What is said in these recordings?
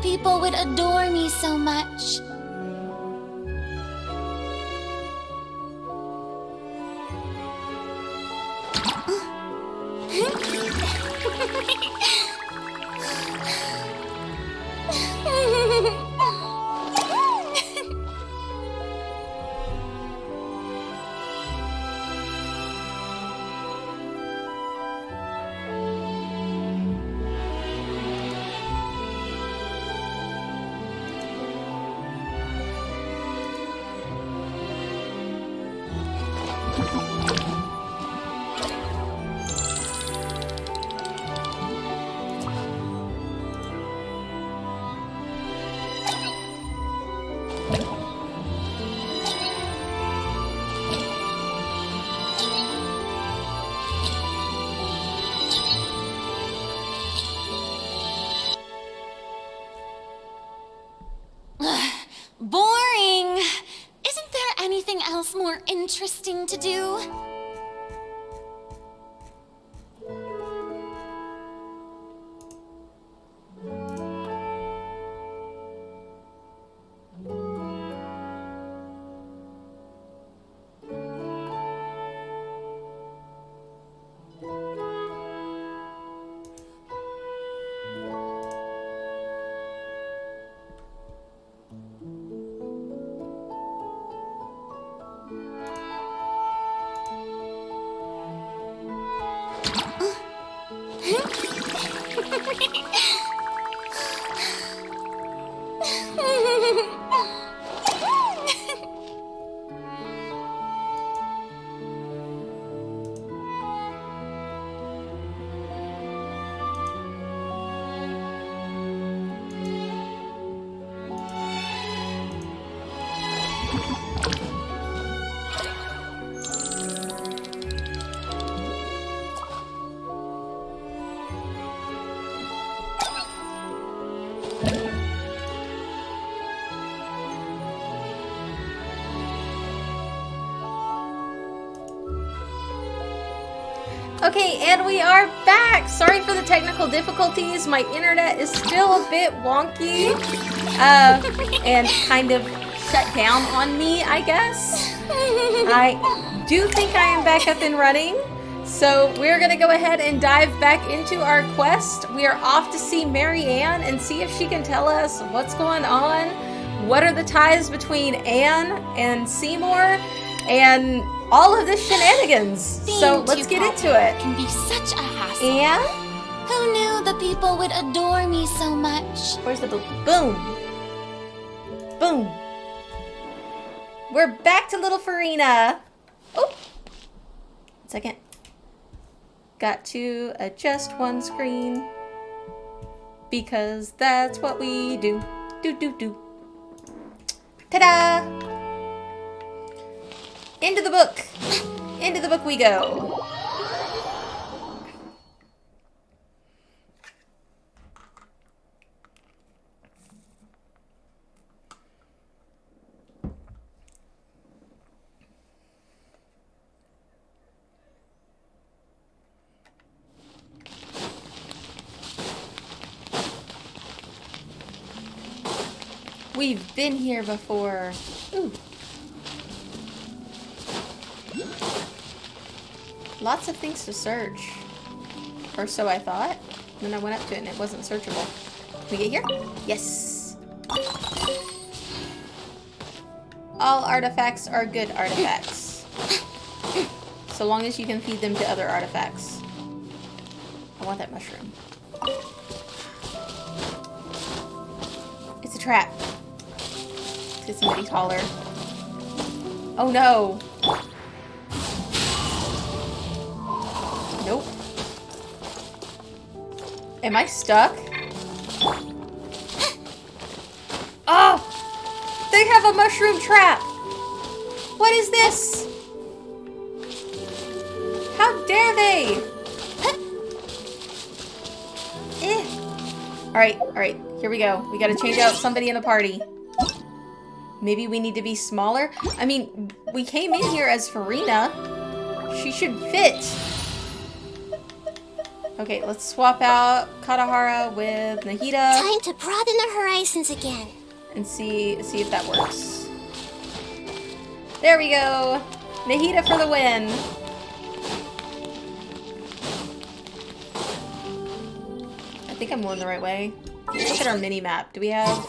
people would adore me so much. Boring! Isn't there anything else more interesting to do? Okay, and we are back! Sorry for the technical difficulties. My internet is still a bit wonky. And kind of shut down on me, I guess. I do think I am back up and running. So we're going to go ahead and dive back into our quest. We are off to see Mary Ann and see if she can tell us what's going on. What are the ties between Anne and Seymour? And all of the shenanigans. So let's get into it. Can be such a hassle. And who knew the people would adore me so much? Where's the boom? Boom. Boom. We're back to little Farina. Oh. 1 second. Got to adjust one screen. Because that's what we do. Do. Ta-da! Into the book. Into the book we go. We've been here before. Ooh. Lots of things to search. Or so I thought. Then I went up to it and it wasn't searchable. Can we get here? Yes. All artifacts are good artifacts. So long as you can feed them to other artifacts. I want that mushroom. It's a trap. Get somebody taller. Oh no. Nope. Am I stuck? Oh! They have a mushroom trap! What is this? How dare they? Alright, here we go. We gotta change out somebody in the party. Maybe we need to be smaller? I mean, we came in here as Farina. She should fit. Okay, let's swap out Katahara with Nahida Time to broaden our horizons again. and see if that works. There we go! Nahida for the win! I think I'm going the right way. Let's look at our mini-map. Do we have...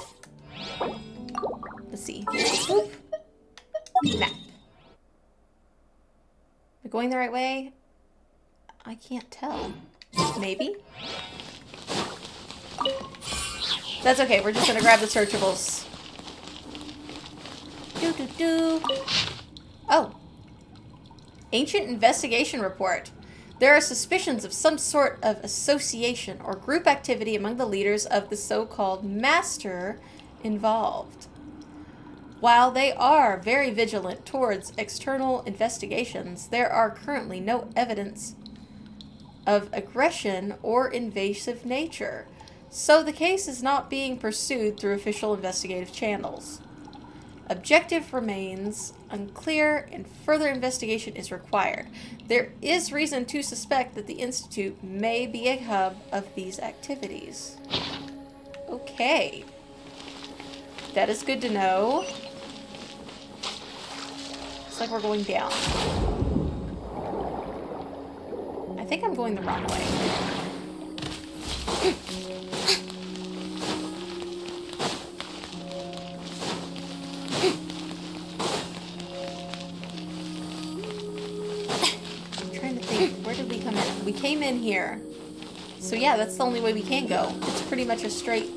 Let's see. Boop. Map. We're going the right way? I can't tell. Maybe? That's okay, we're just gonna grab the searchables. Do. Oh. Ancient investigation report. There are suspicions of some sort of association or group activity among the leaders of the so-called master involved. While they are very vigilant towards external investigations, there are currently no evidence of aggression or invasive nature, so the case is not being pursued through official investigative channels. Objective remains unclear and further investigation is required. There is reason to suspect that the Institute may be a hub of these activities. Okay. That is good to know. Looks like we're going down. I think I'm going the wrong way. I'm trying to think, where did we come in? We came in here. So yeah, that's the only way we can go. It's pretty much a straight...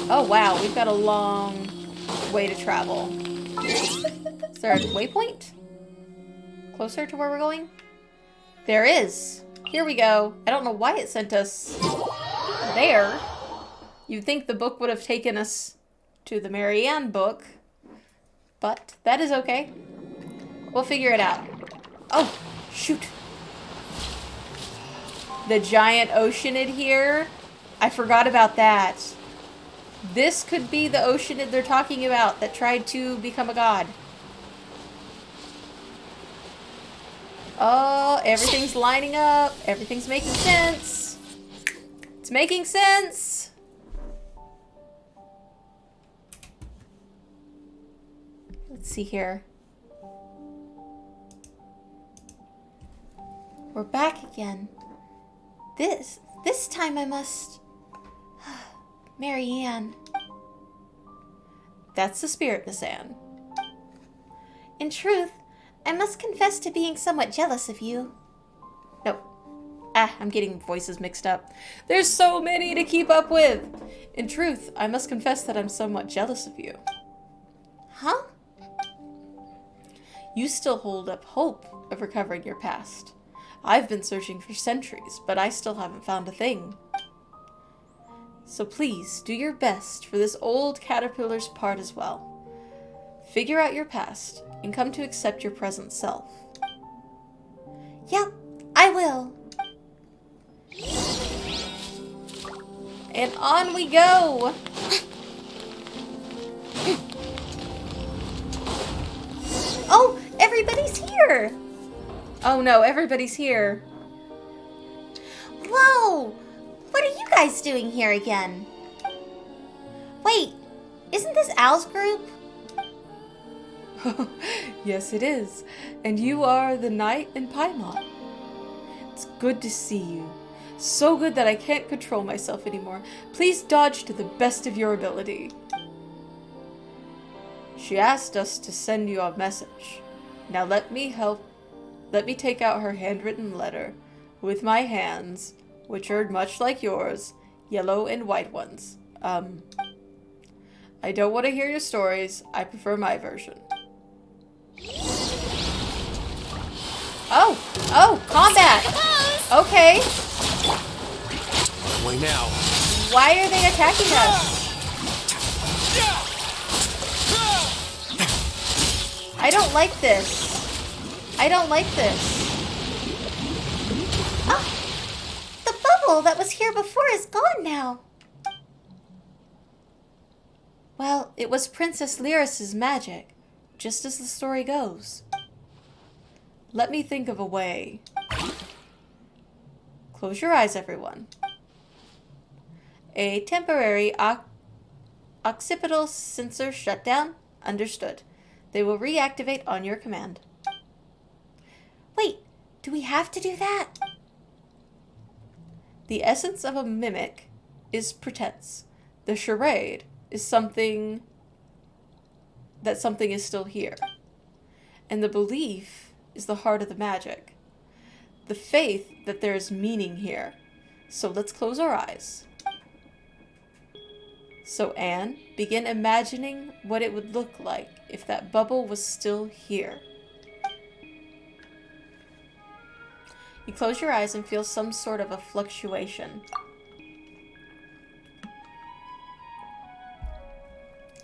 Oh wow, we've got a long way to travel. Is there a waypoint? Closer to where we're going? There is. Here we go. I don't know why it sent us there. You'd think the book would have taken us to the Marianne book, but that is okay. We'll figure it out. Oh, shoot. The giant oceanid here. I forgot about that. This could be the oceanid they're talking about that tried to become a god. Oh, everything's lining up. Everything's making sense. It's making sense. Let's see here. We're back again. This time I must... Marianne. That's the spirit, Miss Anne. In truth, I must confess to being somewhat jealous of you. No. I'm getting voices mixed up. There's so many to keep up with. In truth, I must confess that I'm somewhat jealous of you. Huh? You still hold up hope of recovering your past. I've been searching for centuries, but I still haven't found a thing. So please, do your best for this old caterpillar's part as well. Figure out your past and come to accept your present self. Yep, I will. And on we go! Oh, everybody's here! Oh no, everybody's here. Whoa! What are you guys doing here again? Wait, isn't this Al's group? Yes, it is. And you are the knight in Paimon. It's good to see you. So good that I can't control myself anymore. Please dodge to the best of your ability. She asked us to send you a message. Now let me take out her handwritten letter with my hands, which are much like yours, yellow and white ones. I don't want to hear your stories. I prefer my version. Oh, combat! Okay. Wait now. Why are they attacking us? I don't like this. I don't like this. The bubble that was here before is gone now. Well, it was Princess Lyris's magic, just as the story goes. Let me think of a way. Close your eyes, everyone. A temporary occipital sensor shutdown. Understood. They will reactivate on your command. Wait, do we have to do that? The essence of a mimic is pretense. The charade is something is still here. And the belief is the heart of the magic. The faith that there is meaning here. So let's close our eyes. So Anne, begin imagining what it would look like if that bubble was still here. You close your eyes and feel some sort of a fluctuation.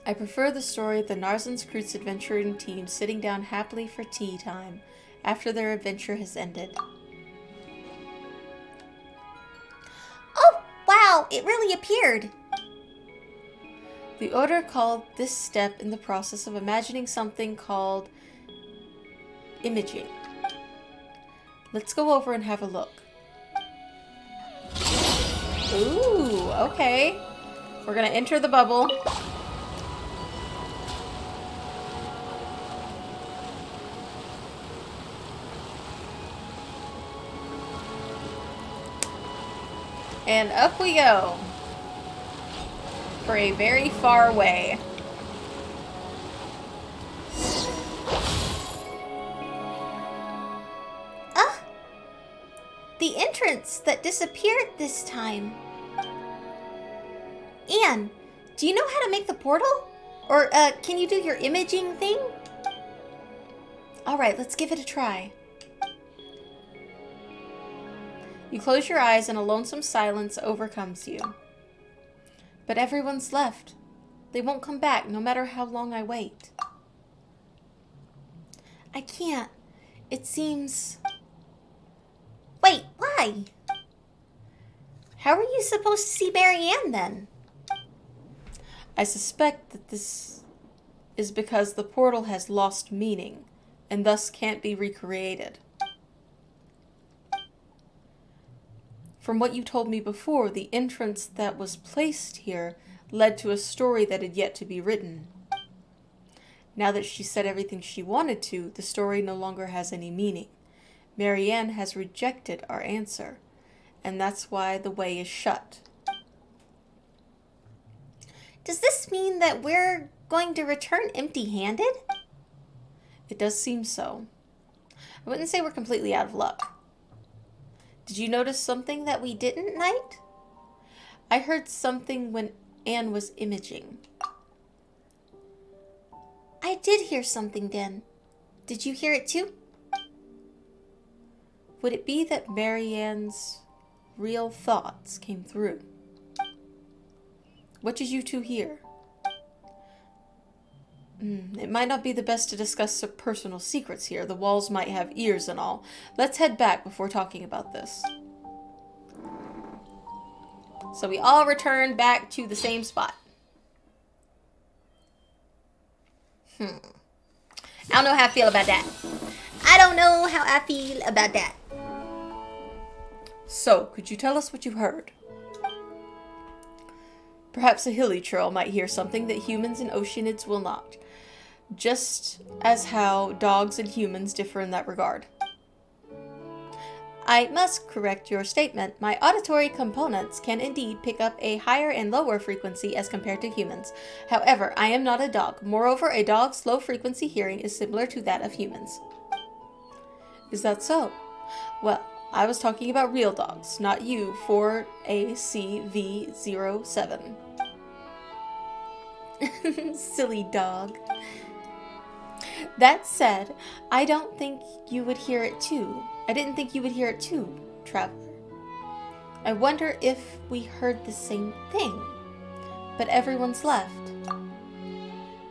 I prefer the story of the Narcissus Cruise adventuring team sitting down happily for tea time after their adventure has ended. Oh, wow, it really appeared. The Order called this step in the process of imagining something called imaging. Let's go over and have a look. Ooh, okay. We're gonna enter the bubble. And up we go. For a very far way. The entrance that disappeared this time. Anne, do you know how to make the portal? Or, can you do your imaging thing? Alright, let's give it a try. You close your eyes and a lonesome silence overcomes you. But everyone's left. They won't come back no matter how long I wait. I can't. It seems... Wait, why? How are you supposed to see Marianne then? I suspect that this is because the portal has lost meaning and thus can't be recreated. From what you told me before, the entrance that was placed here led to a story that had yet to be written. Now that she said everything she wanted to, the story no longer has any meaning. Marianne has rejected our answer, and that's why the way is shut. Does this mean that we're going to return empty-handed? It does seem so. I wouldn't say we're completely out of luck. Did you notice something that we didn't, Knight? I heard something when Anne was imaging. I did hear something then. Did you hear it too? Would it be that Marianne's real thoughts came through? What did you two hear? It might not be the best to discuss some personal secrets here. The walls might have ears and all. Let's head back before talking about this. So we all return back to the same spot. I don't know how I feel about that. I don't know how I feel about that. So, could you tell us what you heard? Perhaps a hilly troll might hear something that humans and oceanids will not. Just as how dogs and humans differ in that regard. I must correct your statement. My auditory components can indeed pick up a higher and lower frequency as compared to humans. However, I am not a dog. Moreover, a dog's low frequency hearing is similar to that of humans. Is that so? Well, I was talking about real dogs, not you, 4ACV07. Silly dog. That said, I don't think you would hear it too. I didn't think you would hear it too, traveler. I wonder if we heard the same thing. But everyone's left.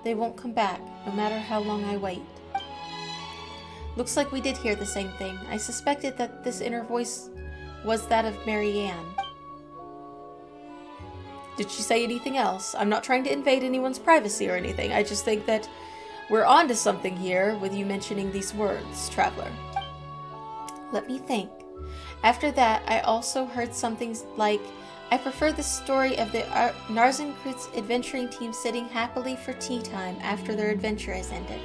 They won't come back, no matter how long I wait. Looks like we did hear the same thing. I suspected that this inner voice was that of Marianne. Did she say anything else? I'm not trying to invade anyone's privacy or anything. I just think that we're onto something here with you mentioning these words, traveler. Let me think. After that, I also heard something like, I prefer the story of the Narcissus adventuring team sitting happily for tea time after their adventure has ended.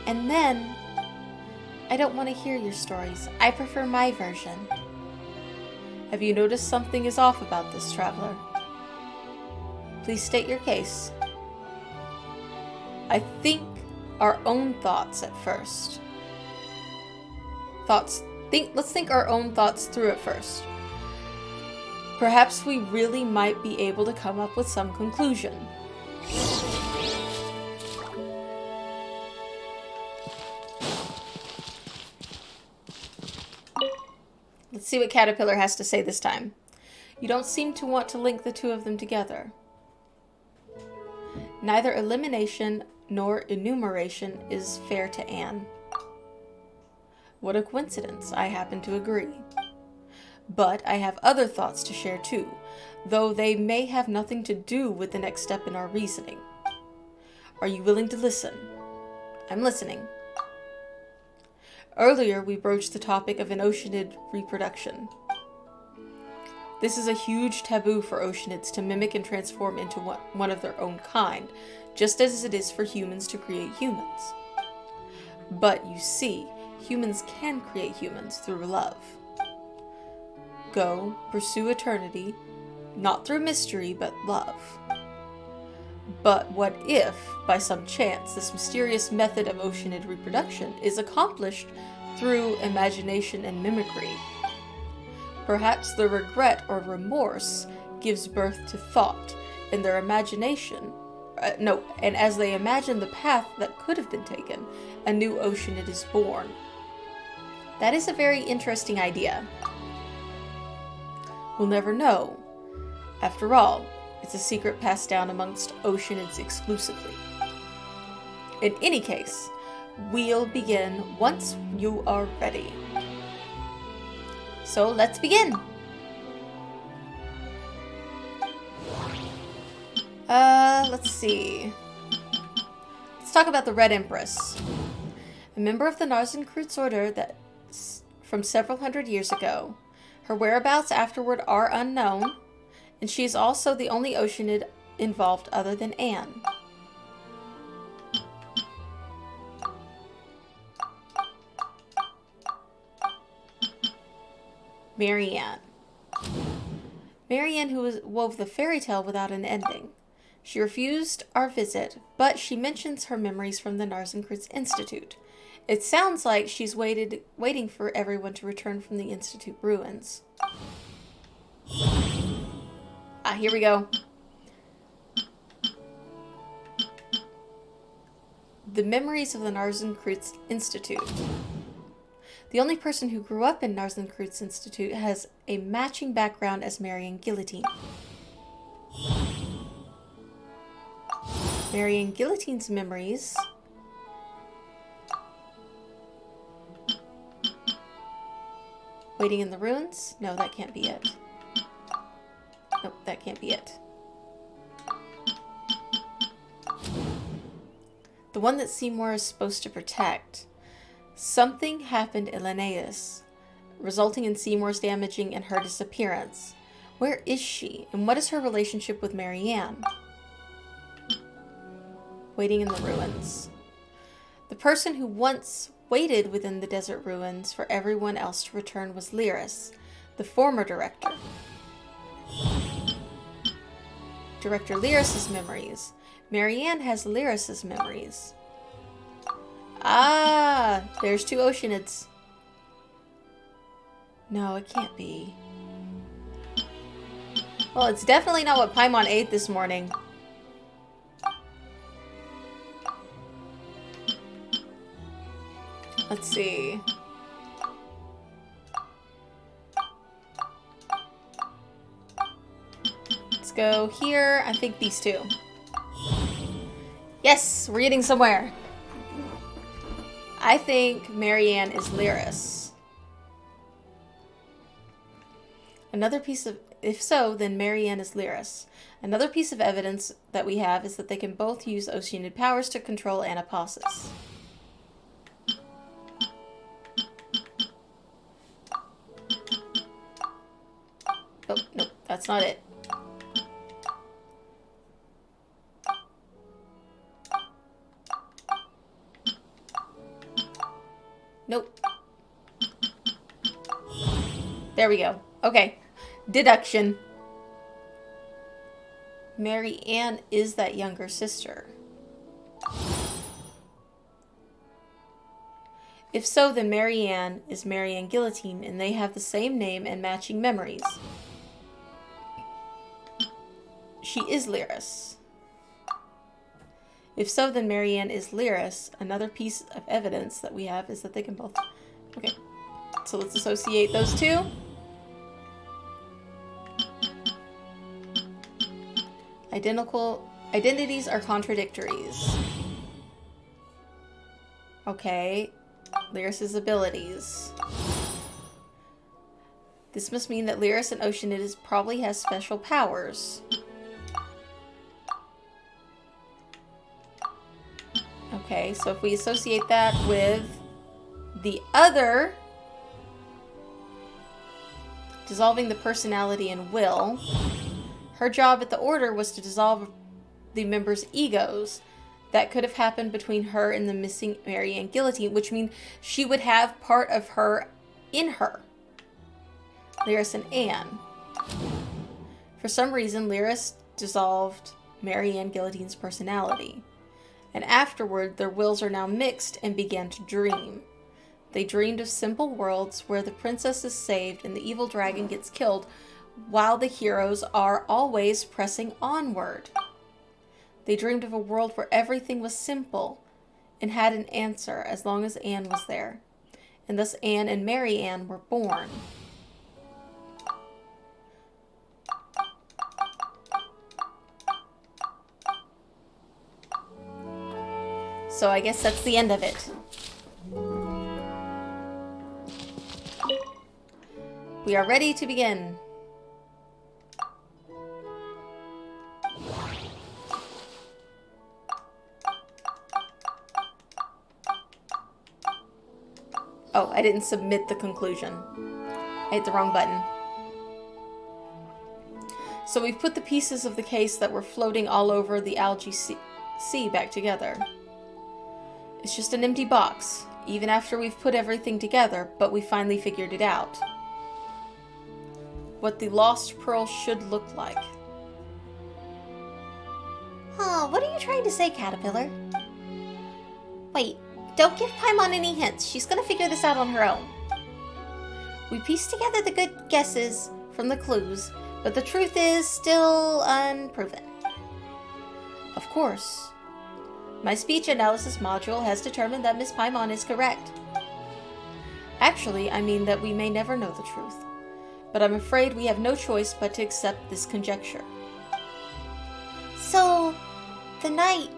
And then, I don't want to hear your stories. I prefer my version. Have you noticed something is off about this, traveler? Please state your case. I think our own thoughts at first. Let's think our own thoughts through at first. Perhaps we really might be able to come up with some conclusion. Let's see what Caterpillar has to say this time. You don't seem to want to link the two of them together. Neither elimination nor enumeration is fair to Anne. What a coincidence, I happen to agree. But I have other thoughts to share too, though they may have nothing to do with the next step in our reasoning. Are you willing to listen? I'm listening. Earlier, we broached the topic of an oceanid reproduction. This is a huge taboo for oceanids to mimic and transform into one of their own kind, just as it is for humans to create humans. But you see, humans can create humans through love. Go, pursue eternity, not through mystery, but love. But what if, by some chance, this mysterious method of oceanid reproduction is accomplished through imagination and mimicry? Perhaps the regret or remorse gives birth to thought, and their imagination, and as they imagine the path that could have been taken, a new oceanid is born. That is a very interesting idea. We'll never know. After all, it's a secret passed down amongst oceanids exclusively. In any case, we'll begin once you are ready. So let's begin. Let's see. Let's talk about the Red Empress. A member of the Narcissus Order from several hundred years ago. Her whereabouts afterward are unknown, and she is also the only oceanid involved other than Anne. Marianne. Marianne, who wove the fairy tale without an ending. She refused our visit, but she mentions her memories from the Narcissus Institute. It sounds like she's waiting for everyone to return from the Institute ruins. Here we go. The memories of the Narcissus Institute. The only person who grew up in Narcissus Institute has a matching background as Marianne Guillotine. Marianne Guillotine's memories waiting in the ruins? No, that can't be it. Nope, that can't be it. The one that Seymour is supposed to protect. Something happened in Linnaeus, resulting in Seymour's damaging and her disappearance. Where is she, and what is her relationship with Marianne? Waiting in the ruins. The person who once waited within the desert ruins for everyone else to return was Lyris, the former director. Director Lyris's memories. Marianne has Lyris's memories. There's two oceanids. No, it can't be. Well, it's definitely not what Paimon ate this morning. Let's see. Let's go here. I think these two. Yes, we're getting somewhere. I think Marianne is Lyris. If so, then Marianne is Lyris. Another piece of evidence that we have is that they can both use oceanid powers to control Anapasis. not it. Nope. There we go. Okay. Deduction. Mary Ann is that younger sister. If so, then Mary Ann is Mary Ann Guillotine, and they have the same name and matching memories. She is Lyris. If so, then Mary Ann is Lyris. Another piece of evidence that we have is that they can both... Okay, so let's associate those two. Identities are contradictories. Okay, Lyris's abilities. This must mean that Lyris and Oceanid probably has special powers. Okay, so if we associate that with the other, dissolving the personality and will, her job at the Order was to dissolve the members' egos. That could have happened between her and the missing Mary Ann Guillotine, which means she would have part of her in her. Lyris and Anne. For some reason, Lyris dissolved Mary Ann Guillotine's personality. And afterward, their wills are now mixed and began to dream. They dreamed of simple worlds where the princess is saved and the evil dragon gets killed, while the heroes are always pressing onward. They dreamed of a world where everything was simple and had an answer as long as Anne was there. And thus Anne and Mary Ann were born. So I guess that's the end of it. We are ready to begin. Oh, I didn't submit the conclusion. I hit the wrong button. So we've put the pieces of the case that were floating all over the algae sea back together. It's just an empty box, even after we've put everything together, but we finally figured it out. What the lost pearl should look like. Huh, what are you trying to say, Caterpillar? Wait, don't give Paimon any hints. She's gonna figure this out on her own. We pieced together the good guesses from the clues, but the truth is still unproven. Of course. My speech analysis module has determined that Miss Paimon is correct. Actually, I mean that we may never know the truth, but I'm afraid we have no choice but to accept this conjecture. So, the night...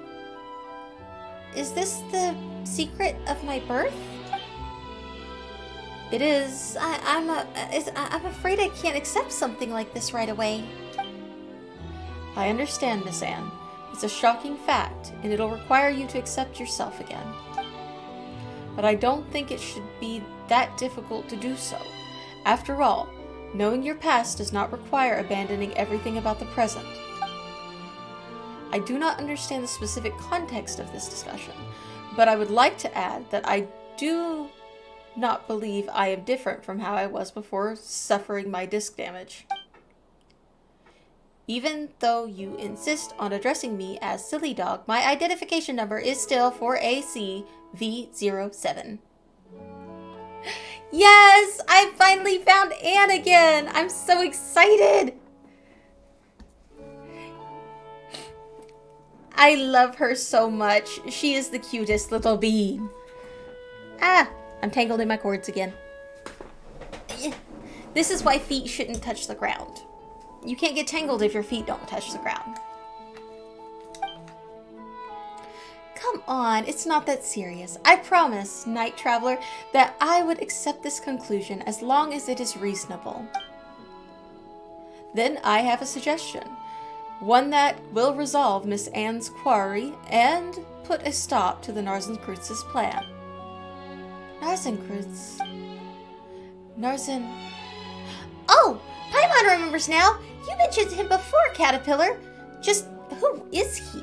Is this the secret of my birth? It is. I'm afraid I can't accept something like this right away. I understand, Miss Anne. It's a shocking fact, and it'll require you to accept yourself again. But I don't think it should be that difficult to do so. After all, knowing your past does not require abandoning everything about the present. I do not understand the specific context of this discussion, but I would like to add that I do not believe I am different from how I was before suffering my disc damage. Even though you insist on addressing me as Silly Dog, my identification number is still 4AC-V07. Yes! I finally found Anne again! I'm so excited! I love her so much. She is the cutest little bean. Ah! I'm tangled in my cords again. This is why feet shouldn't touch the ground. You can't get tangled if your feet don't touch the ground. Come on, it's not that serious. I promise, Night Traveler, that I would accept this conclusion as long as it is reasonable. Then I have a suggestion. One that will resolve Miss Anne's quarry and put a stop to the Narcissus' plan. Narcissus. Oh! Paimon remembers now! You mentioned him before, Caterpillar. Just who is he?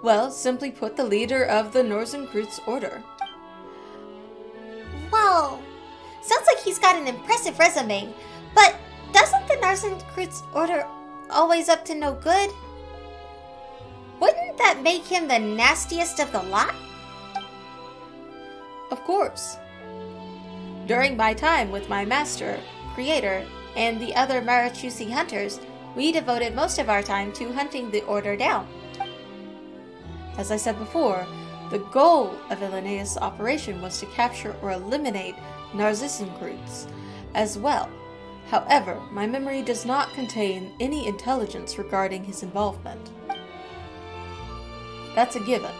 Well, simply put, the leader of the Narcissus Order. Well, sounds like he's got an impressive resume, but doesn't the Narcissus Order always up to no good? Wouldn't that make him the nastiest of the lot? Of course. During my time with my master, creator, and the other Marichusi hunters, we devoted most of our time to hunting the Order down. As I said before, the goal of Linnaeus' operation was to capture or eliminate Narcissus as well. However, my memory does not contain any intelligence regarding his involvement. That's a given.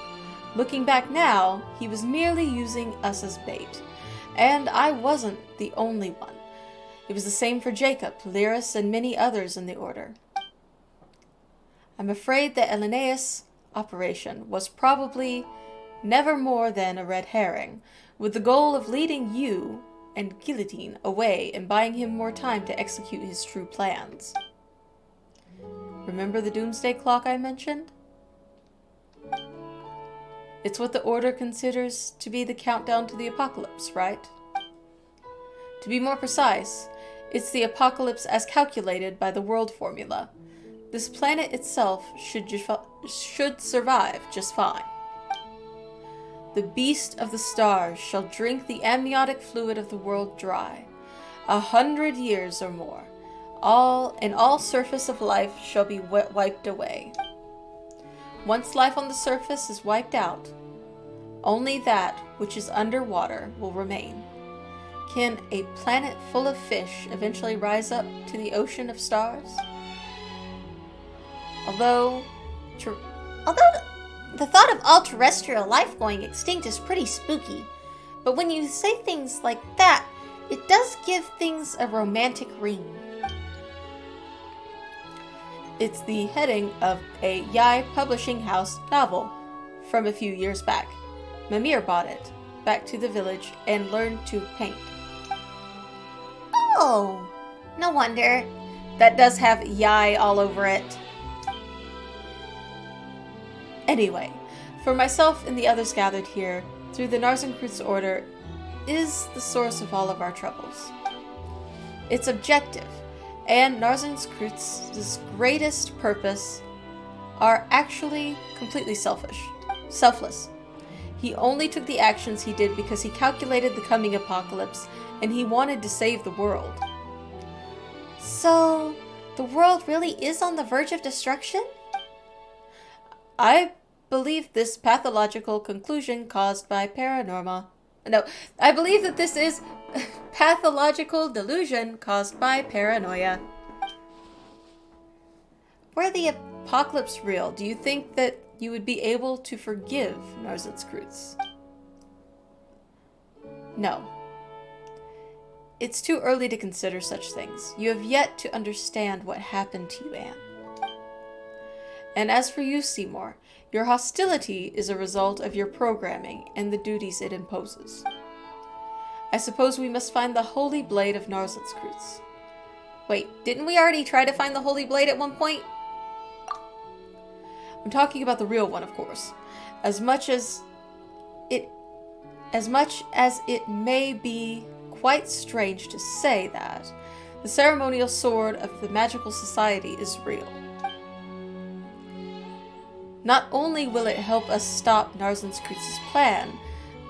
Looking back now, he was merely using us as bait. And I wasn't the only one. It was the same for Jacob, Lyris, and many others in the Order. I'm afraid that Linnaeus' operation was probably never more than a red herring, with the goal of leading you and Guillotine away and buying him more time to execute his true plans. Remember the doomsday clock I mentioned? It's what the Order considers to be the countdown to the apocalypse, right? To be more precise, it's the apocalypse as calculated by the world formula. This planet itself should survive just fine. The beast of the stars shall drink the amniotic fluid of the world dry, 100 years or more. All surface of life shall be wiped away. Once life on the surface is wiped out, only that which is underwater will remain. Can a planet full of fish eventually rise up to the ocean of stars? Although the thought of all terrestrial life going extinct is pretty spooky, but when you say things like that, it does give things a romantic ring. It's the heading of a Yai publishing house novel from a few years back. Mimir bought it, back to the village, and learned to paint. Oh, no wonder. That does have Yai all over it. Anyway, for myself and the others gathered here, through the Narcissus Order, is the source of all of our troubles. It's objective, and Narcissus' greatest purpose are actually completely selfless. He only took the actions he did because he calculated the coming apocalypse, and he wanted to save the world. So, the world really is on the verge of destruction? I believe this pathological conclusion caused by paranormal. No, I believe that this is pathological delusion caused by paranoia. Were the apocalypse real, do you think that you would be able to forgive Narcissus? No. It's too early to consider such things. You have yet to understand what happened to you, Anne. And as for you, Seymour, your hostility is a result of your programming and the duties it imposes. I suppose we must find the Holy Blade of Narcissus. Wait, didn't we already try to find the Holy Blade at one point? I'm talking about the real one, of course. As much as it may be quite strange to say that, the ceremonial sword of the magical society is real. Not only will it help us stop Narcissus' plan,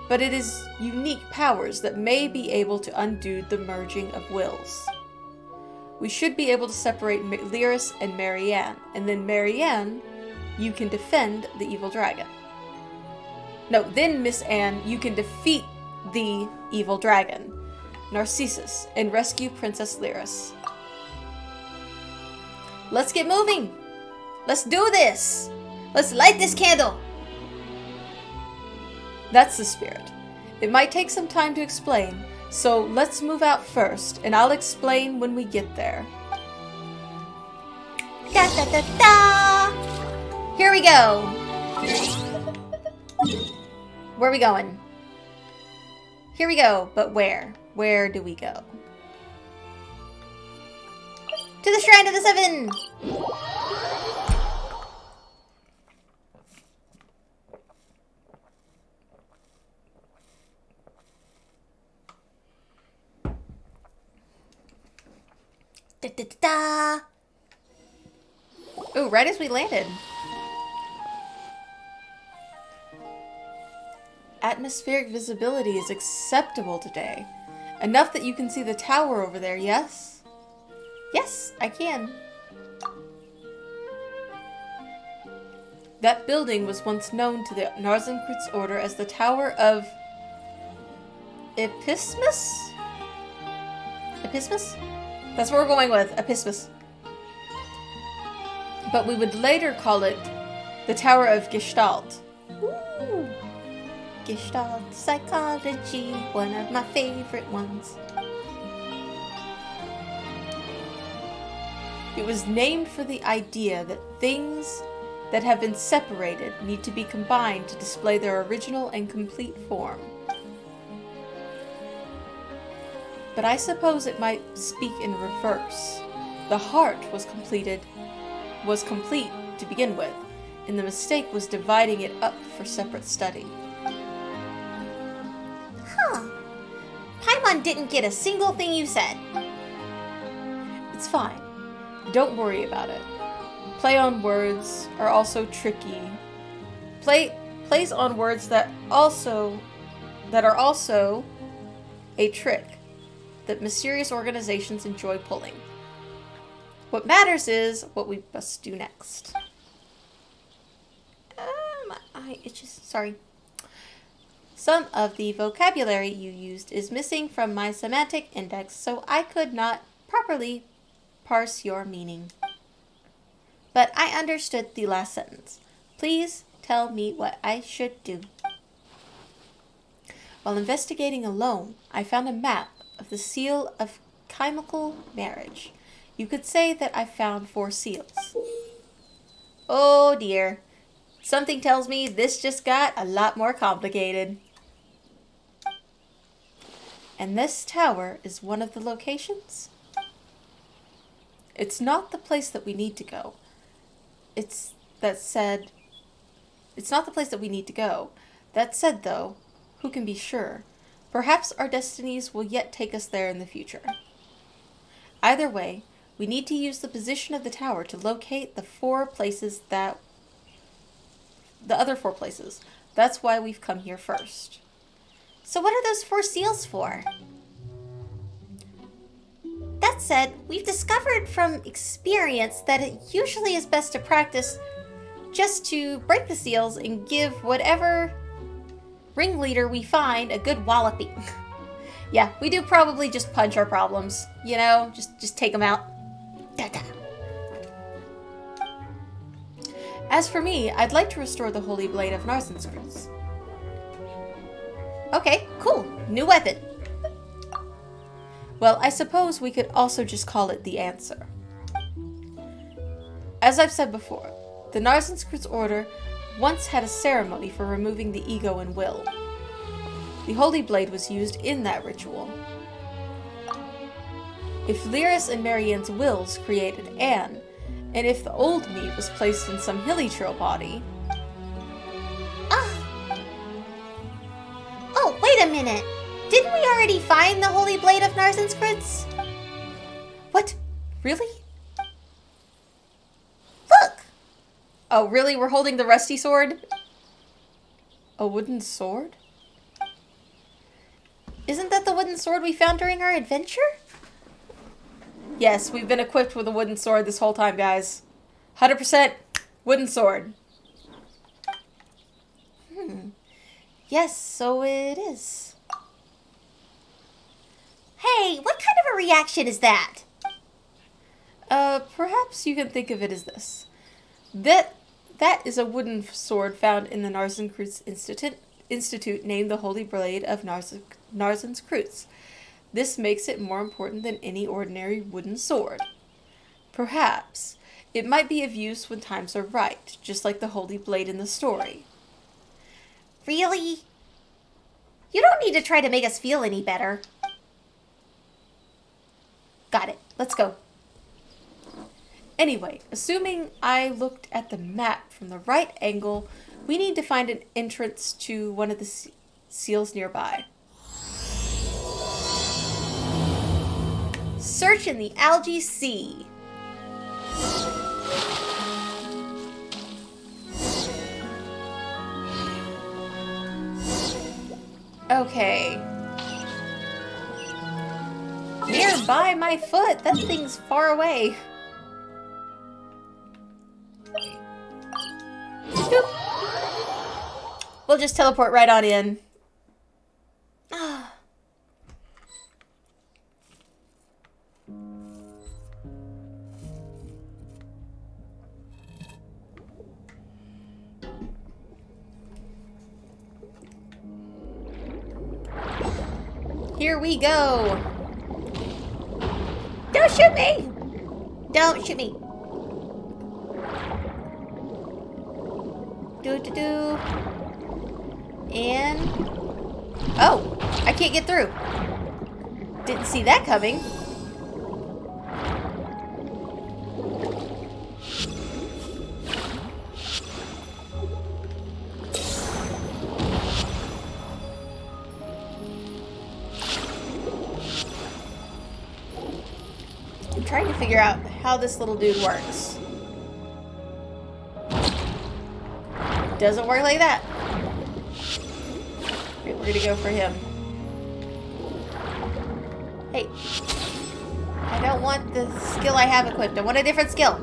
but it is unique powers that may be able to undo the merging of wills. We should be able to separate Lyris and Marianne, and then Marianne, you can defend the evil dragon. No, then Miss Anne, you can defeat the evil dragon, Narcissus, and rescue Princess Lyris. Let's get moving! Let's do this! Let's light this candle! That's the spirit. It might take some time to explain, so let's move out first, and I'll explain when we get there. Da da da da! Here we go! Where are we going? Here we go, but where? Where do we go? To the Shrine of the Seven! Da, da, da, da. Ooh, right as we landed. Atmospheric visibility is acceptable today. Enough that you can see the tower over there, yes? Yes, I can. That building was once known to the Narcissus Order as the Tower of Epismus? Epismus? That's what we're going with, Epismus. But we would later call it the Tower of Gestalt. Ooh. Gestalt psychology, one of my favorite ones. It was named for the idea that things that have been separated need to be combined to display their original and complete form. But I suppose it might speak in reverse. The heart was complete to begin with, and the mistake was dividing it up for separate study. Huh. Paimon didn't get a single thing you said. It's fine. Don't worry about it. Play on words are also tricky. Plays on words that are also a trick that mysterious organizations enjoy pulling. What matters is what we must do next. My eye itches. Sorry. Some of the vocabulary you used is missing from my semantic index, so I could not properly parse your meaning. But I understood the last sentence. Please tell me what I should do. While investigating alone, I found a map of the seal of chemical marriage. You could say that I found 4 seals. Oh dear. Something tells me this just got a lot more complicated. And this tower is one of the locations? It's not the place that we need to go. It's not the place that we need to go. That said, though, who can be sure? Perhaps our destinies will yet take us there in the future. Either way, we need to use the position of the tower to locate the other 4 places. That's why we've come here first. So what are those 4 seals for? That said, we've discovered from experience that it usually is best to practice just to break the seals and give whatever ringleader we find a good walloping. Yeah, we do probably just punch our problems, you know, just take them out. Da-da. As for me, I'd like to restore the Holy Blade of Narcissus. Okay, cool. New weapon. Well, I suppose we could also just call it the answer. As I've said before, the Narcissus Order once had a ceremony for removing the ego and will. The Holy Blade was used in that ritual. If Lyris and Marianne's wills created Anne, and if the old me was placed in some Hilly-Trail body... Oh, wait a minute! Didn't we already find the Holy Blade of Narcissus? What? Really? Look! Oh, really? We're holding the rusty sword? A wooden sword? Isn't that the wooden sword we found during our adventure? Yes, we've been equipped with a wooden sword this whole time, guys. 100% wooden sword. Yes, so it is. Hey, what kind of a reaction is that? Perhaps you can think of it as this. That is a wooden sword found in the Narcissus Institute named the Holy Blade of Narcissus. This makes it more important than any ordinary wooden sword. Perhaps it might be of use when times are right, just like the Holy Blade in the story. Really? You don't need to try to make us feel any better. Got it. Let's go. Anyway, assuming I looked at the map from the right angle, we need to find an entrance to one of the seals nearby. Search in the algae sea. Okay. Nearby my foot. That thing's far away. Boop. We'll just teleport right on in. Here we go. Don't shoot me! Don't shoot me. Do. And... oh, I can't get through. Didn't see that coming. I'm trying to figure out how this little dude works. Doesn't work like that. Okay, we're gonna go for him. Hey. I don't want the skill I have equipped. I want a different skill.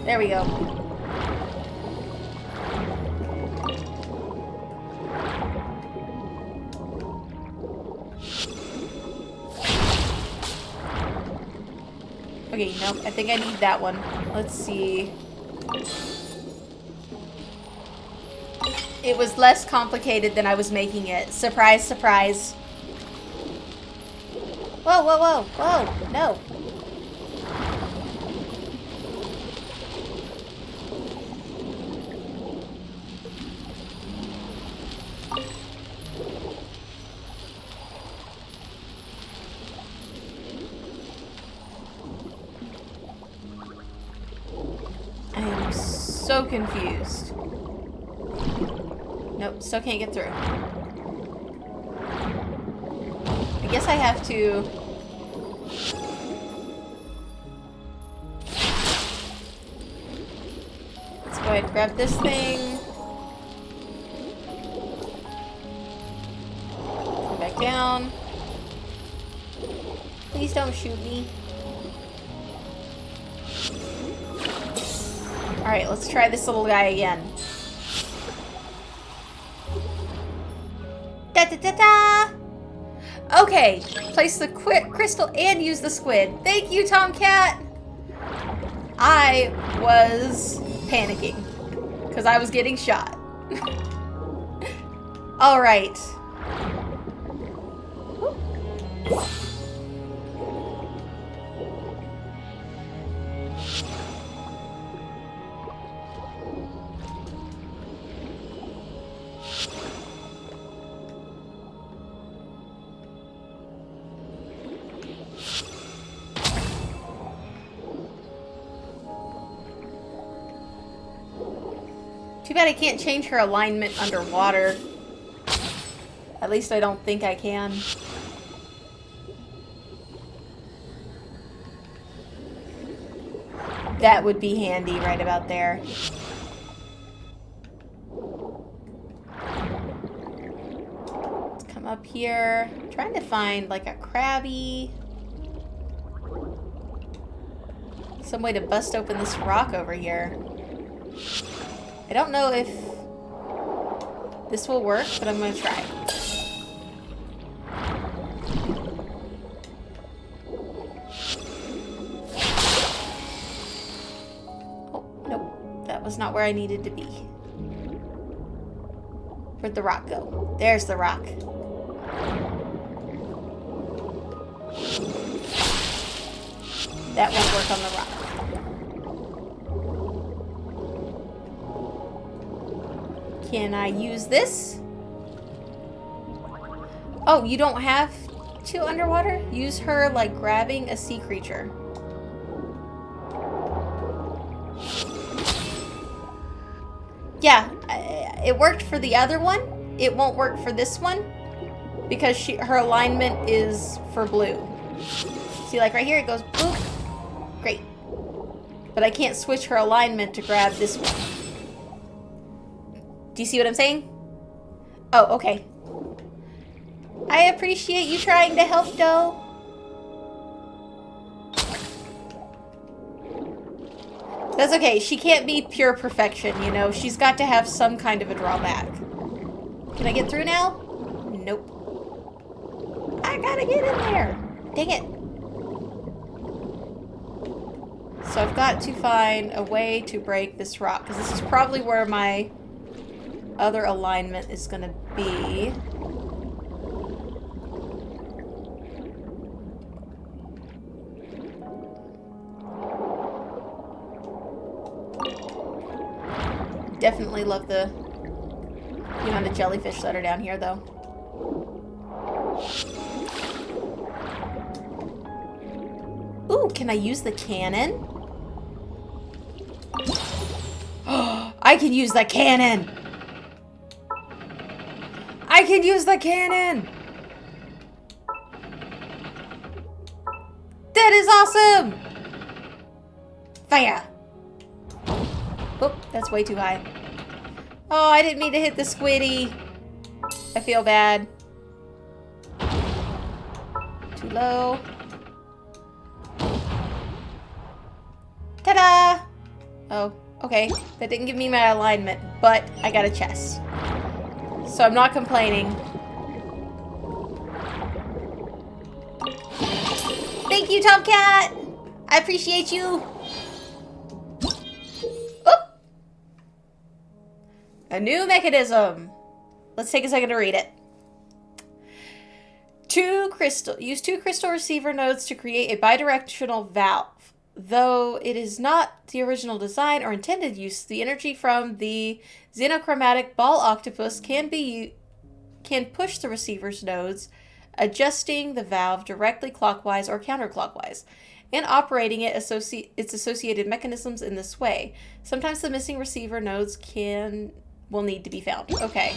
There we go. Okay, nope. I think I need that one. Let's see. It was less complicated than I was making it. Surprise, surprise. Whoa, whoa, whoa, whoa. No. I am so confused. Nope, still can't get through. I guess I have to... let's go ahead and grab this thing. Come back down. Please don't shoot me. Alright, let's try this little guy again. Da-da-da-da! Okay, place the crystal and use the squid. Thank you, Tomcat! I was panicking because I was getting shot. Alright. Too bad I can't change her alignment underwater. At least I don't think I can. That would be handy right about there. Let's come up here. I'm trying to find like a crabby. Some way to bust open this rock over here. I don't know if this will work, but I'm gonna try. Oh, nope. That was not where I needed to be. Where'd the rock go? There's the rock. That won't work on the rock. Can I use this? Oh, you don't have to underwater? Use her like grabbing a sea creature. Yeah, it worked for the other one. It won't work for this one because her alignment is for blue. See, like right here, it goes boop. Great. But I can't switch her alignment to grab this one. Do you see what I'm saying? Oh, okay. I appreciate you trying to help, Doe. That's okay. She can't be pure perfection, you know? She's got to have some kind of a drawback. Can I get through now? Nope. I gotta get in there. Dang it. So I've got to find a way to break this rock, because this is probably where my other alignment is gonna be. Definitely love the amount of jellyfish that are down here, though. Ooh, can I use the cannon? I can use the cannon! I can use the cannon! That is awesome! Fire! Oh, that's way too high. Oh, I didn't mean to hit the squiddy. I feel bad. Too low. Ta-da! Oh, okay. That didn't give me my alignment, but I got a chest. So I'm not complaining. Thank you, Tomcat! I appreciate you! A new mechanism. Let's take a second to read it. Use two crystal receiver nodes to create a bidirectional valve. Though it is not the original design or intended use, the energy from the xenochromatic ball octopus can push the receiver's nodes, adjusting the valve directly clockwise or counterclockwise, and operating its associated mechanisms in this way. Sometimes the missing receiver nodes will need to be found. Okay.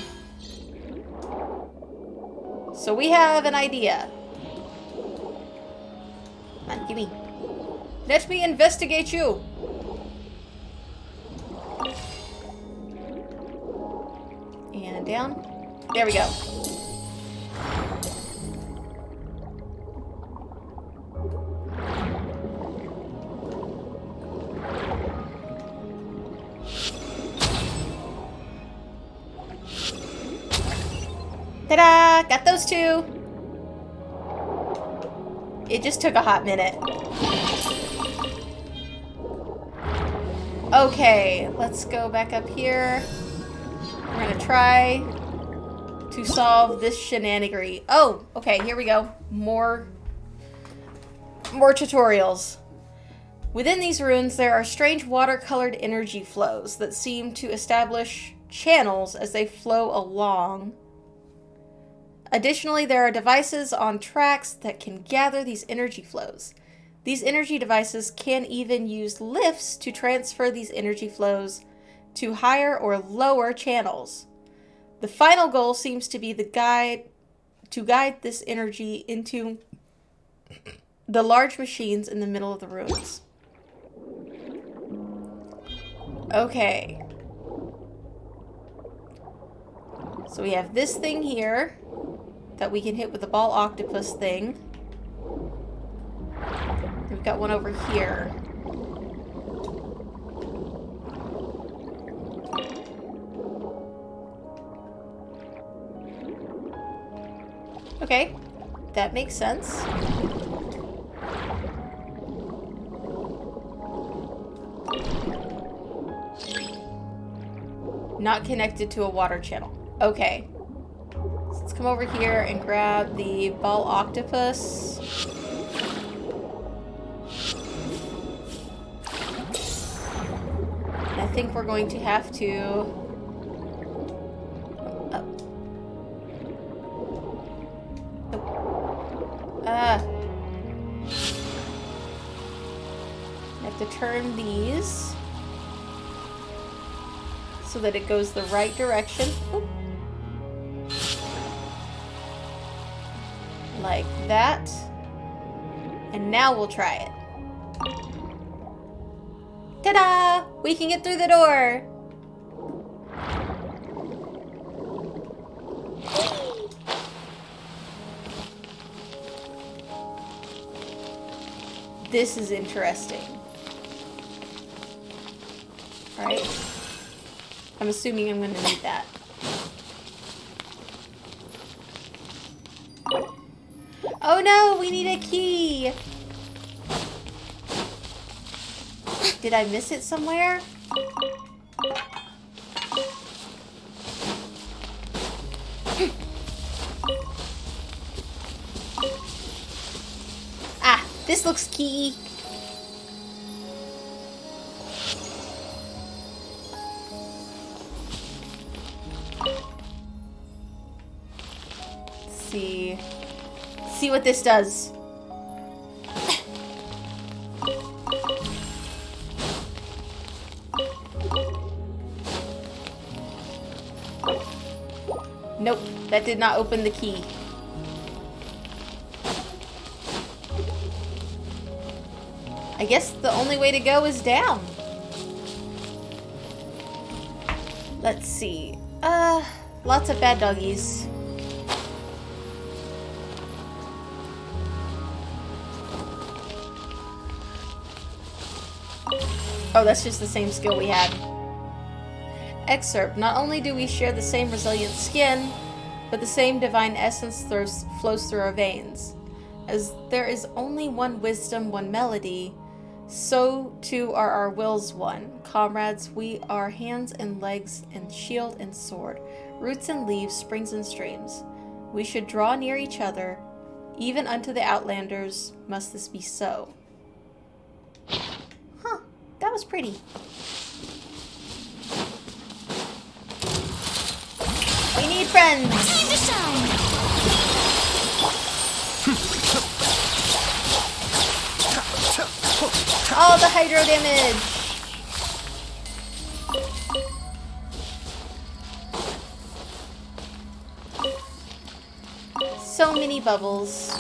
So we have an idea. Come on, gimme. Let me investigate you. And down. There we go. Ta-da! Got those two! It just took a hot minute. Okay, let's go back up here. We're gonna try to solve this shenanigery. Oh, okay, here we go. More tutorials. Within these runes, there are strange watercolored energy flows that seem to establish channels as they flow along. Additionally, there are devices on tracks that can gather these energy flows. These energy devices can even use lifts to transfer these energy flows to higher or lower channels. The final goal seems to be to guide this energy into the large machines in the middle of the ruins. Okay. So we have this thing here that we can hit with the ball octopus thing. We've got one over here. Okay, that makes sense. Not connected to a water channel. Okay. So let's come over here and grab the ball octopus. I think we're going to have to... have to turn these so that it goes the right direction. Oop. Like that. And now we'll try it. Ta-da! We can get through the door! This is interesting. Alright. I'm assuming I'm gonna need that. Oh no, we need a key! Did I miss it somewhere? Ah, this looks key. Let's see. See what this does. Nope, that did not open the key. I guess the only way to go is down. Let's see. Lots of bad doggies. Oh, that's just the same skill we had. Excerpt. Not only do we share the same resilient skin, but the same divine essence flows through our veins. As there is only one wisdom, one melody, so too are our wills one. Comrades, we are hands and legs and shield and sword, roots and leaves, springs and streams. We should draw near each other, even unto the outlanders must this be so. Huh, that was pretty. We need friends! Time to shine! All the hydro damage! So many bubbles.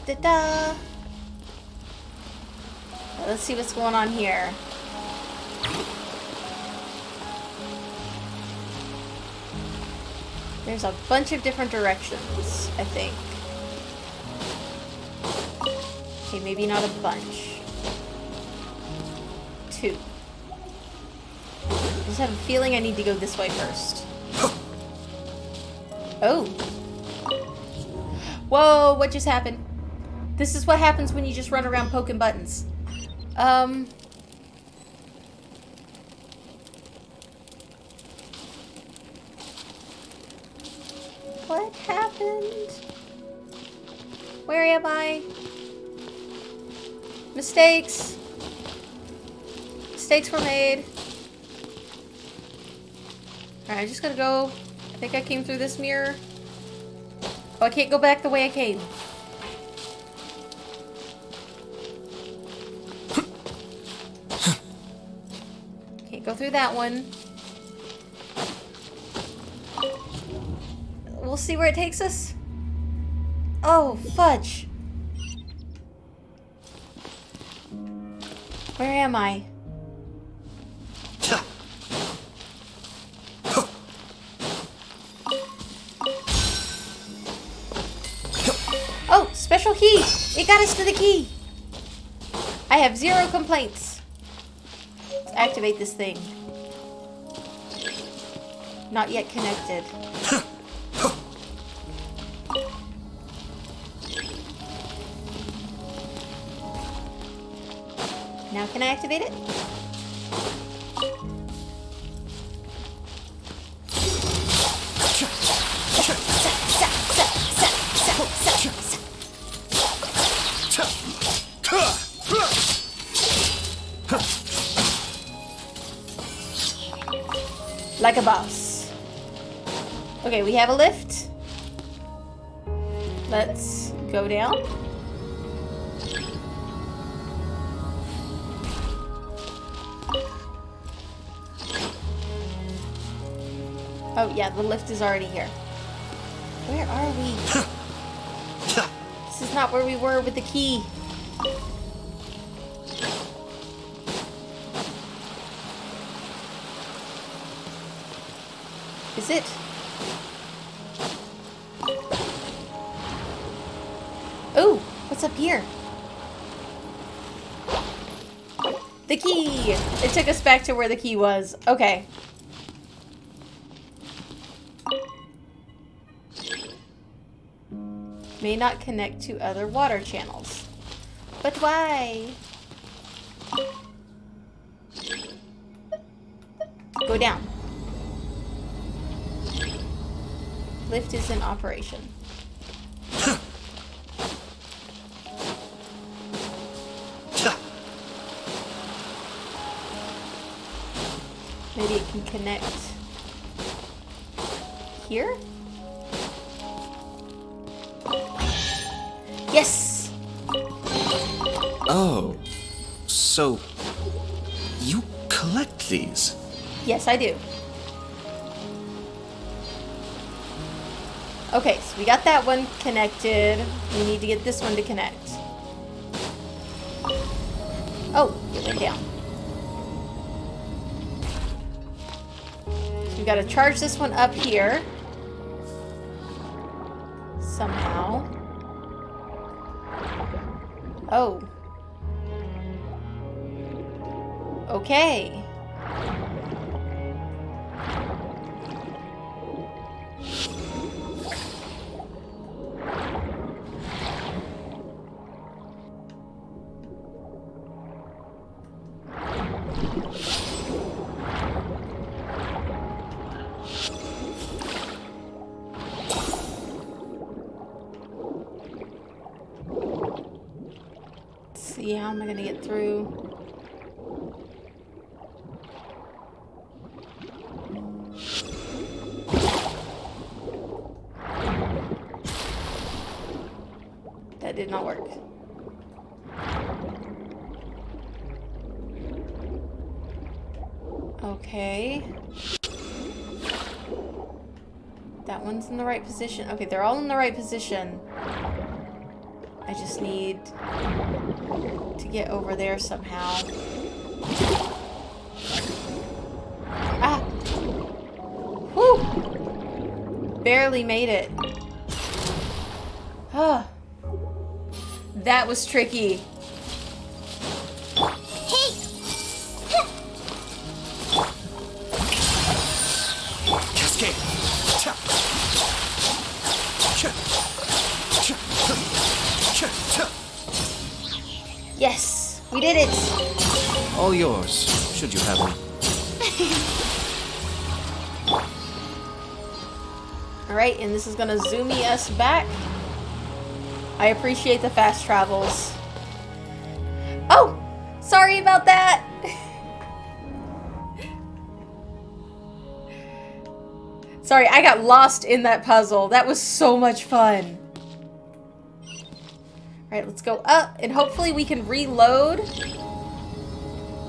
Da-da-da. Let's see what's going on here. There's a bunch of different directions, I think. Okay, maybe not a bunch. 2. I just have a feeling I need to go this way first. Oh. Whoa, what just happened? This is what happens when you just run around poking buttons. What happened? Where am I? Mistakes. Mistakes were made. Alright, I just gotta go. I think I came through this mirror. Oh, I can't go back the way I came. Can't go through that one. We'll see where it takes us. Oh, fudge. Where am I? Oh, special key! It got us to the key! I have 0 complaints. Let's activate this thing. Not yet connected. Now can I activate it? Like a boss. Okay, we have a lift. Let's go down. Oh yeah, the lift is already here. Where are we? This is not where we were with the key. Is it? Oh, what's up here? The key! It took us back to where the key was. Okay. May not connect to other water channels. But why? Go down. Lift is in operation. Maybe it can connect here? Yes! Oh, so you collect these? Yes, I do. Okay, so we got that one connected. We need to get this one to connect. Oh, it went down. So we gotta charge this one up here. Somehow. Oh. Okay. See, how am I gonna get through? That did not work. Okay. That one's in the right position. Okay, they're all in the right position. I just need to get over there somehow. Ah! Whew! Barely made it. Ah. That was tricky. Hey! Cascade! Yes! We did it! All yours, should you have them. Alright, and this is gonna zoomy us back. I appreciate the fast travels. Oh! Sorry about that! Sorry, I got lost in that puzzle. That was so much fun. Alright, let's go up, and hopefully we can reload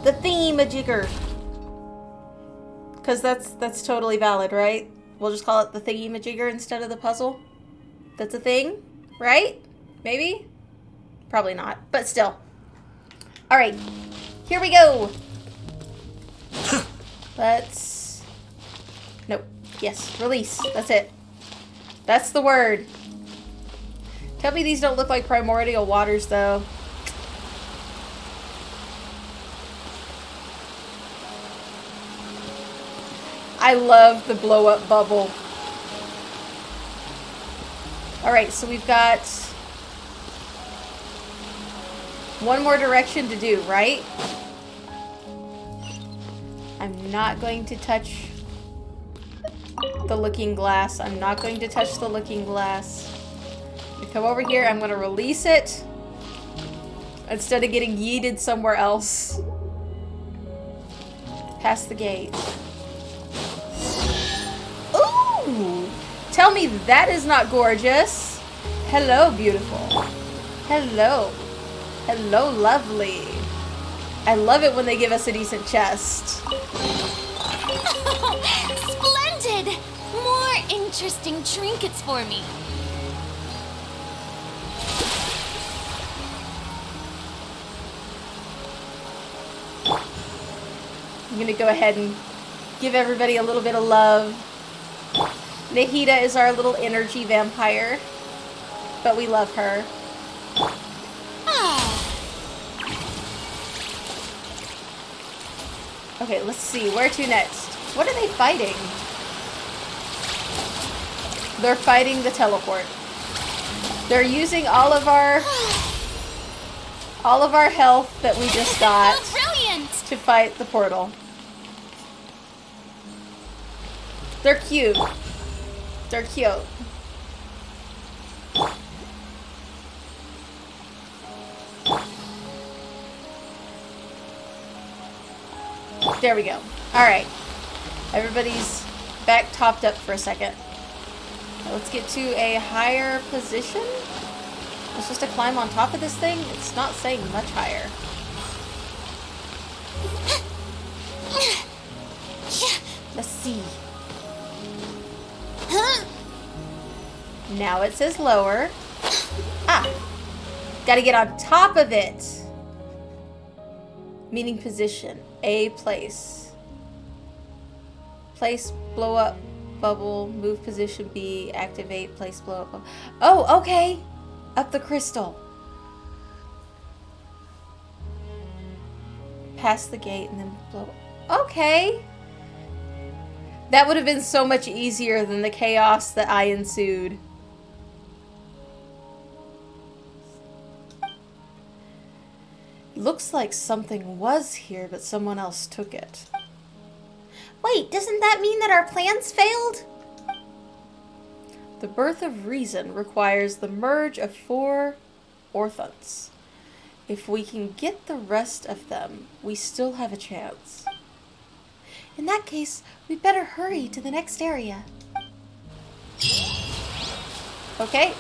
the thingamajigger. Because that's totally valid, right? We'll just call it the thingamajigger instead of the puzzle. That's a thing, right? Maybe? Probably not, but still. Alright, here we go. Let's... Nope. Yes, release. That's it. That's the word. Tell me these don't look like primordial waters, though. I love the blow-up bubble. Alright, so we've got one more direction to do, right? I'm not going to touch the looking glass. I'm not going to touch the looking glass. I come over here, I'm going to release it instead of getting yeeted somewhere else. Past the gate. Ooh! Tell me that is not gorgeous. Hello, beautiful. Hello. Hello, lovely. I love it when they give us a decent chest. Splendid! More interesting trinkets for me. I'm gonna go ahead and give everybody a little bit of love. Nahida is our little energy vampire, but we love her. Okay, let's see. Where to next? What are they fighting? They're fighting the teleport. They're using all of our health that we just got Oh, brilliant! to fight the portal. They're cute. They're cute. There we go. Alright. Everybody's back topped up for a second. Now let's get to a higher position. Am I supposed to climb on top of this thing? It's not saying much higher. Let's see. Now it says lower. Ah! Gotta get on top of it. Meaning position. A place. Place, blow up, bubble, move position B, activate, place, blow up, bubble. Oh, okay! Up the crystal. Past the gate and then blow up. Okay! That would have been so much easier than the chaos that I ensued. Looks like something was here, but someone else took it. Wait, doesn't that mean that our plans failed? The birth of reason requires the merge of 4 orphans. If we can get the rest of them, we still have a chance. In that case, we'd better hurry to the next area. Okay.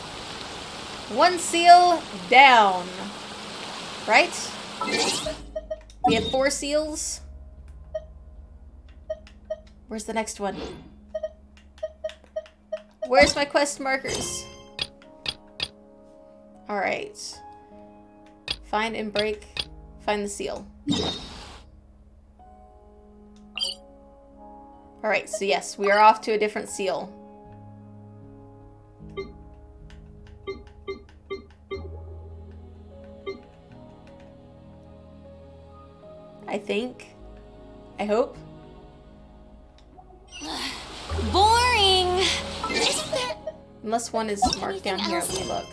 1 seal down. Right? We have 4 seals. Where's the next one? Where's my quest markers? Alright. Find and break. Find the seal. Alright, so yes, we are off to a different seal. I think. I hope. Boring! Isn't there... Unless one is marked down here, let me look.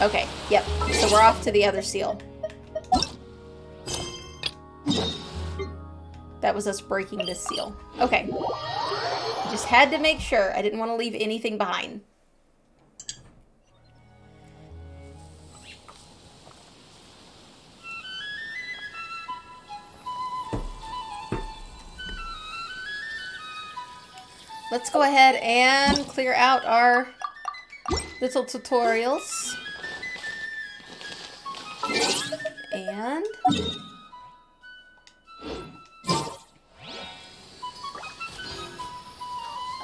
Okay, yep. So we're off to the other seal. That was us breaking this seal. Okay. Just had to make sure. I didn't want to leave anything behind. Let's go ahead and clear out our little tutorials. And...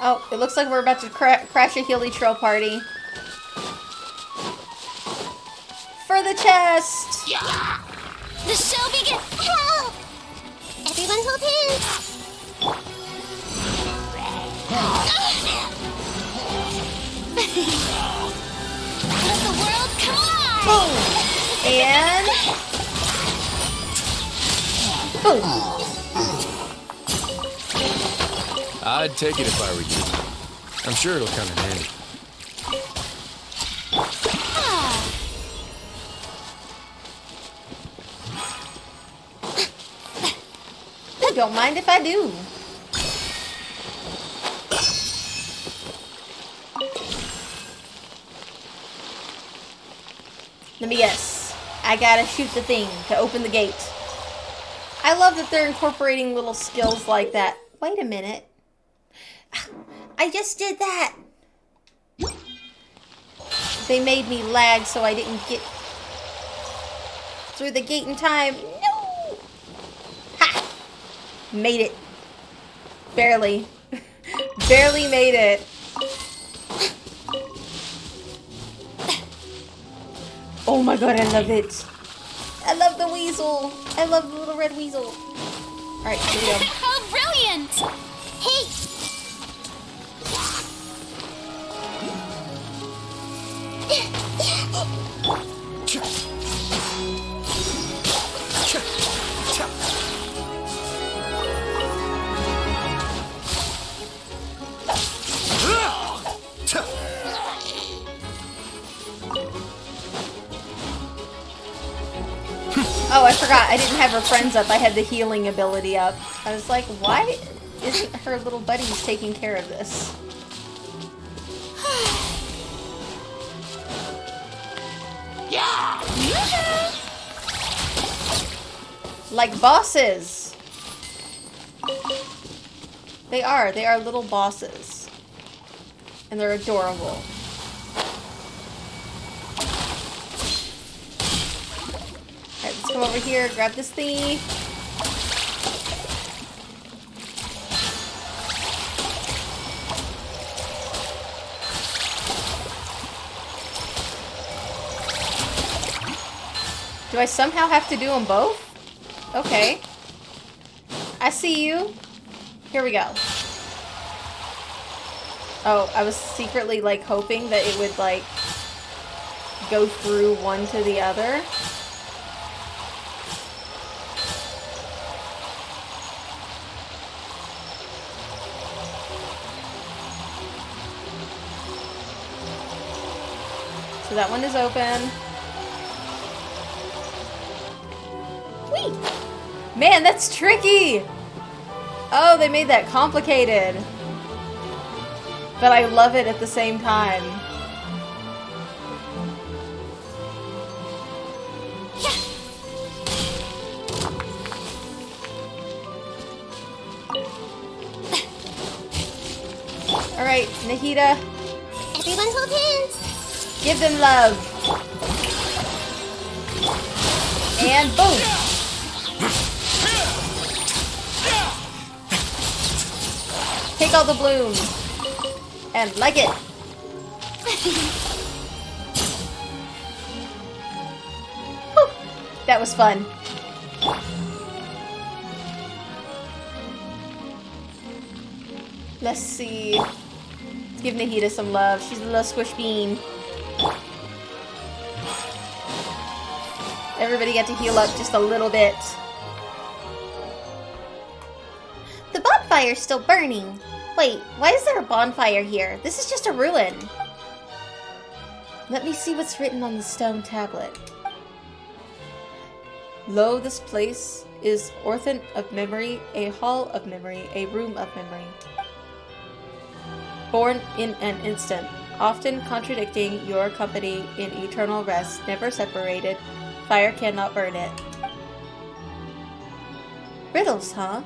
oh, it looks like we're about to crash a Healy Trail party. For the chest! Yeah. The show begins! Help! Everyone hold hands! Let the world come alive! Boom! And... boom! I'd take it if I were you. I'm sure it'll come in handy. Don't mind if I do. Let me guess. I gotta shoot the thing to open the gate. I love that they're incorporating little skills like that. Wait a minute. I just did that. They made me lag so I didn't get through the gate in time. No! Ha! Made it. Barely. Barely made it. Oh my god, I love it. I love the weasel. I love the little red weasel. Alright, here we go. How brilliant! Hey! Oh, I forgot. I didn't have her friends up. I had the healing ability up. I was like, why isn't her little buddies taking care of this? Like bosses. They are little bosses. And they're adorable. Alright, let's come over here, grab this thingy. Do I somehow have to do them both? Okay. I see you. Here we go. Oh, I was secretly, like, hoping that it would, like, go through one to the other. So that one is open. Whee! Man, that's tricky! Oh, they made that complicated. But I love it at the same time. Alright, Nahida. Everyone hold hands! Give them love. And boom. Take all the bloom. And like it. Whew. That was fun. Let's see. Let's give Nahida some love. She's a little squish bean. Everybody get to heal up just a little bit. The bonfire's still burning. Wait, why is there a bonfire here? This is just a ruin. Let me see what's written on the stone tablet. Lo, this place is Orphan of Memory, a hall of memory, a room of memory. Born in an instant, often contradicting your company in eternal rest, never separated, fire cannot burn it. Riddles, huh?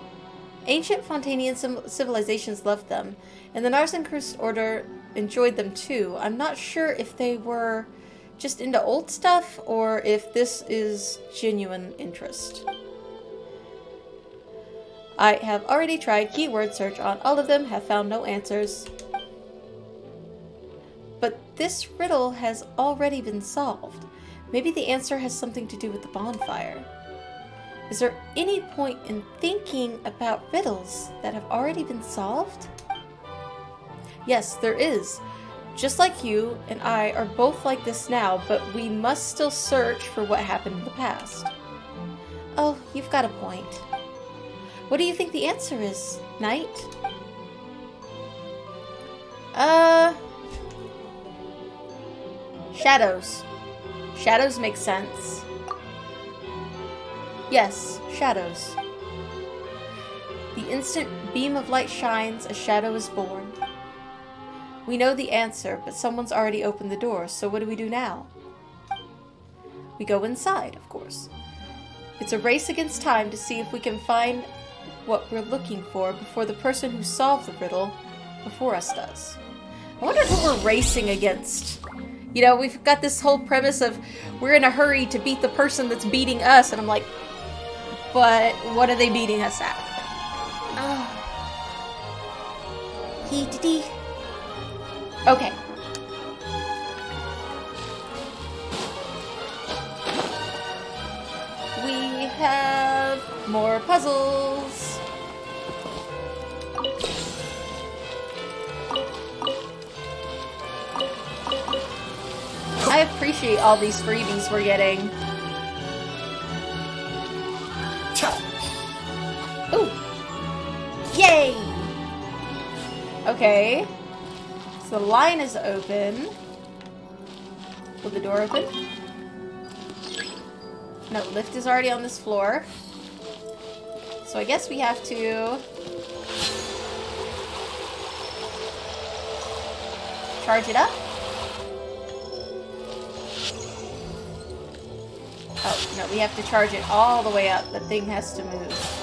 Ancient Fontanian civilizations loved them, and the Narcissus Order enjoyed them too. I'm not sure if they were just into old stuff, or if this is genuine interest. I have already tried keyword search on all of them, have found no answers. But this riddle has already been solved. Maybe the answer has something to do with the bonfire. Is there any point in thinking about riddles that have already been solved? Yes, there is. Just like you and I are both like this now, but we must still search for what happened in the past. Oh, you've got a point. What do you think the answer is, Knight? Shadows. Shadows make sense. Yes, shadows. The instant beam of light shines, a shadow is born. We know the answer, but someone's already opened the door, so what do we do now? We go inside, of course. It's a race against time to see if we can find what we're looking for before the person who solved the riddle before us does. I wonder who we're racing against. You know, we've got this whole premise of we're in a hurry to beat the person that's beating us, and I'm like, but what are they beating us at? Dee. Okay. We have more puzzles. I appreciate all these freebies we're getting. Ooh. Yay! Okay. So the line is open. Will the door open? No, lift is already on this floor. So I guess we have to charge it up. Oh, no, we have to charge it all the way up. The thing has to move.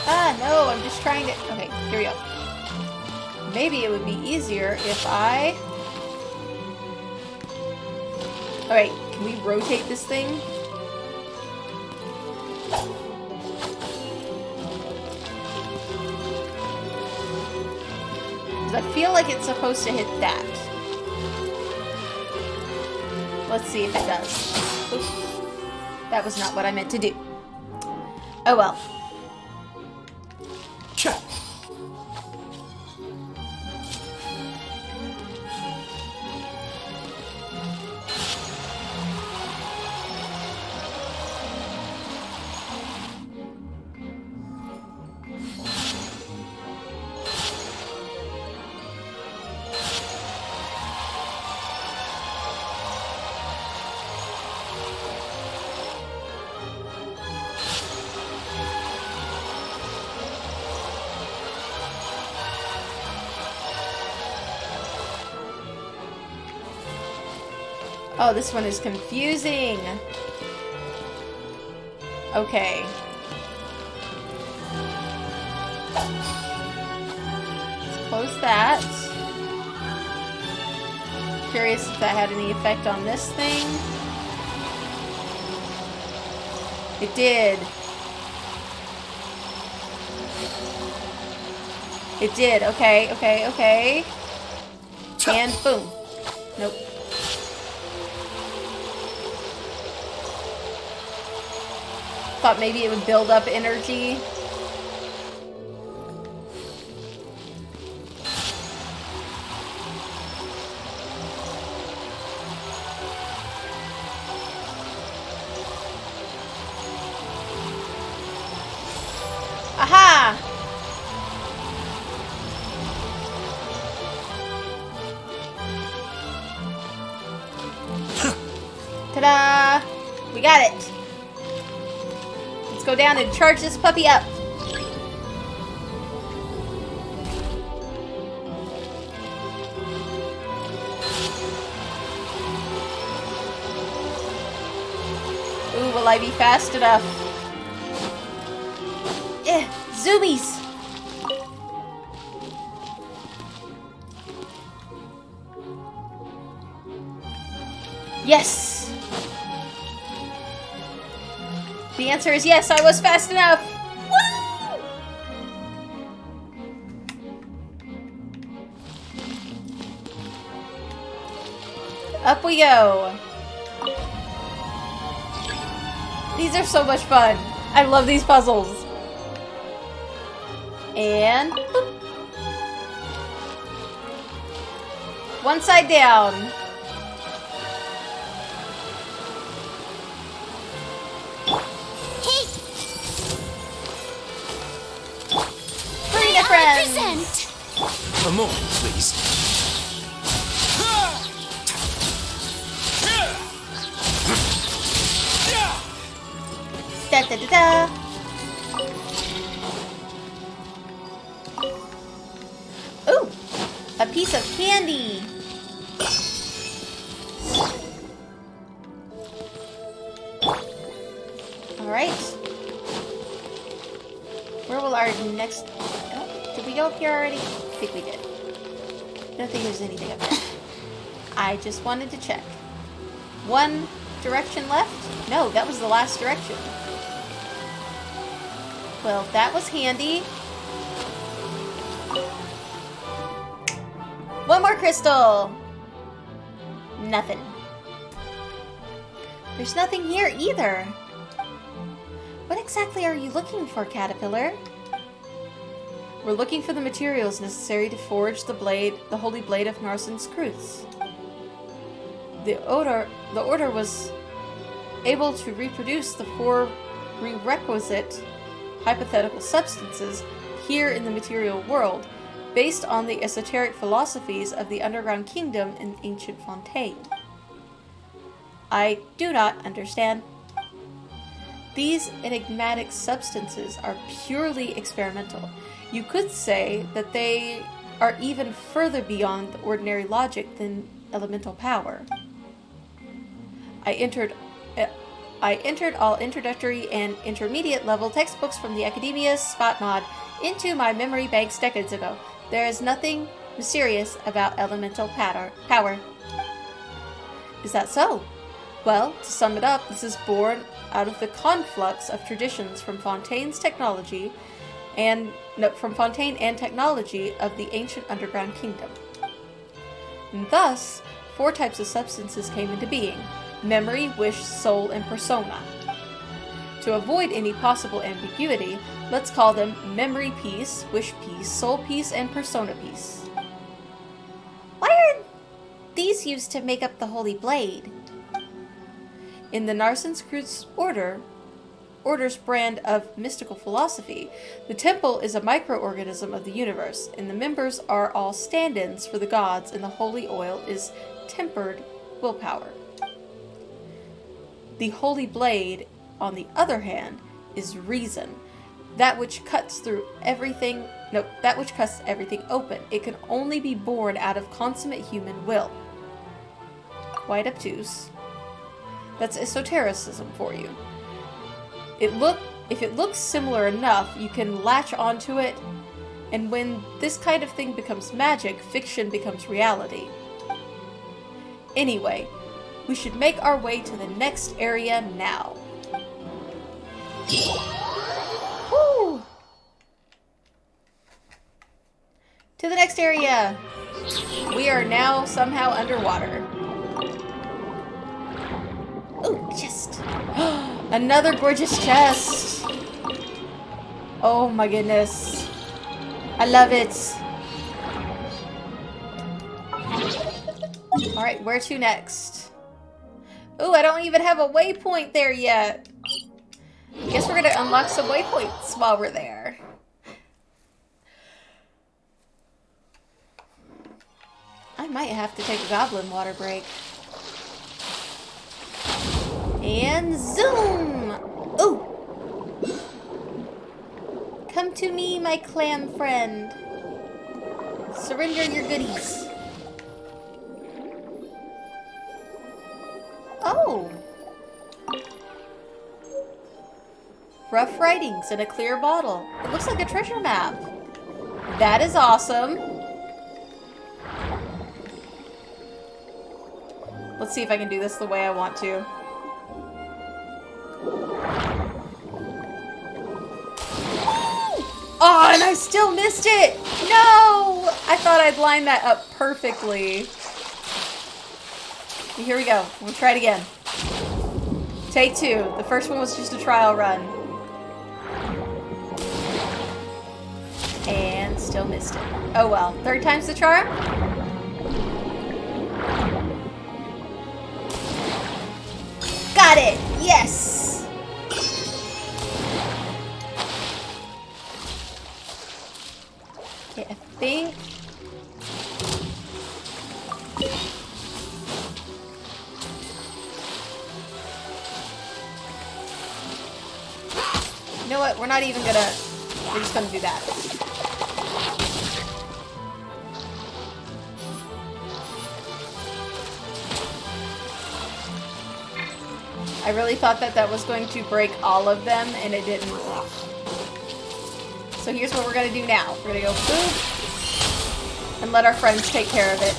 Ah, no, I'm just trying to... Okay, here we go. Maybe it would be easier if I... Alright, can we rotate this thing? Because I feel like it's supposed to hit that. Let's see if it does. Oops. That was not what I meant to do. Oh well. Oh, this one is confusing. Okay. Let's close that. Curious if that had any effect on this thing. It did. It did. Okay, okay, okay. And boom. Nope. Thought maybe it would build up energy. Aha! Ta-da! We got it! Let's go down and charge this puppy up. Ooh, will I be fast enough? Zoomies! Yes! The answer is yes, I was fast enough! Woo! Up we go. These are so much fun. I love these puzzles. And boop. One side down. Hey! Bring a friend! Present! A moment, please. Da da da da. Ooh, a piece of candy. Alright. Where will our next... Oh, did we go up here already? I think we did. I don't think there's anything up there. I just wanted to check. One direction left? No, that was the last direction. Well, that was handy. One more crystal! Nothing. There's nothing here either. What exactly are you looking for, Caterpillar? We're looking for the materials necessary to forge the blade, the holy blade of Narcissus. The order was able to reproduce the 4 prerequisite hypothetical substances here in the material world, based on the esoteric philosophies of the underground kingdom in ancient Fontaine. I do not understand. These enigmatic substances are purely experimental. You could say that they are even further beyond the ordinary logic than elemental power. I entered all introductory and intermediate level textbooks from the Academia's Spot Mod into my memory banks decades ago. There is nothing mysterious about elemental power. Is that so? Well, to sum it up, this is born out of the conflux of traditions from Fontaine and technology of the ancient underground kingdom. And thus, 4 types of substances came into being: memory, wish, soul, and persona. To avoid any possible ambiguity, let's call them memory piece, wish piece, soul piece, and persona piece. Why are these used to make up the holy blade? In the Narcissus order's brand of mystical philosophy, the temple is a microorganism of the universe, and the members are all stand-ins for the gods, and the holy oil is tempered willpower. The holy blade, on the other hand, is reason, that which cuts everything open. It can only be born out of consummate human will. Quite obtuse. That's esotericism for you. If it looks similar enough, you can latch onto it, and when this kind of thing becomes magic, fiction becomes reality. Anyway, we should make our way to the next area now. Woo! To the next area! We are now somehow underwater. Ooh, chest! Another gorgeous chest! Oh my goodness. I love it. Alright, where to next? Ooh, I don't even have a waypoint there yet. Guess we're gonna unlock some waypoints while we're there. I might have to take a goblin water break. And zoom! Ooh! Come to me, my clam friend. Surrender your goodies. Oh! Rough writings in a clear bottle. It looks like a treasure map. That is awesome. Let's see if I can do this the way I want to. Oh, and I still missed it! No! I thought I'd line that up perfectly. Here we go. We'll try it again. Take 2. The first one was just a trial run. And still missed it. Oh well. 3rd time's the charm? Got it! Yes! Okay, I think... You know what? We're not even gonna... We're just gonna do that. I really thought that that was going to break all of them, and it didn't. So here's what we're gonna do now. We're gonna go boop, and let our friends take care of it.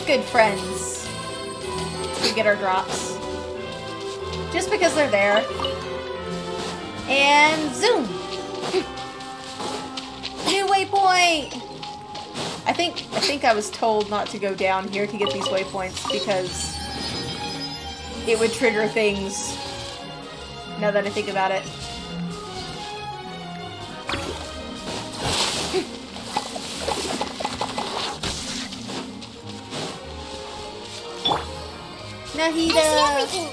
Good friends. We get our drops. Just because they're there. And zoom! New waypoint! I think I was told not to go down here to get these waypoints because it would trigger things. Now that I think about it. Nahida! I see everything.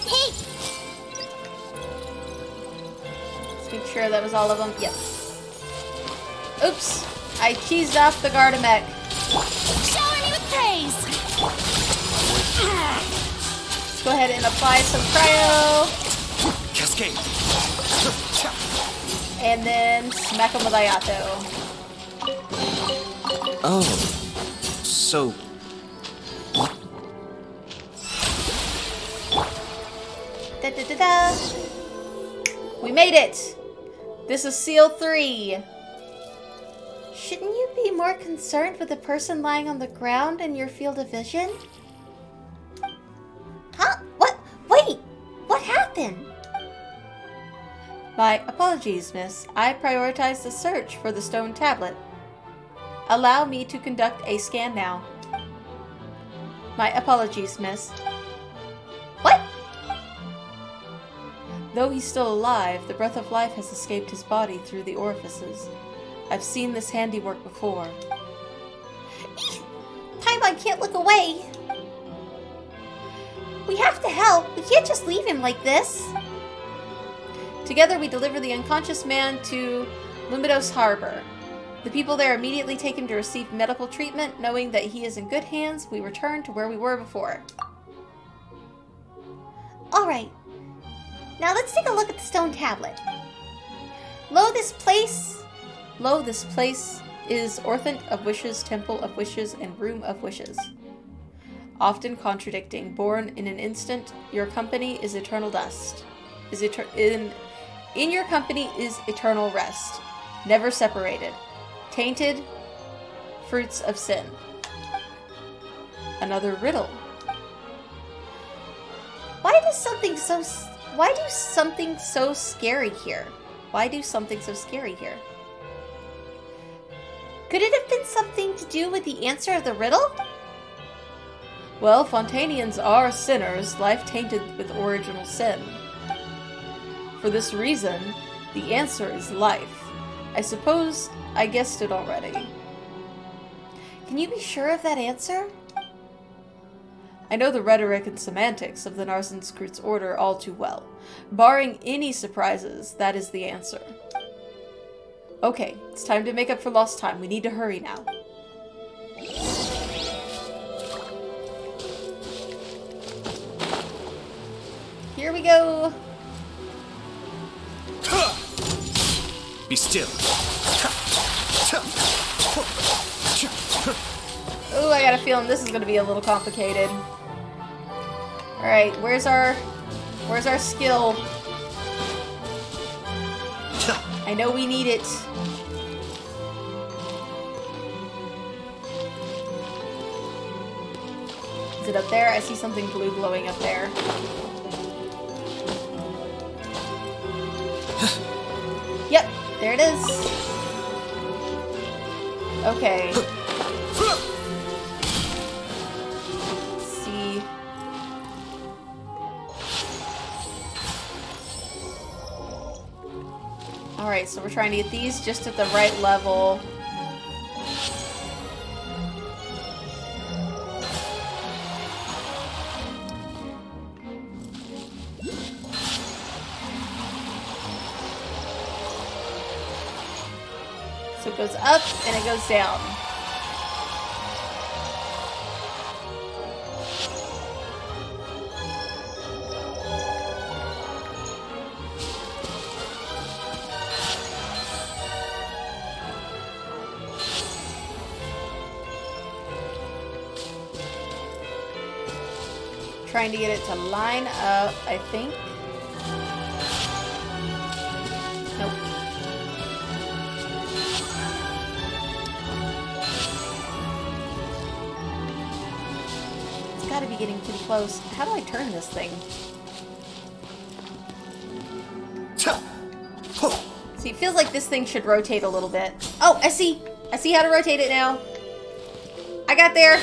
Hey! Let's make sure that was all of them. Yep. Oops! I cheesed off the Gardamek. Shower me with praise. Let's go ahead and apply some cryo. Cascade. And then smack him with Ayato. Oh, so Da, da, da, da. We made it! This is Seal 3. Shouldn't you be more concerned with the person lying on the ground in your field of vision? Huh? What? Wait! What happened? My apologies, miss. I prioritized the search for the stone tablet. Allow me to conduct a scan now. My apologies, miss. What? Though he's still alive, the breath of life has escaped his body through the orifices. I've seen this handiwork before. Paimon can't look away. We have to help. We can't just leave him like this. Together we deliver the unconscious man to Lumidos Harbor. The people there immediately take him to receive medical treatment. Knowing that he is in good hands, we return to where we were before. Alright. Now let's take a look at the stone tablet. Lo, this place is Orthant of Wishes, Temple of Wishes, and Room of Wishes. Often contradicting, born in an instant, your company is eternal dust. In your company is eternal rest, never separated. Tainted, fruits of sin. Another riddle. Why do something so scary here? Why do something so scary here? Could it have been something to do with the answer of the riddle? Well, Fontanians are sinners, life tainted with original sin. For this reason, the answer is life. I suppose I guessed it already. Can you be sure of that answer? I know the rhetoric and semantics of the Narcissus order all too well. Barring any surprises, that is the answer. Okay, it's time to make up for lost time. We need to hurry now. Here we go. be still. Ooh, I got a feeling this is gonna be a little complicated. Alright, where's our skill? I know we need it. Is it up there? I see something blue glowing up there. Yep, there it is. Okay. Let's see. Alright, so we're trying to get these just at the right level. So it goes up and it goes down. Trying to get it to line up, I think. Nope. It's gotta be getting pretty close. How do I turn this thing? See, it feels like this thing should rotate a little bit. Oh, I see! I see how to rotate it now. I got there!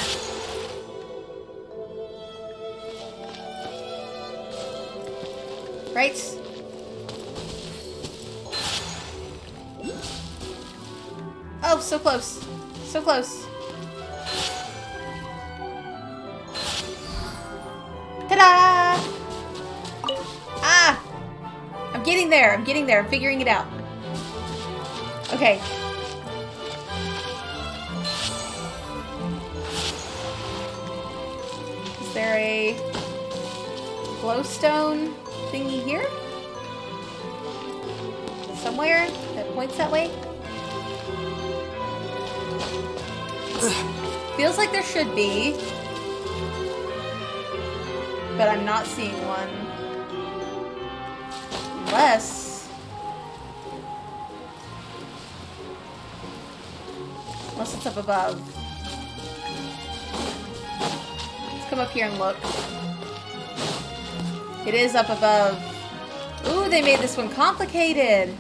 Right? Oh, so close. So close. Ta-da! Ah! I'm getting there. I'm getting there. I'm figuring it out. Okay. Is there a glowstone thingy here? Somewhere that points that way? Feels like there should be. But I'm not seeing one. Unless... Unless it's up above. Let's come up here and look. It is up above. Ooh, they made this one complicated.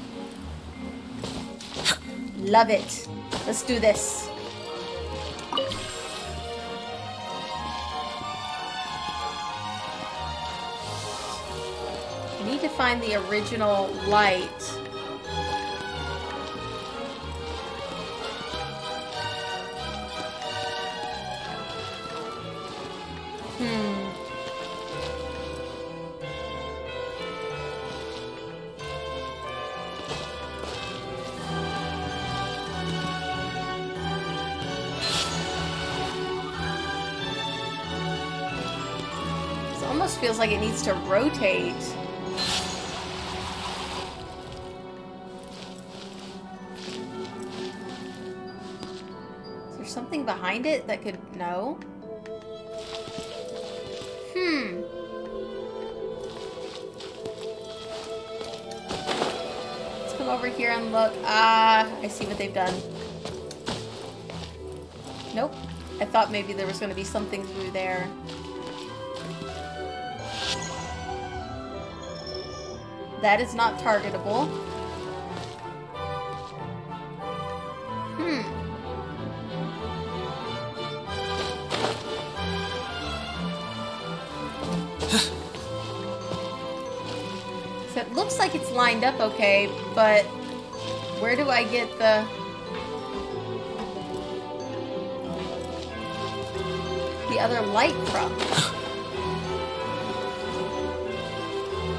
Love it. Let's do this. I need to find the original light. Almost feels like it needs to rotate. Is there something behind it that could... No? Let's come over here and look. Ah, I see what they've done. Nope. I thought maybe there was going to be something through there. That is not targetable. So it looks like it's lined up okay, but where do I get the... other light from?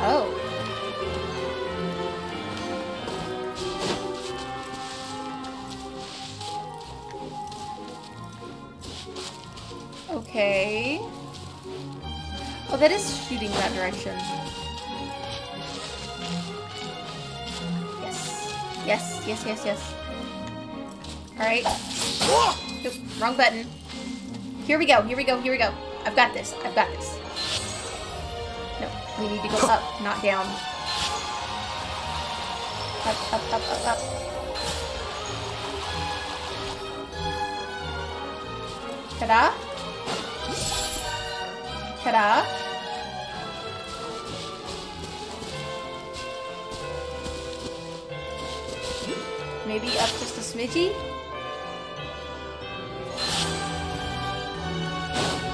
Oh. Okay. Oh, that is shooting that direction. Yes. Yes, yes, yes, yes. Alright. Oop, wrong button. Here we go, here we go, here we go. I've got this, I've got this. No, we need to go up, not down. Up, up, up, up, up. Ta-da! Ta-da! Maybe up just a smidgey?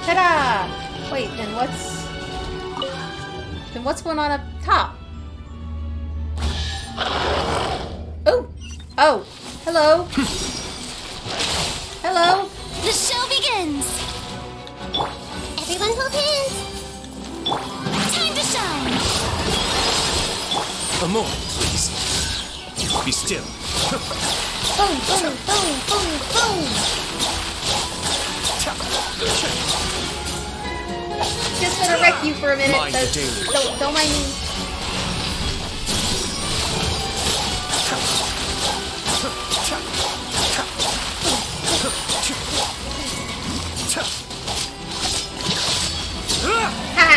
Ta-da! Wait, then what's going on up top? Oh! Oh! Hello! Hello! The show begins! Everyone hold hands! Time to shine! A moment, please. Be still. Boom, boom, boom, boom, boom! Just gonna wreck you for a minute. Mind the danger. Don't mind me. Ha!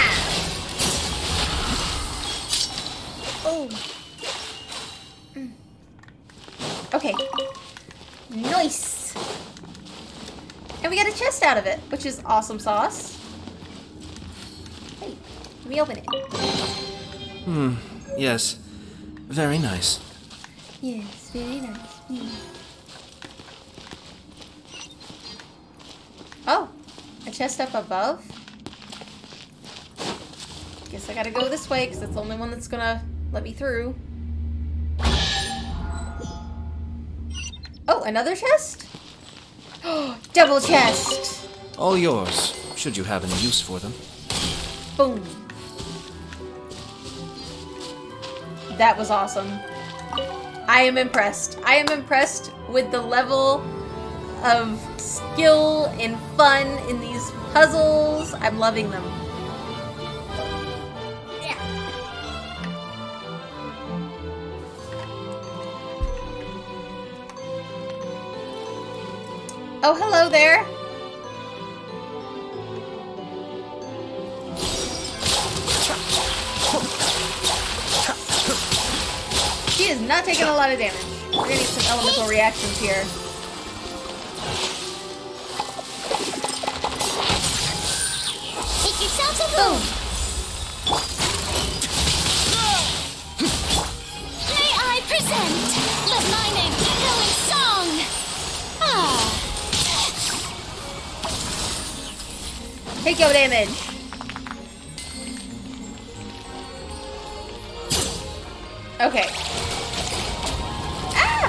out of it, which is awesome sauce. Hey, let me open it. Yes. Very nice. Yes, very nice. Oh, a chest up above? Guess I gotta go this way, because that's the only one that's gonna let me through. Oh, another chest? Double chest! All yours, should you have any use for them. Boom. That was awesome. I am impressed. I am impressed with the level of skill and fun in these puzzles. I'm loving them. Yeah. Oh, hello there. She is not taking a lot of damage. We're gonna need some elemental reactions here. Take yourselves a boom. May I present the mining echoing song? Take your damage. Okay. Ah!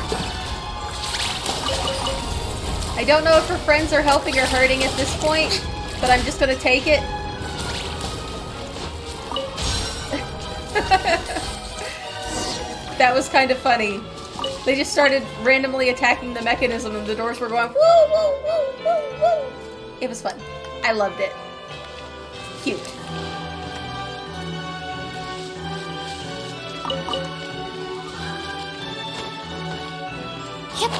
I don't know if her friends are helping or hurting at this point, but I'm just gonna take it. That was kind of funny. They just started randomly attacking the mechanism and the doors were going woo woo woo woo woo. It was fun. I loved it. Cute. Yep.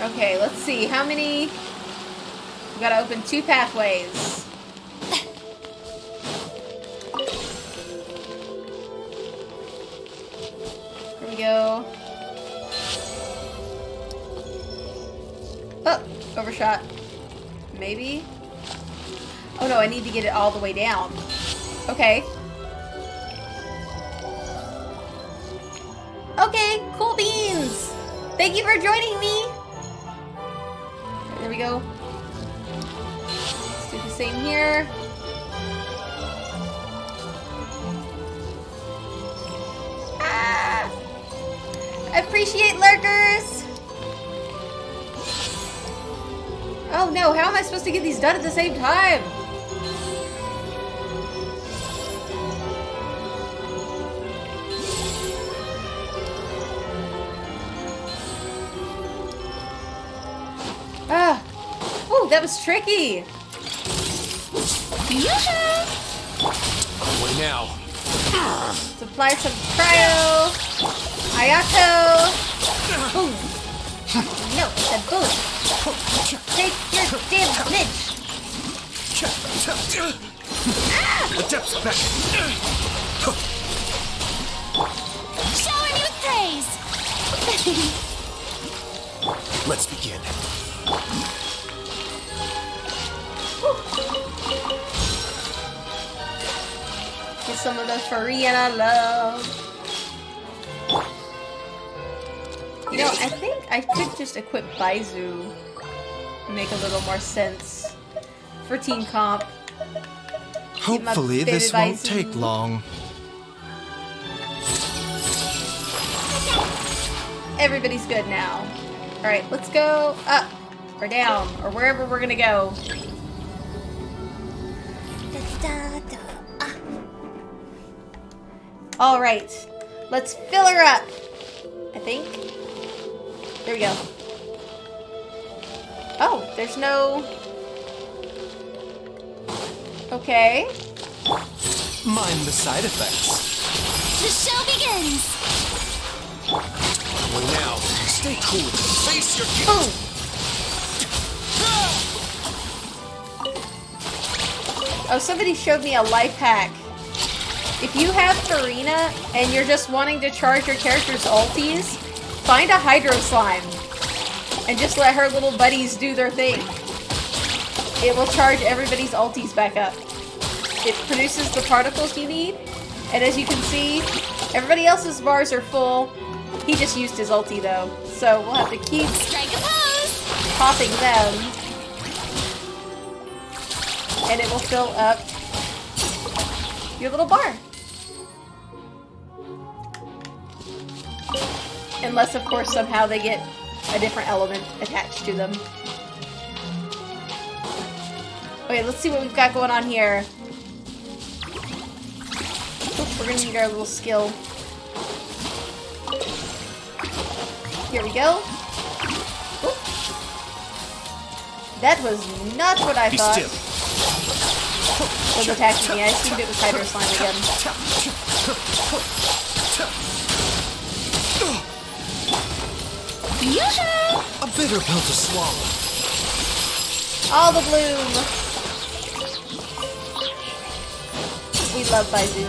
Okay, let's see. How many? We gotta open 2 pathways. Here we go. Oh, overshot. Maybe? Oh no, I need to get it all the way down. Okay. Okay, cool beans! Thank you for joining me! There we go. Let's do the same here. Ah! I appreciate lurkers! Oh no, how am I supposed to get these done at the same time? Ah! Oh, that was tricky! Yoo-hoo! Away now. Supply some cryo! Ayato! Boom! No, I said boom! Take your damage! The depths back. Shower me with praise. Let's begin. Get some of the Farina love. You know, I think I could just equip Baizu. Make a little more sense for team comp. Hopefully this won't take long. Everybody's good now. Alright, let's go up or down or wherever we're gonna go. Alright, let's fill her up. I think. There we go. Oh, there's no... Okay. Mind the side effects. The show begins. Away now. Stay cool. Face your Boom! Oh, somebody showed me a life hack If you have Farina and you're just wanting to charge your character's ulties, find a Hydro Slime and just let her little buddies do their thing. It will charge everybody's ulties back up. It produces the particles you need, and as you can see, everybody else's bars are full. He just used his ulti though, so we'll have to keep Strike a pose! popping them, and it will fill up your little bar. Unless, of course, somehow they get a different element attached to them. Okay, let's see what we've got going on here. Oops, we're gonna need our little skill. Here we go. Oop. That was not what I thought was attacking me. I assumed it was Hydro Slime again. Yoo-hoo! A bitter pill to swallow. All the bloom! We love Baizu.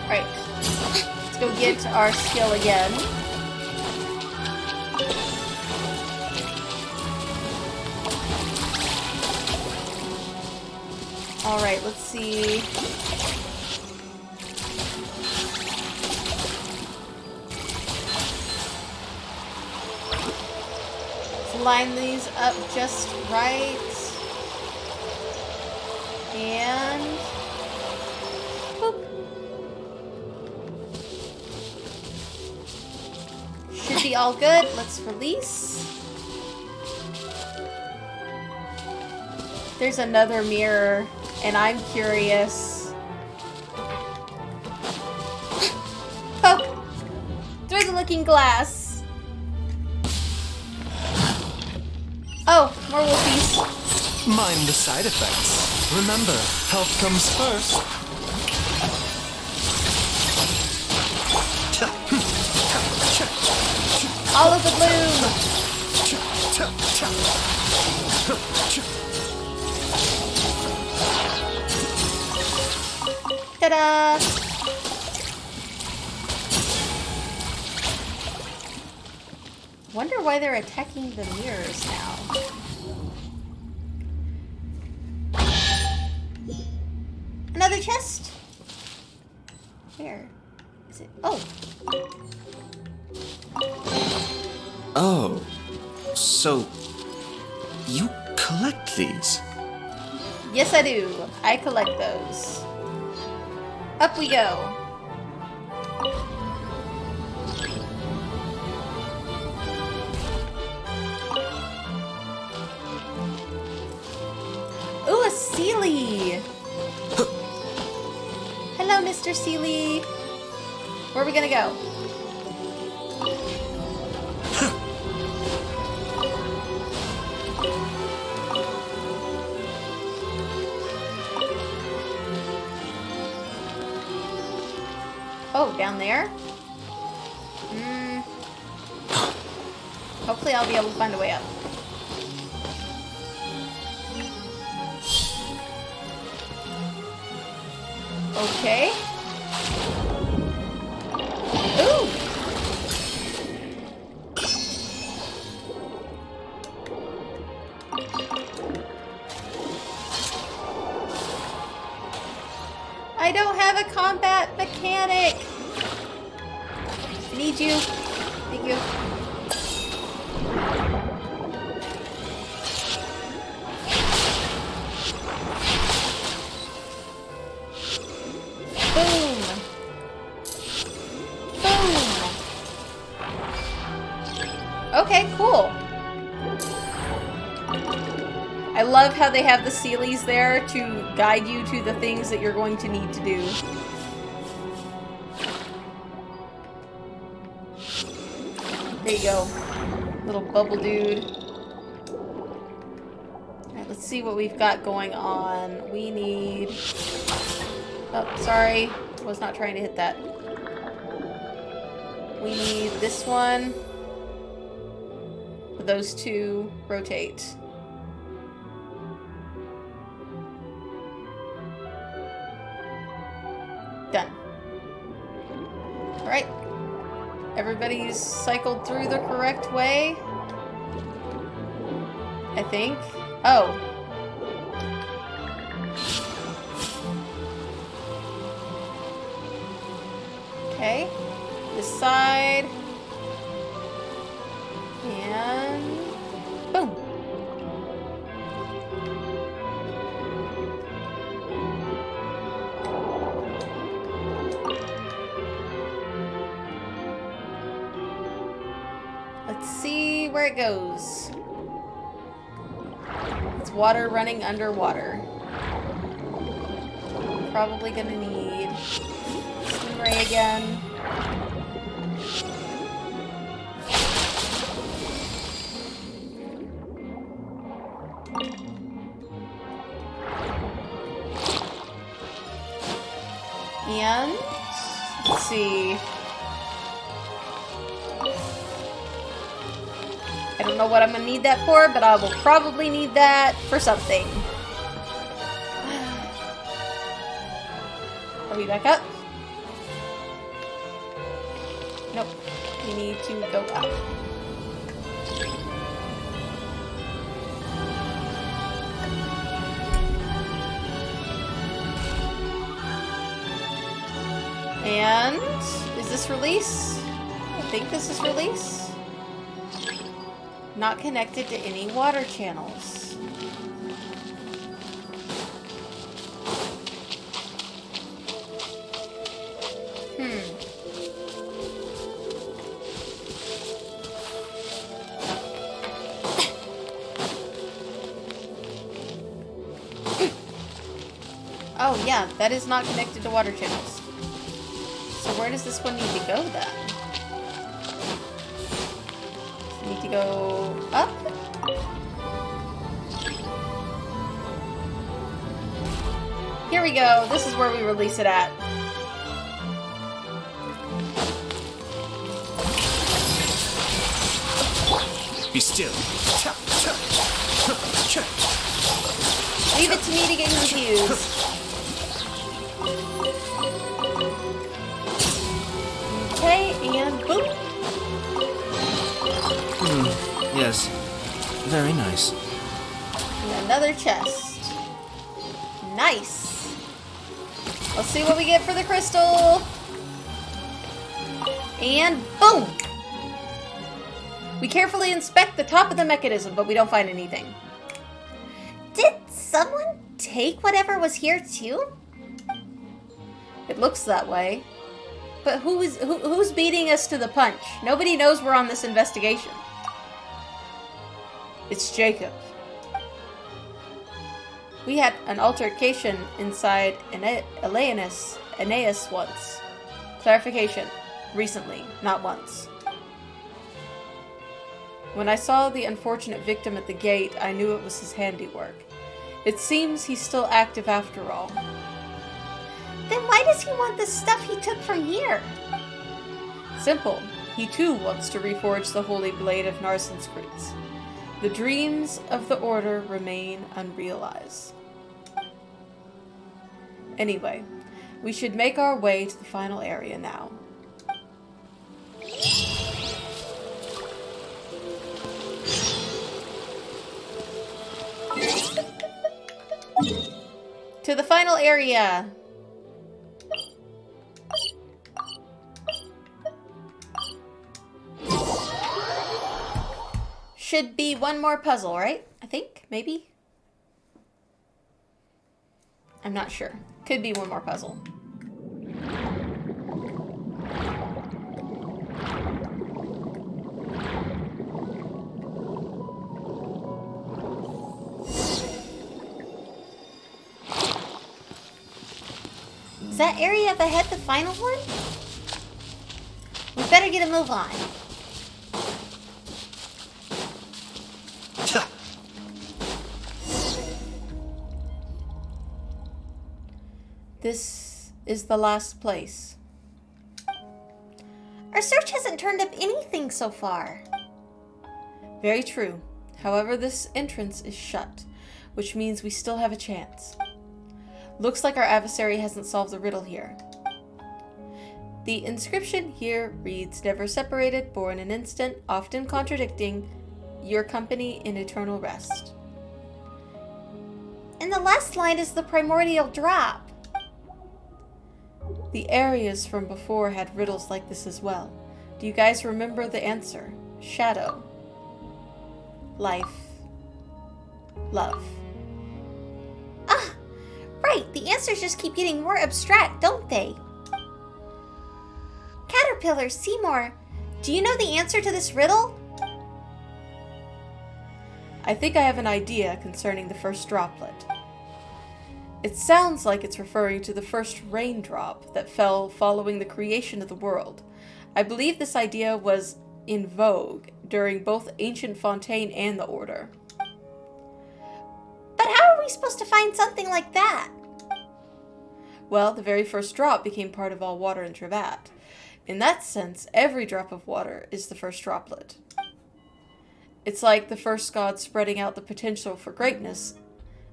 Right. Let's go get our skill again. Alright, let's see. Let's line these up just right. And boop. Should be all good. Let's release. There's another mirror, and I'm curious. Poke! Through the looking glass. Oh, more wolfies. Mind the side effects. Remember, health comes first. All of the bloom. Ta-da! Wonder why they're attacking the mirrors now. Another chest? Where is it? Oh. Oh, so you collect these? Yes, I do. I collect those. Up we go. Ooh, a Sealy! Hello, Mr. Sealy. Where are we gonna go? Oh, down there? Hopefully I'll be able to find a way up. Okay. Ooh! I don't have a combat mechanic! I need you. Thank you. Boom! Boom! Okay, cool. I love how they have the Sealies there to guide you to the things that you're going to need to do. There you go. Little bubble dude. Alright, let's see what we've got going on. We need... Oh, sorry. Was not trying to hit that. We need this one. Those two rotate. Done. always cycled through the correct way. I think. Oh. Okay. This side. And boom. Let's see where it goes. It's water running underwater. Probably gonna need Stingray again. And let's see. I don't know what I'm gonna need that for, but I will probably need that for something. Are we back up? Nope. We need to go up. And is this release? I think this is release. Not connected to any water channels. Oh yeah, that is not connected to water channels. So where does this one need to go then? Need to go up? Here we go. This is where we release it at. Be still. Leave it to me to get confused. Okay, and boop. Yes. Very nice. And another chest. Nice. Let's see what we get for the crystal. And boom! We carefully inspect the top of the mechanism, but we don't find anything. Did someone take whatever was here too? It looks that way. But who's beating us to the punch? Nobody knows we're on this investigation. It's Jacob. We had an altercation inside Aeneas once. Clarification. Recently, not once. When I saw the unfortunate victim at the gate, I knew it was his handiwork. It seems he's still active after all. Then why does he want the stuff he took from here? Simple. He too wants to reforge the holy blade of Narcissus. The dreams of the Order remain unrealized. Anyway, we should make our way to the final area now. To the final area! Should be one more puzzle, right? I think, maybe? I'm not sure. Could be one more puzzle. Is that area up ahead the final one? We better get a move on. This is the last place. Our search hasn't turned up anything so far. Very true. However, this entrance is shut, which means we still have a chance. Looks like our adversary hasn't solved the riddle here. The inscription here reads, "Never separated, born an instant, often contradicting, your company in eternal rest." And the last line is the primordial drop. The areas from before had riddles like this as well. Do you guys remember the answer? Shadow. Life. Love. Ah, right. The answers just keep getting more abstract, don't they? Caterpillar, Seymour, do you know the answer to this riddle? I think I have an idea concerning the first droplet. It sounds like it's referring to the first raindrop that fell following the creation of the world. I believe this idea was in vogue during both Ancient Fontaine and the Order. But how are we supposed to find something like that? Well, the very first drop became part of all water in Travat. In that sense, every drop of water is the first droplet. It's like the first god spreading out the potential for greatness.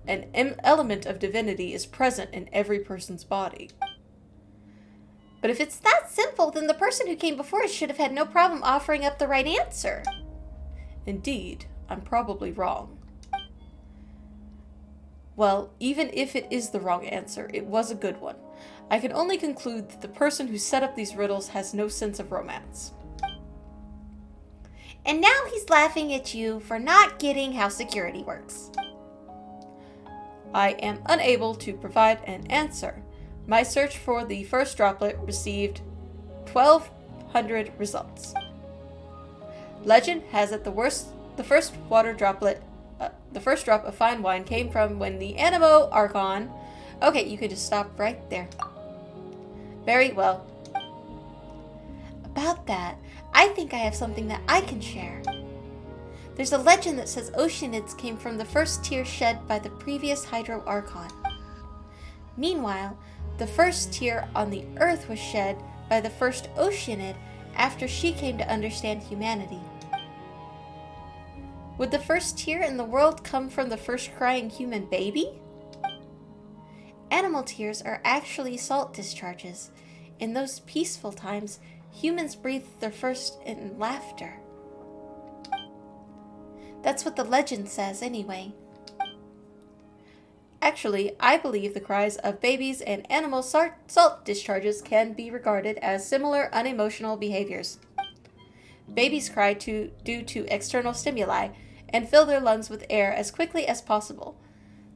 An element of divinity is present in every person's body. But if it's that simple, then the person who came before us should have had no problem offering up the right answer. Indeed, I'm probably wrong. Well, even if it is the wrong answer, it was a good one. I can only conclude that the person who set up these riddles has no sense of romance. And now he's laughing at you for not getting how security works. I am unable to provide an answer. My search for the first droplet received 1,200 results. Legend has it the first water droplet, the first drop of fine wine came from when the Animo Archon. Okay, you can just stop right there. Very well. About that, I think I have something that I can share. There's a legend that says Oceanids came from the first tear shed by the previous Hydro Archon. Meanwhile, the first tear on the earth was shed by the first Oceanid after she came to understand humanity. Would the first tear in the world come from the first crying human baby? Animal tears are actually salt discharges. In those peaceful times, humans breathed their first in laughter. That's what the legend says, anyway. Actually, I believe the cries of babies and animal salt discharges can be regarded as similar unemotional behaviors. Babies cry due to external stimuli and fill their lungs with air as quickly as possible.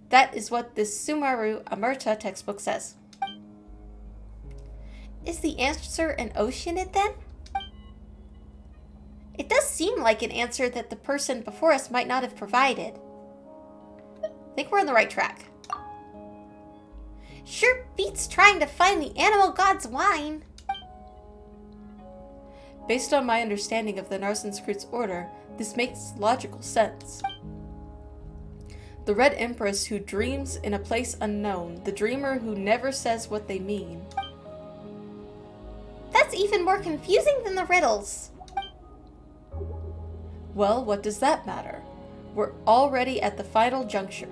That is what this Sumaru Amerta textbook says. Is the answer an Oceanid then? It does seem like an answer that the person before us might not have provided. I think we're on the right track. Sure beats trying to find the animal god's wine. Based on my understanding of the Narcissus order, this makes logical sense. The Red Empress who dreams in a place unknown, the dreamer who never says what they mean. That's even more confusing than the riddles. Well, what does that matter? We're already at the final juncture.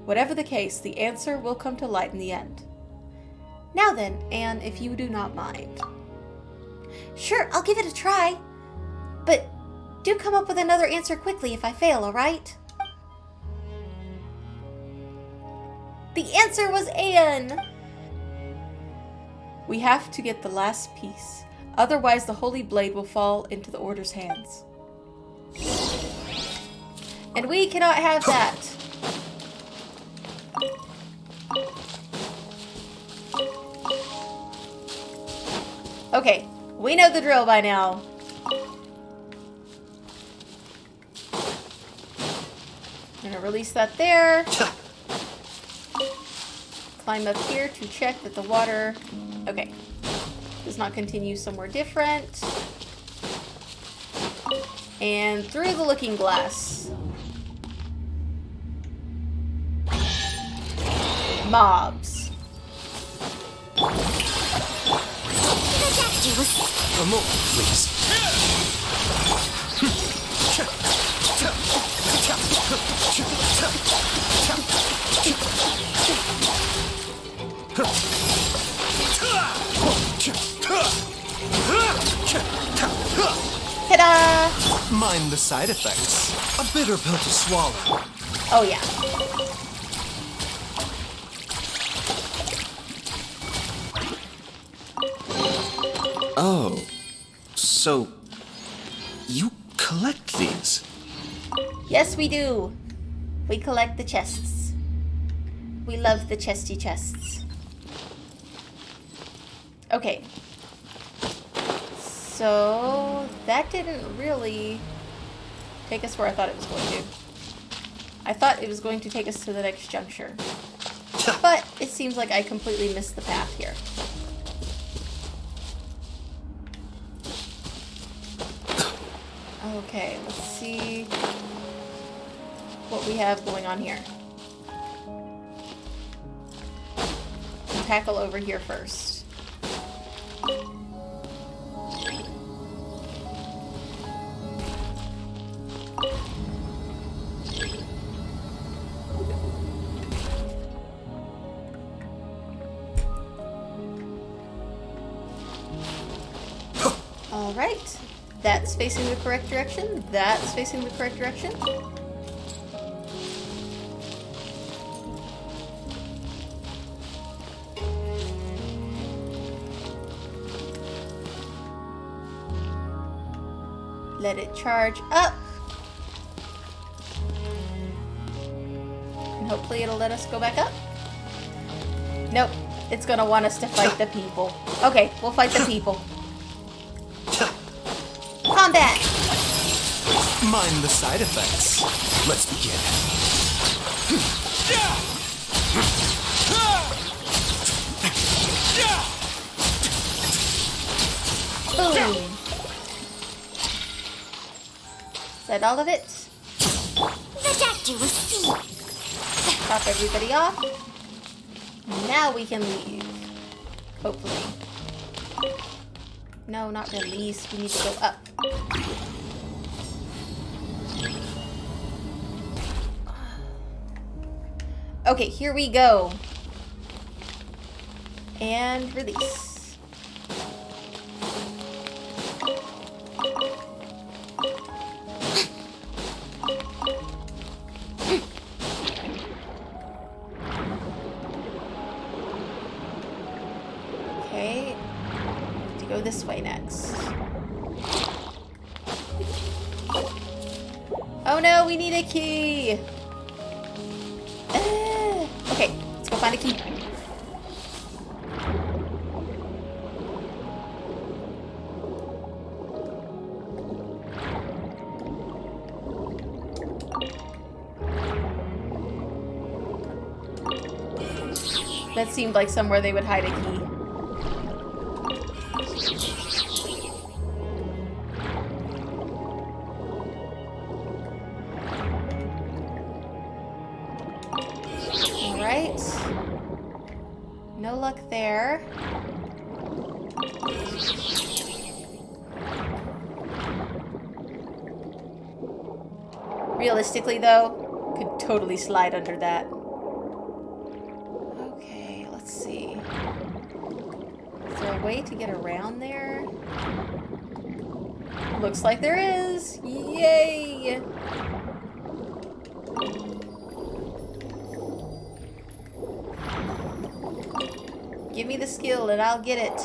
Whatever the case, the answer will come to light in the end. Now then, Anne, if you do not mind. Sure, I'll give it a try. But do come up with another answer quickly if I fail, alright? The answer was Anne! We have to get the last piece. Otherwise, the Holy Blade will fall into the Order's hands. And we cannot have that. Okay, we know the drill by now. I'm gonna release that there. Climb up here to check that the water, okay, does not continue somewhere different. And through the looking glass. Mobs. A moment, please. Mind the side effects. A bitter pill to swallow. Oh, yeah. Oh, so you collect these? Yes, we do. We collect the chests. We love the chesty chests. Okay. So, that didn't really take us where I thought it was going to. I thought it was going to take us to the next juncture. But it seems like I completely missed the path here. Okay, let's see what we have going on here. We'll tackle over here first. All right. That's facing the correct direction. That's facing the correct direction. Let it charge up. And hopefully it'll let us go back up. Nope. It's gonna want us to fight the people. Okay, we'll fight the people. Combat! Mind the side effects. Let's begin. Boom! Is that all of it? The doctor will see. Top everybody off. Now we can leave. Hopefully. No, not release. We need to go up. Okay, here we go. And release. Okay. To go this way next. Oh no, we need a key. Okay, let's go find a key. That seemed like somewhere they would hide a key. Alright. No luck there. Realistically, though, could totally slide under that. Okay, let's see. Is there a way to get around there? Looks like there is. Yay! Give me the skill and I'll get it.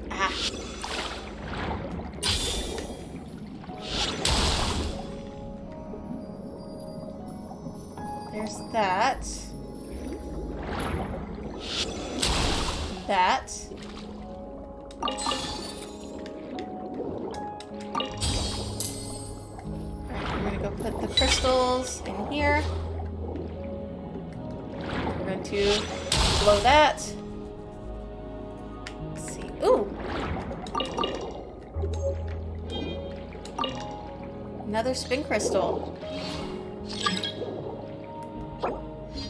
Ah. There's that. That. Put the crystals in here. We're going to blow that. Let's see. Ooh! Another spin crystal.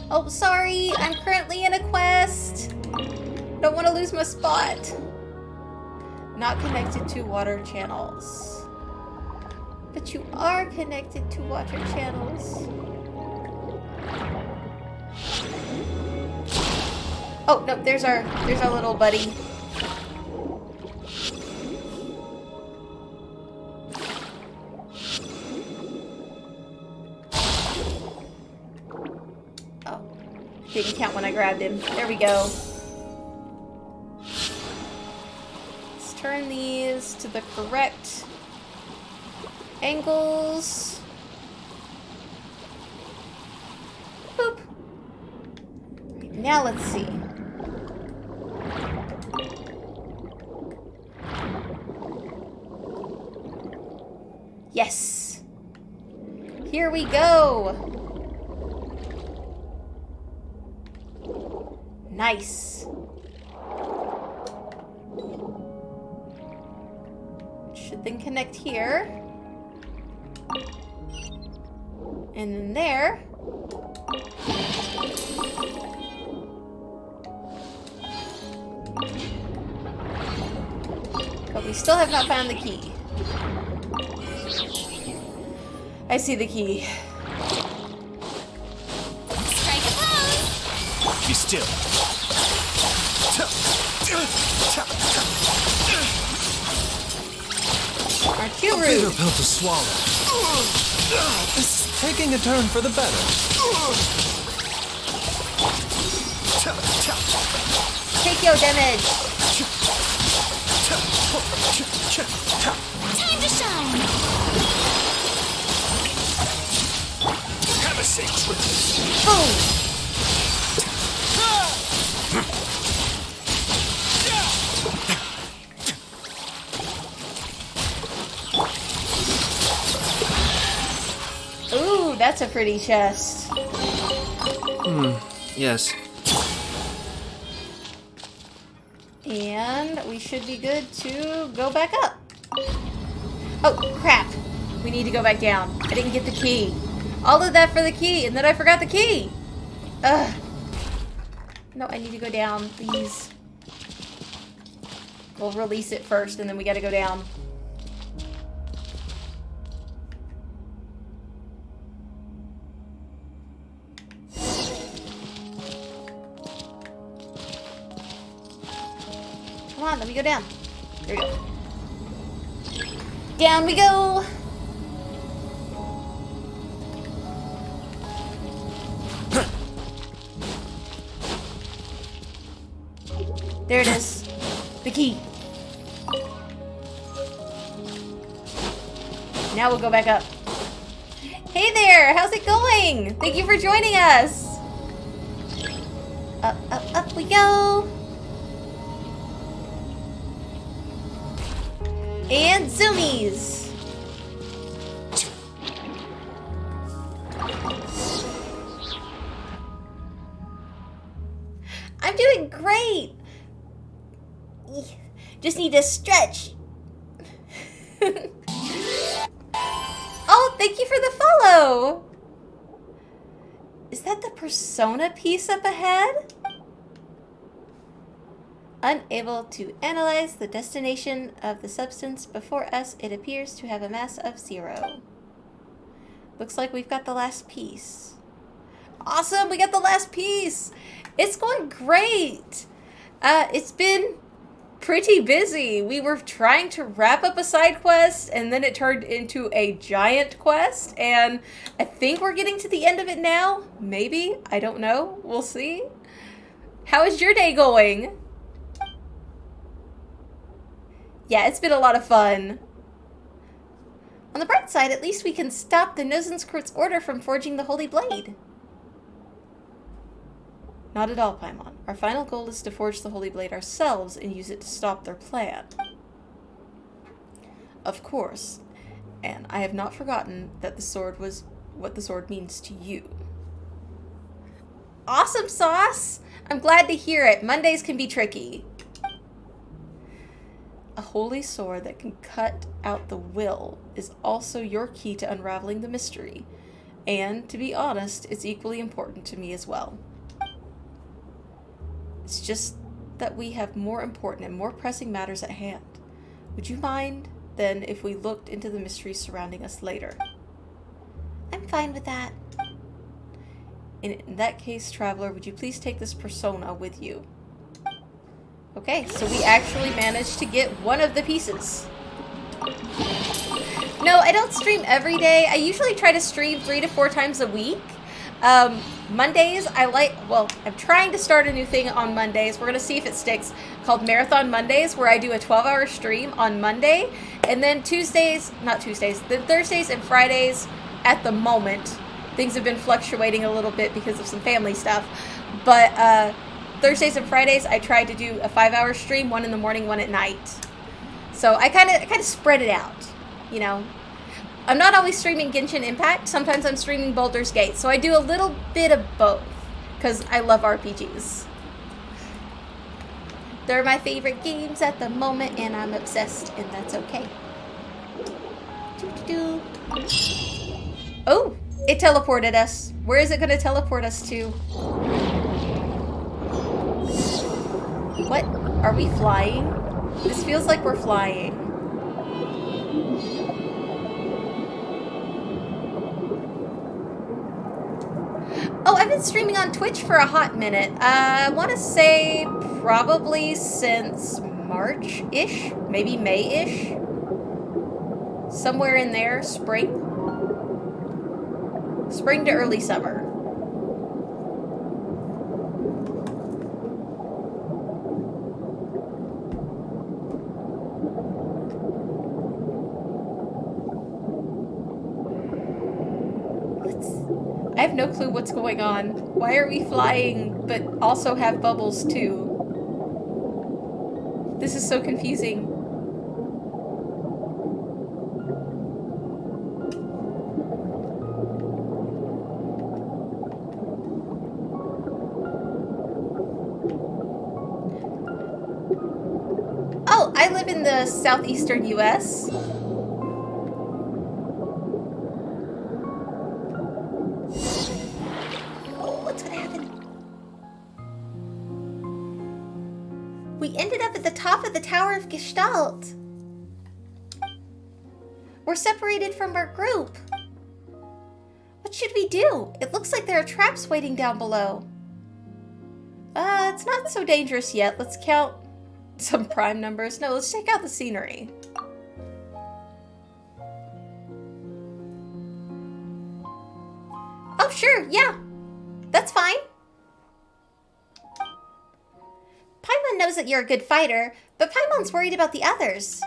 Oh, sorry. I'm currently in a quest. Don't want to lose my spot. Not connected to water channels. But you are connected to water channels. Oh, no, there's our little buddy. Oh, didn't count when I grabbed him. There we go. Let's turn these to the correct angles. Boop. Now let's see. Yes. Here we go. Nice. Should then connect here. And then there. But we still have not found the key. I see the key. Strike a pose! Be still. Aren't you Bitter rude? pill to swallow. This is taking a turn for the better. Take your damage. Time to shine! Have a seat. Boom. Ooh, that's a pretty chest. Yes. And we should be good to go back up. Oh, crap. We need to go back down. I didn't get the key. All of that for the key, and then I forgot the key. Ugh. No, I need to go down, please. We'll release it first, and then we gotta go down. Come on, let me go down. There we go. Down we go. There it is. The key. Now we'll go back up. Hey there! How's it going? Thank you for joining us. Up, up, up we go. And zoomies. I'm doing great. Just need to stretch. Oh, thank you for the follow. Is that the persona piece up ahead? Unable to analyze the destination of the substance before us, it appears to have a mass of 0. Looks like we've got the last piece. Awesome, we got the last piece. It's going great. It's been pretty busy. We were trying to wrap up a side quest, and then it turned into a giant quest, and I think we're getting to the end of it now. Maybe. I don't know. We'll see. How is your day going? Yeah, it's been a lot of fun. On the bright side, at least we can stop the Nozenskrutt's order from forging the Holy Blade. Not at all, Paimon. Our final goal is to forge the Holy Blade ourselves and use it to stop their plan. Of course. And I have not forgotten that the sword was what the sword means to you. Awesome, Sauce! I'm glad to hear it. Mondays can be tricky. A holy sword that can cut out the will is also your key to unraveling the mystery. And, to be honest, it's equally important to me as well. It's just that we have more important and more pressing matters at hand. Would you mind, then, if we looked into the mysteries surrounding us later? I'm fine with that. In that case, Traveler, would you please take this persona with you? Okay, so we actually managed to get one of the pieces. No, I don't stream every day. I usually try to stream 3 to 4 times a week. Mondays, I'm trying to start a new thing on Mondays. We're going to see if it sticks, called Marathon Mondays, where I do a 12-hour stream on Monday. And then Thursdays and Fridays at the moment. Things have been fluctuating a little bit because of some family stuff. But Thursdays and Fridays, I try to do a 5-hour stream, 1 in the morning, 1 at night. So I kind of spread it out, you know. I'm not always streaming Genshin Impact. Sometimes I'm streaming Baldur's Gate. So I do a little bit of both because I love RPGs. They're my favorite games at the moment, and I'm obsessed, and that's okay. Doo-doo-doo. Oh, it teleported us. Where is it going to teleport us to? What? Are we flying? This feels like we're flying. Oh, I've been streaming on Twitch for a hot minute. I want to say probably since March-ish, maybe May-ish. Somewhere in there, spring. Spring to early summer. I have no clue what's going on. Why are we flying, but also have bubbles too? This is so confusing. Oh, I live in the southeastern US. We ended up at the top of the Tower of Gestalt. We're separated from our group. What should we do? It looks like there are traps waiting down below. It's not so dangerous yet. Let's count some prime numbers. No, let's check out the scenery. Oh, sure, yeah. That's fine. Paimon knows that you're a good fighter, but Paimon's worried about the others.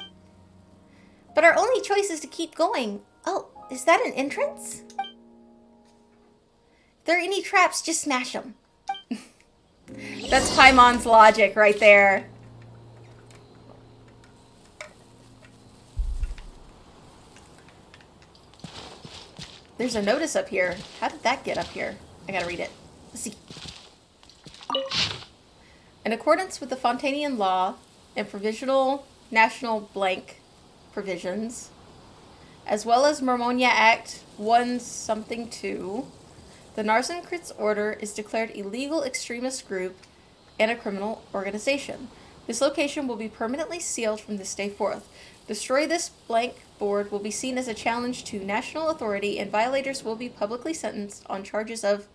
But our only choice is to keep going. Oh, is that an entrance? If there are any traps, just smash them. That's Paimon's logic right there. There's a notice up here. How did that get up here? I gotta read it. Let's see. In accordance with the Fontanian law and provisional national blank provisions, as well as Mermonia Act 1-something-2, the Narcissus Order is declared a legal extremist group and a criminal organization. This location will be permanently sealed from this day forth. Destroy this blank board will be seen as a challenge to national authority, and violators will be publicly sentenced on charges of...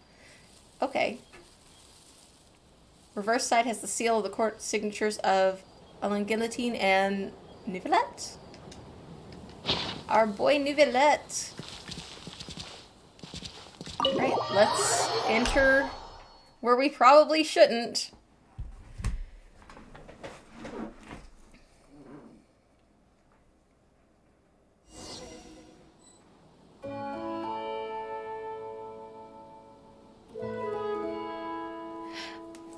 Okay. Reverse side has the seal of the court signatures of Alain Guillotine and Nivelette. Our boy Nivelette. Alright, let's enter where we probably shouldn't.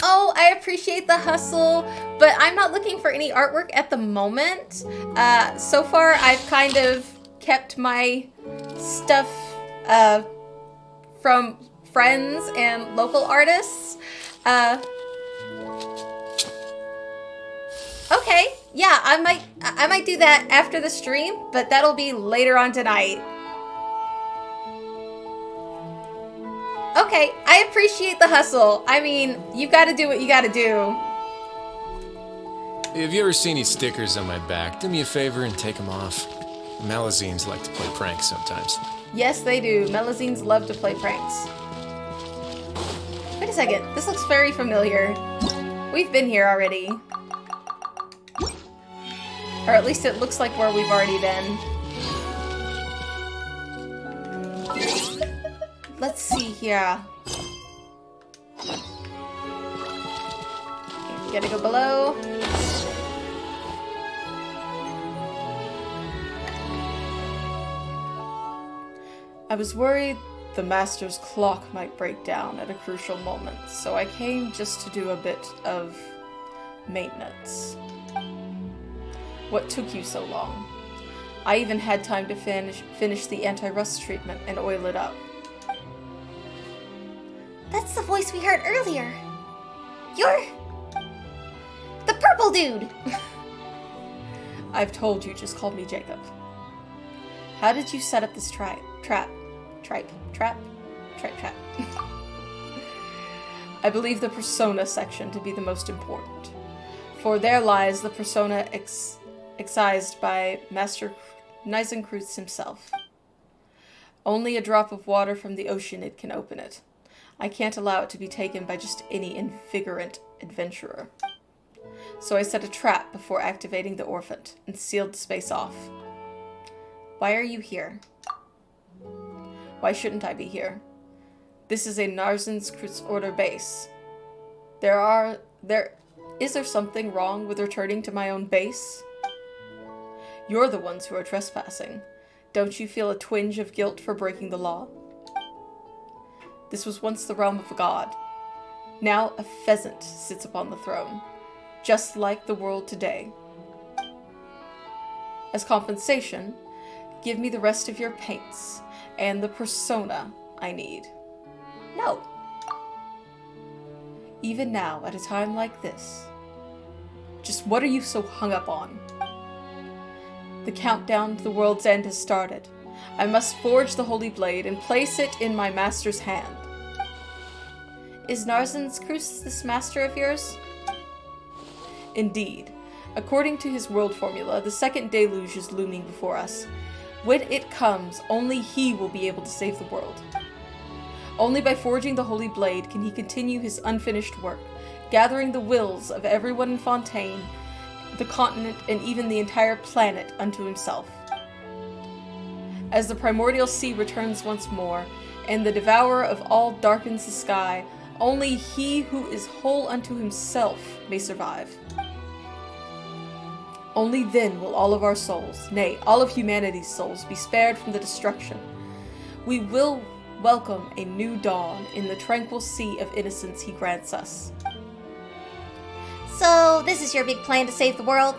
Oh, I appreciate the hustle, but I'm not looking for any artwork at the moment. So far, I've kind of kept my stuff from friends and local artists. Okay, yeah, I might do that after the stream, but that'll be later on tonight. Okay, I appreciate the hustle. I mean, you gotta do what you gotta do. Have you ever seen any stickers on my back? Do me a favor and take them off. Melazines like to play pranks sometimes. Yes, they do. Melazines love to play pranks. Wait a second. This looks very familiar. We've been here already. Or at least it looks like where we've already been. Let's see here. Okay, we gotta go below. I was worried the Master's clock might break down at a crucial moment, so I came just to do a bit of maintenance. What took you so long? I even had time to finish the anti-rust treatment and oil it up. That's the voice we heard earlier. You're... the purple dude! I've told you, just call me Jacob. How did you set up this trap? I believe the persona section to be the most important, for there lies the persona excised by Master Narcissus himself. Only a drop of water from the ocean it can open it. I can't allow it to be taken by just any invigorant adventurer. So I set a trap before activating the Orphant and sealed the space off. Why are you here? Why shouldn't I be here? This is a Narcissus Order base. Is there something wrong with returning to my own base? You're the ones who are trespassing. Don't you feel a twinge of guilt for breaking the law? This was once the realm of a god. Now a pheasant sits upon the throne, just like the world today. As compensation, give me the rest of your paints and the persona I need. No. Even now, at a time like this, just what are you so hung up on? The countdown to the world's end has started. I must forge the Holy Blade and place it in my master's hand. Is Narcissus this master of yours? Indeed. According to his world formula, the second deluge is looming before us. When it comes, only he will be able to save the world. Only by forging the Holy Blade can he continue his unfinished work, gathering the wills of everyone in Fontaine, the continent, and even the entire planet unto himself. As the primordial sea returns once more, and the devourer of all darkens the sky, only he who is whole unto himself may survive. Only then will all of our souls, nay, all of humanity's souls, be spared from the destruction. We will welcome a new dawn in the tranquil sea of innocence he grants us. So, this is your big plan to save the world?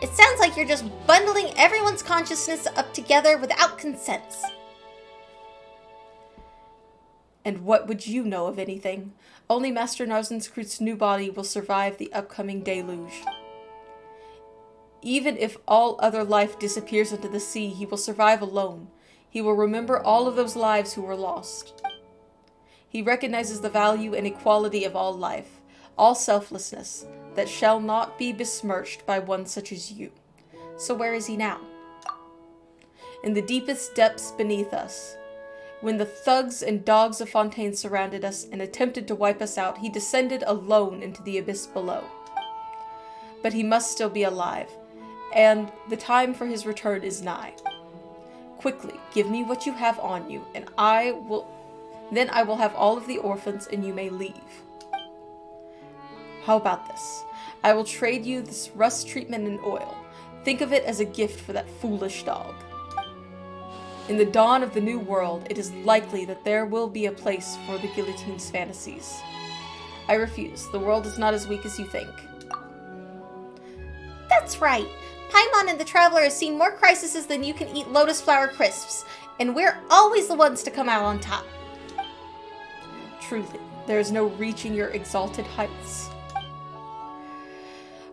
It sounds like you're just bundling everyone's consciousness up together without consents. And what would you know of anything? Only Master Narcissus' new body will survive the upcoming deluge. Even if all other life disappears into the sea, he will survive alone. He will remember all of those lives who were lost. He recognizes the value and equality of all life, all selflessness, that shall not be besmirched by one such as you. So where is he now? In the deepest depths beneath us. When the thugs and dogs of Fontaine surrounded us and attempted to wipe us out, he descended alone into the abyss below. But he must still be alive, and the time for his return is nigh. Quickly, give me what you have on you, and then I will have all of the orphans, and you may leave. How about this? I will trade you this rust treatment and oil. Think of it as a gift for that foolish dog. In the dawn of the new world, it is likely that there will be a place for the guillotine's fantasies. I refuse. The world is not as weak as you think. That's right. Paimon and the Traveler has seen more crises than you can eat lotus flower crisps, and we're always the ones to come out on top. Truly, there is no reaching your exalted heights.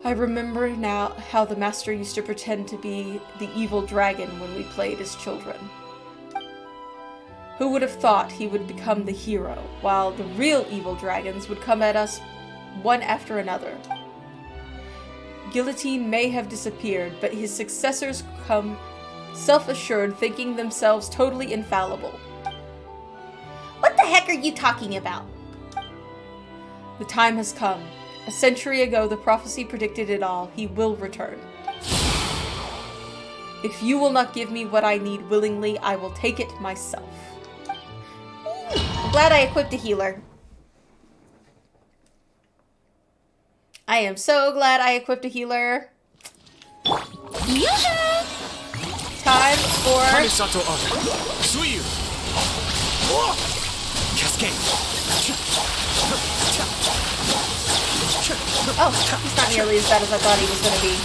I remember now how the Master used to pretend to be the evil dragon when we played as children. Who would have thought he would become the hero, while the real evil dragons would come at us one after another? Guillotine may have disappeared, but his successors come self-assured, thinking themselves totally infallible. What the heck are you talking about? The time has come. A century ago, the prophecy predicted it all. He will return. If you will not give me what I need willingly, I will take it myself. I'm glad I equipped a healer. I am so glad I equipped a healer. Yoo-hoo! Time for... Hanisato Ave. Suiyu. Cascade. Oh, he's not nearly as bad as I thought he was going to be.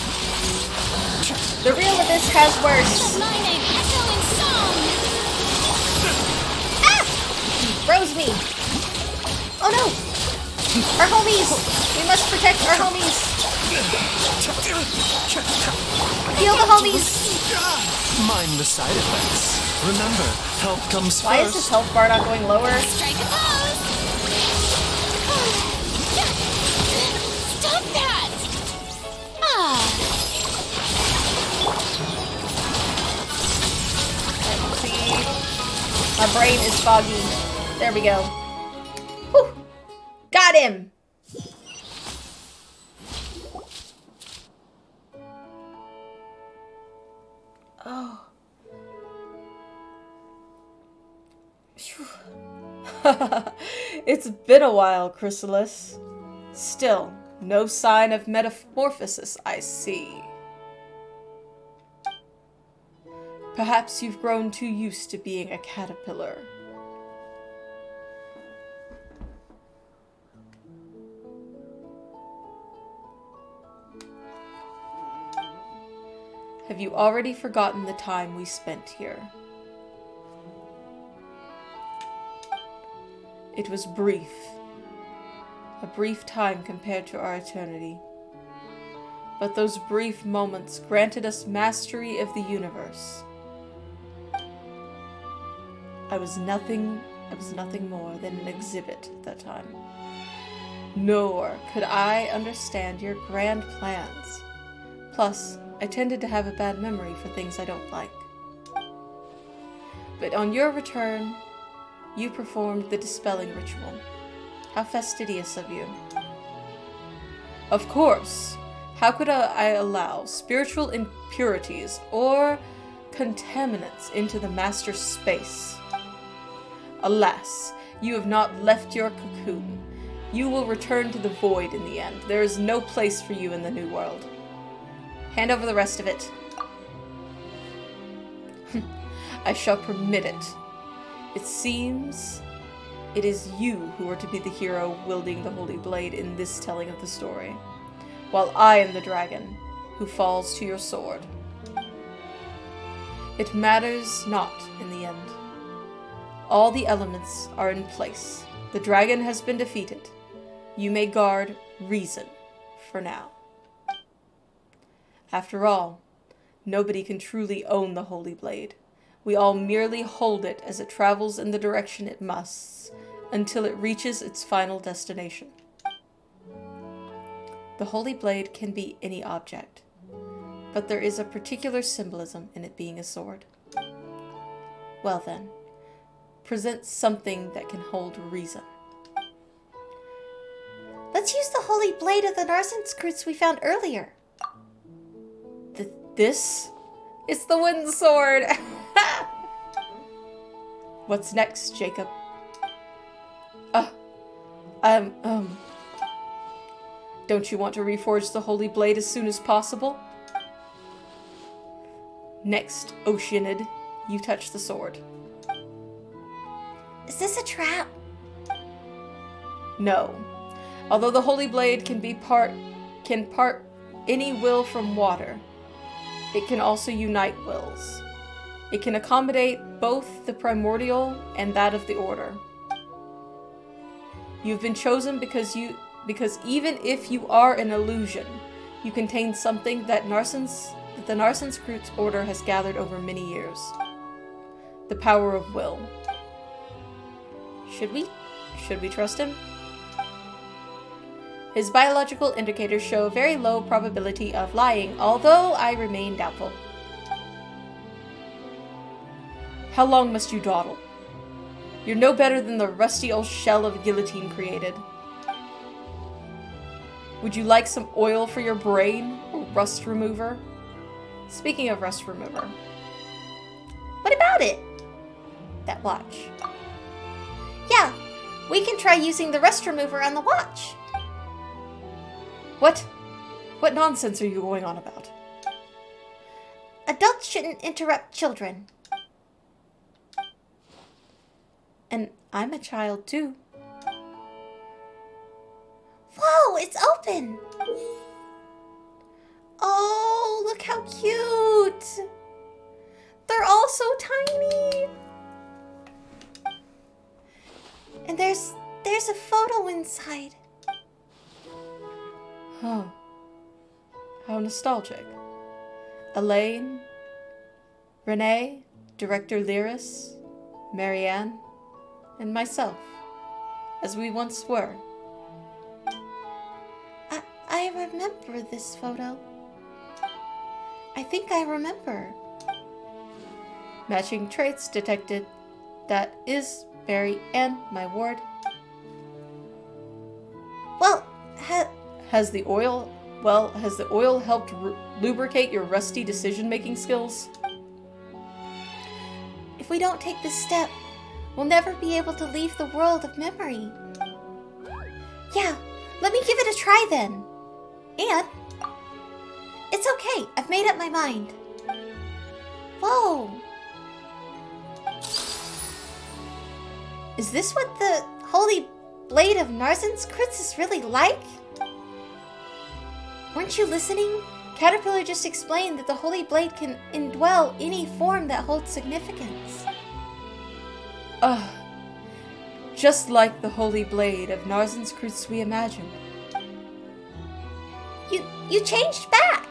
The real Abyss has worse. My name echoing song! Ah! He froze me. Oh no! Our homies! We must protect our homies! Heal the homies! Mind the side effects. Remember, health comes Why is first. this health bar not going lower? Strike a pose! Stop that! Ah, Let's see. My brain is foggy. There we go. Whew. Got him! Oh. Phew. It's been a while, Chrysalis. Still, no sign of metamorphosis I see. Perhaps you've grown too used to being a caterpillar. Have you already forgotten the time we spent here? It was brief. A brief time compared to our eternity. But those brief moments granted us mastery of the universe. I was nothing more than an exhibit at that time. Nor could I understand your grand plans. Plus, I tended to have a bad memory for things I don't like. But on your return, you performed the dispelling ritual. How fastidious of you. Of course, how could I allow spiritual impurities or contaminants into the Master's space? Alas, you have not left your cocoon. You will return to the void in the end. There is no place for you in the new world. Hand over the rest of it. I shall permit it. It seems it is you who are to be the hero wielding the Holy Blade in this telling of the story, while I am the dragon who falls to your sword. It matters not in the end. All the elements are in place. The dragon has been defeated. You may guard reason for now. After all, nobody can truly own the Holy Blade. We all merely hold it as it travels in the direction it must, until it reaches its final destination. The Holy Blade can be any object, but there is a particular symbolism in it being a sword. Well then, present something that can hold reason. Let's use the Holy Blade of the Narcissus we found earlier. This is the wind sword. What's next, Jacob? Don't you want to reforge the Holy Blade as soon as possible? Next, Oceanid, you touch the sword. Is this a trap? No. Although the Holy Blade can part any will from water, it can also unite wills. It can accommodate both the primordial and that of the Order. You've been chosen because even if you are an illusion, you contain something that the Narcissus Order has gathered over many years. The power of will. Should we trust him? His biological indicators show a very low probability of lying, although I remain doubtful. How long must you dawdle? You're no better than the rusty old shell of a guillotine created. Would you like some oil for your brain or rust remover? Speaking of rust remover. What about it? That watch. Yeah, we can try using the rust remover on the watch. What? What nonsense are you going on about? Adults shouldn't interrupt children. And I'm a child too. Whoa, it's open! Oh, look how cute! They're all so tiny! And there's a photo inside. Huh. How nostalgic. Elaine, Renee, Director Lyris, Marianne, and myself, as we once were. I remember this photo. I think I remember. Matching traits detected. That is Barry and my ward. Well, Has the oil helped lubricate your rusty decision-making skills? if we don't take this step, we'll never be able to leave the world of memory. Yeah, let me give it a try then. And it's okay, I've made up my mind. Whoa! Is this what the holy blade of Narcissus is really like? Weren't you listening? Caterpillar just explained that the holy blade can indwell any form that holds significance. Just like the holy blade of Narcissus we imagined. You changed back!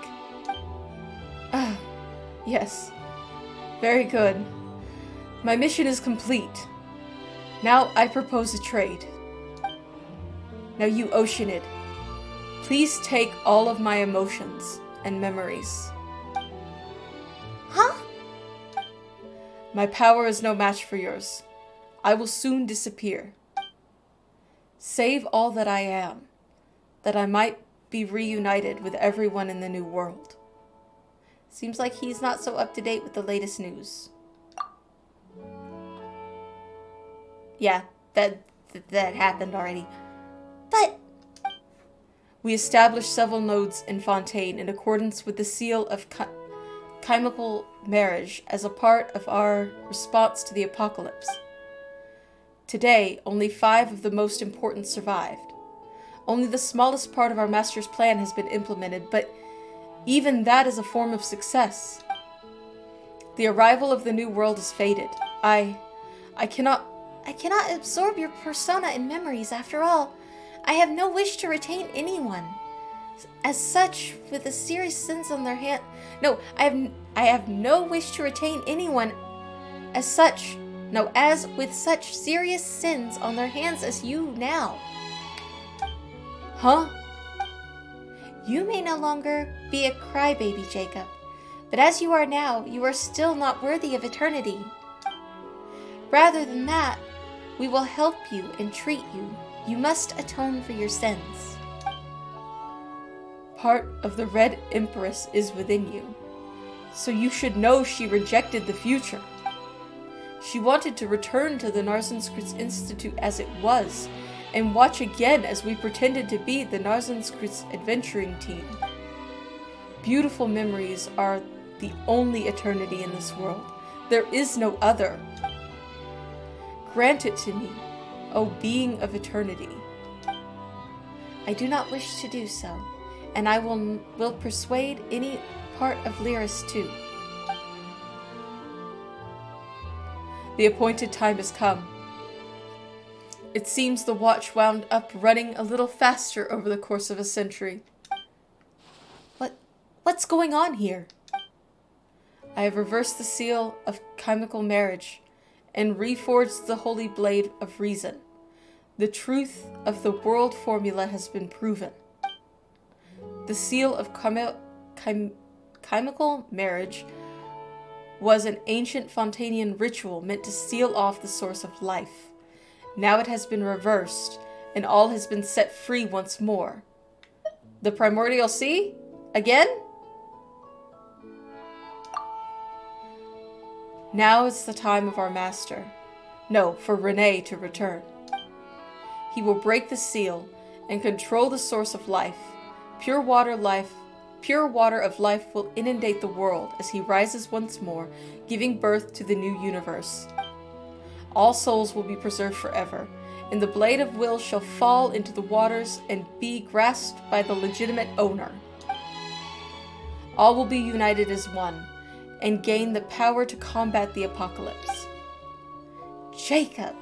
Yes. Very good. My mission is complete. Now I propose a trade. Now you Oceanid, please take all of my emotions and memories. Huh? My power is no match for yours. I will soon disappear. Save all that I am, that I might be reunited with everyone in the new world. Seems like he's not so up to date with the latest news. Yeah, that happened already. But We established several nodes in Fontaine in accordance with the seal of chemical marriage as a part of our response to the apocalypse. Today, only 5 of the most important survived. Only the smallest part of our master's plan has been implemented, but even that is a form of success. The arrival of the new world is fated. I cannot absorb your persona and memories. After all, I have no wish to retain anyone. As such, with the serious sins on their hand... No, I have no wish to retain anyone as such... No, as with such serious sins on their hands as you now. Huh? You may no longer be a crybaby, Jacob, but as you are now, you are still not worthy of eternity. Rather than that, we will help you and treat you. You must atone for your sins. Part of the Red Empress is within you, so you should know she rejected the future. She wanted to return to the Narcissus Institute as it was, and watch again as we pretended to be the Narcissus adventuring team. Beautiful memories are the only eternity in this world. There is no other. Grant it to me, O being of eternity. I do not wish to do so, and I will persuade any part of Lyris too. The appointed time has come. It seems the watch wound up running a little faster over the course of a century. What's going on here? I have reversed the seal of chemical marriage and reforged the holy blade of reason. The truth of the world formula has been proven. The seal of chemical marriage was an ancient Fontanian ritual meant to seal off the source of life. Now it has been reversed, and all has been set free once more. The primordial sea? Again? Now is the time of our master. No, for Renee to return. He will break the seal and control the source of life. Pure water of life will inundate the world as he rises once more, giving birth to the new universe. All souls will be preserved forever, and the blade of will shall fall into the waters and be grasped by the legitimate owner. All will be united as one, and gain the power to combat the apocalypse. Jacob!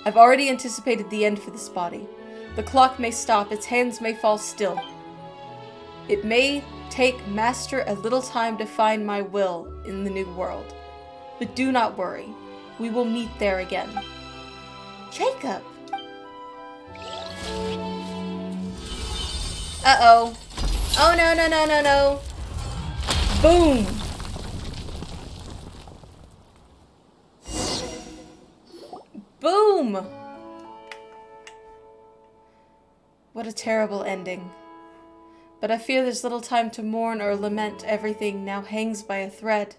I've already anticipated the end for this body. The clock may stop, its hands may fall still. It may take Master a little time to find my will in the new world. But do not worry, we will meet there again. Jacob! Uh-oh. Oh, no, no, no, no, no. Boom! Boom! What a terrible ending. But I fear there's little time to mourn or lament. Everything now hangs by a thread.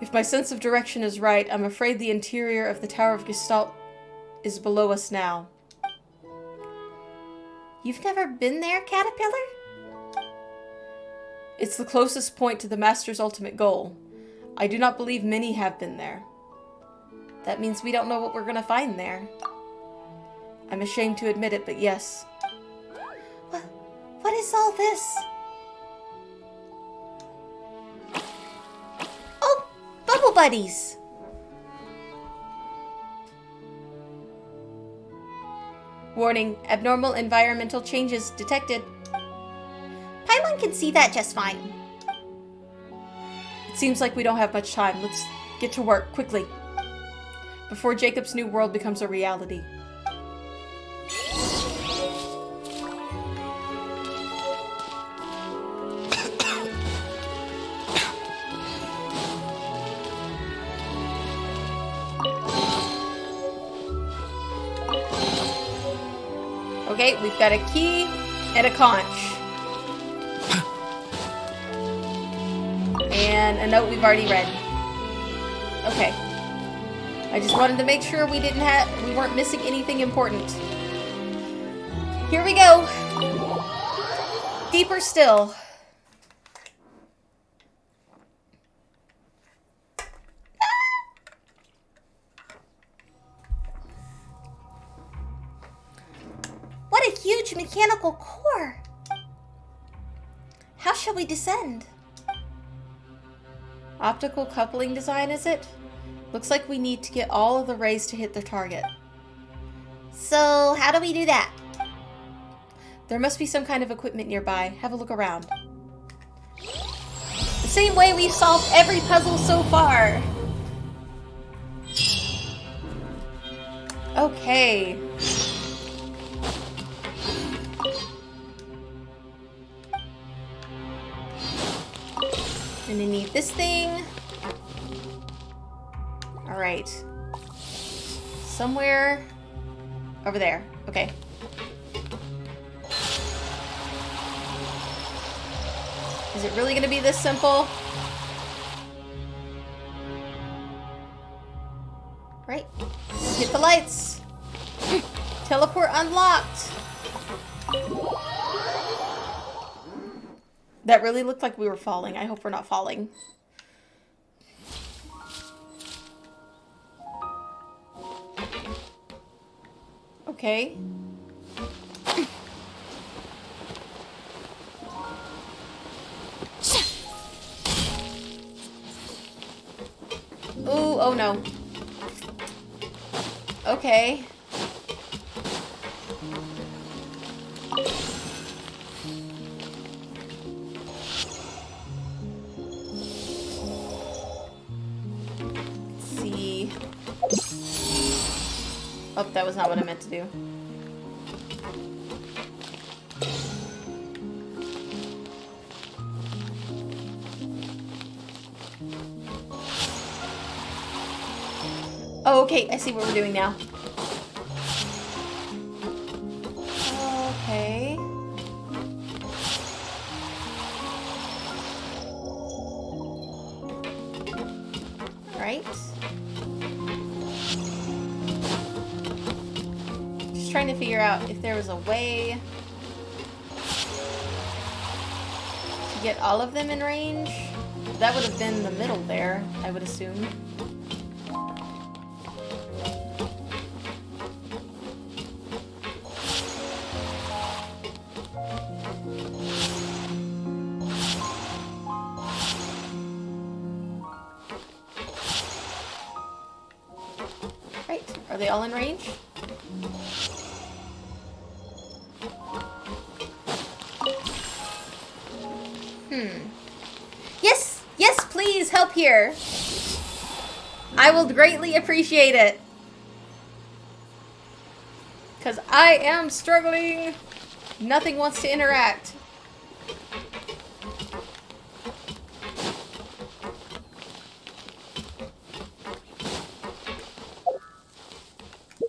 If my sense of direction is right, I'm afraid the interior of the Tower of Gestalt is below us now. You've never been there, Caterpillar? It's the closest point to the Master's ultimate goal. I do not believe many have been there. That means we don't know what we're going to find there. I'm ashamed to admit it, but yes. What is all this? Oh, Bubble Buddies! Warning, abnormal environmental changes detected. Paimon can see that just fine. It seems like we don't have much time. Let's get to work, quickly. Before Jacob's new world becomes a reality. Okay, we've got a key and a conch. And a note we've already read. Okay. I just wanted to make sure we weren't missing anything important. Here we go. Deeper still. What a huge mechanical core! How shall we descend? Optical coupling design, is it? Looks like we need to get all of the rays to hit the target. So, how do we do that? There must be some kind of equipment nearby. Have a look around. The same way we've solved every puzzle so far. Okay. Gonna need this thing. Alright. Somewhere over there. Okay. Is it really gonna be this simple? Right. Hit the lights. Teleport unlocked. That really looked like we were falling. I hope we're not falling. Okay. Ooh, oh no. Okay. Oh, that was not what I meant to do. Oh, okay. I see what we're doing now. Okay. Alright. Just trying to figure out if there was a way to get all of them in range. That would have been the middle there, I would assume. Right, are they all in range? Yes! Yes, please, help here! I will greatly appreciate it. Because I am struggling. Nothing wants to interact.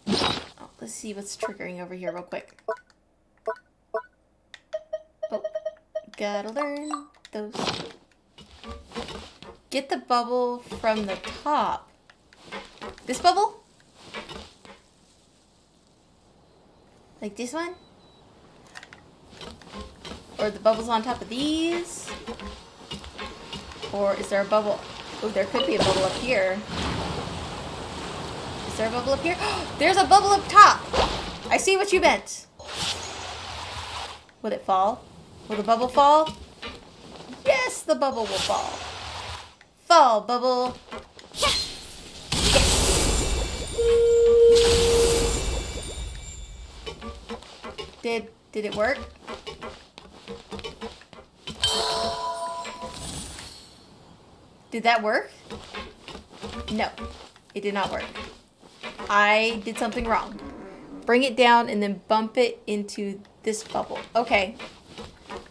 Oh, let's see what's triggering over here real quick. Oh, gotta learn those. Get the bubble from the top. This bubble? Like this one? Or the bubbles on top of these? Or is there a bubble? Oh, there could be a bubble up here. Is there a bubble up here? There's a bubble up top! I see what you meant. Will it fall? Will the bubble fall? Yes, the bubble will fall. Fall, bubble. Yes. Did it work? Did that work? No, it did not work. I did something wrong. Bring it down and then bump it into this bubble. Okay.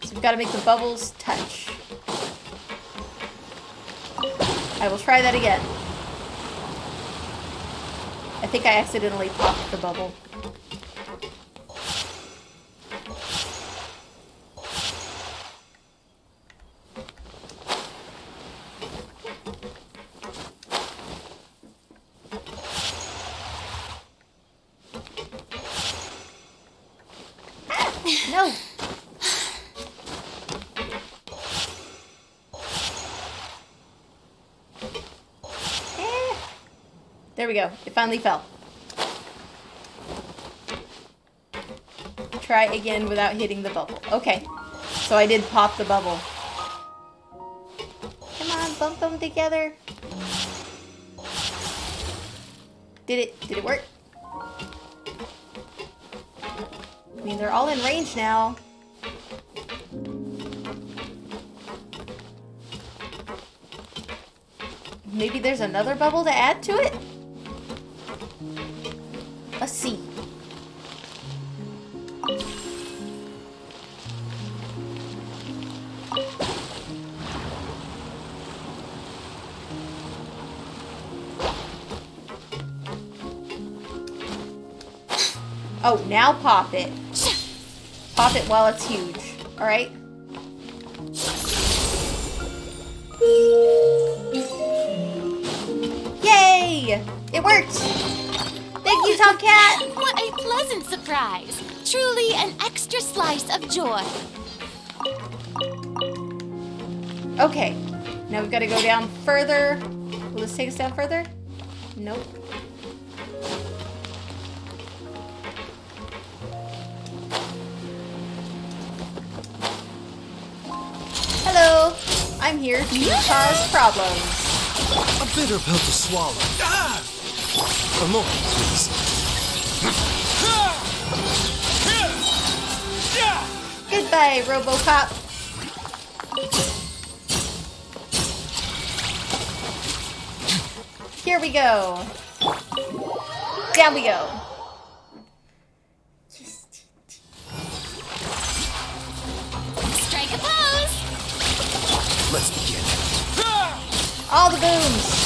So we've got to make the bubbles touch. I will try that again. I think I accidentally popped the bubble. No! There we go. It finally fell. Try again without hitting the bubble. Okay. So I did pop the bubble. Come on, bump them together. Did it work? I mean, they're all in range now. Maybe there's another bubble to add to it? Let's see. Oh, now pop it. Pop it while it's huge. Alright? Yay! It worked! Thank you, Tomcat! What a pleasant surprise. Truly an extra slice of joy. Okay. Now we've got to go down further. Will this take us down further? Nope. Hello! I'm here to cause problems. A bitter pill to swallow. For more, please. Goodbye, Robocop. Here we go. Down we go. Strike a pose. Let's begin. All the booms.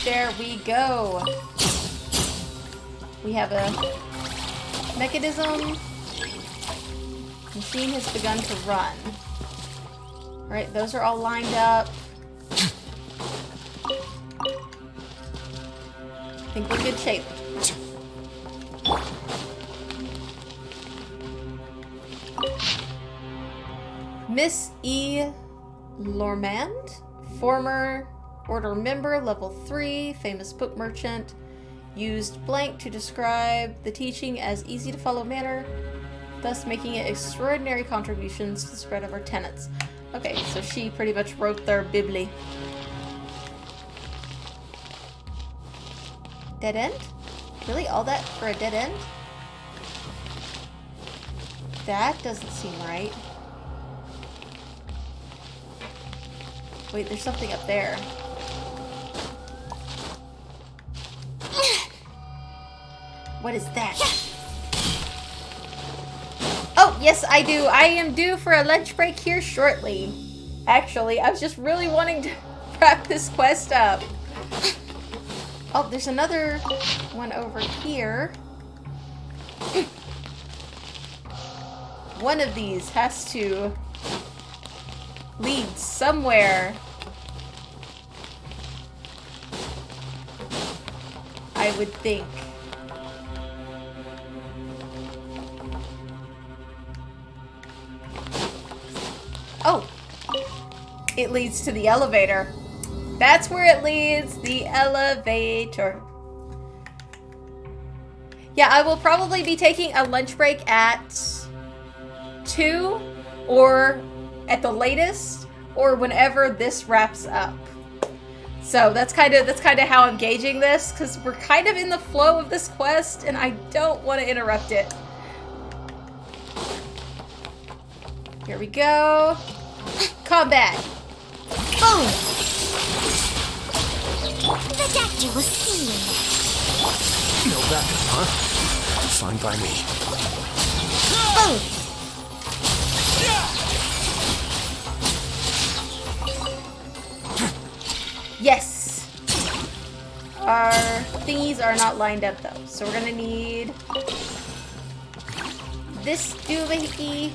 There we go. We have a mechanism. Machine has begun to run. Alright, those are all lined up. I think we're in good shape. Miss E. Lormand, former Order member, level 3, famous book merchant, used blank to describe the teaching as easy to follow manner, thus making it extraordinary contributions to the spread of our tenets. Okay, so she pretty much wrote their Bibli. Dead end? Really? All that for a dead end? That doesn't seem right. Wait, there's something up there. What is that? Oh, yes, I do. I am due for a lunch break here shortly. Actually, I was just really wanting to wrap this quest up. Oh, there's another one over here. One of these has to lead somewhere. I would think. Oh! It leads to the elevator. That's where it leads, the elevator. Yeah, I will probably be taking a lunch break at 2 or at the latest or whenever this wraps up. So that's kind of how I'm gauging this, because we're kind of in the flow of this quest and I don't want to interrupt it. Here we go. Combat. Boom. The doctor will see you. No backup, huh? Fine by me. Boom. Yes! Our thingies are not lined up though, so we're gonna need this doohickey.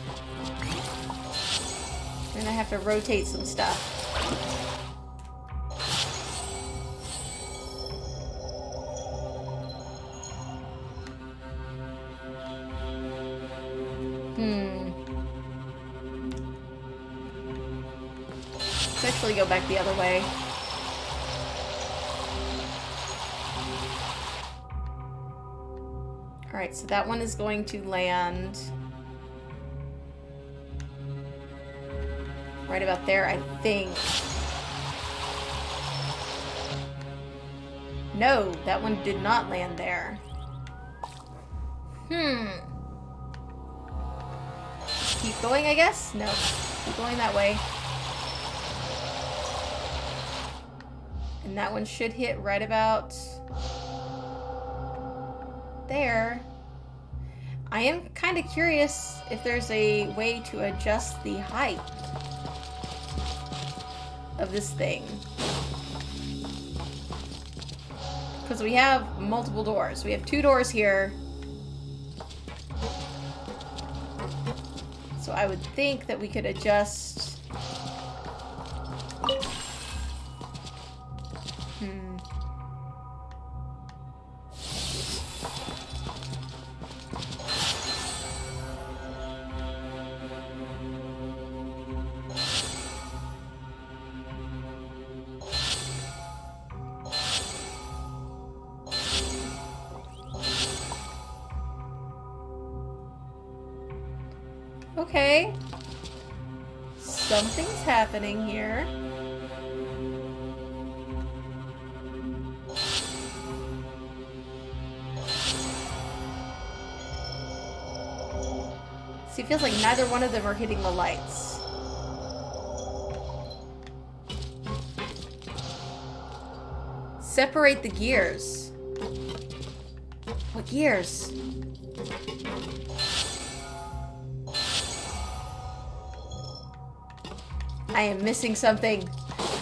We're gonna have to rotate some stuff. Let's actually go back the other way. Alright, so that one is going to land right about there, I think. No, that one did not land there. Keep going, I guess? No. Keep going that way. And that one should hit right about there. I am kind of curious if there's a way to adjust the height of this thing. Because we have multiple doors. We have 2 doors here. So I would think that we could adjust... Okay. Something's happening here. See, it feels like neither one of them are hitting the lights. Separate the gears. What gears? I am missing something.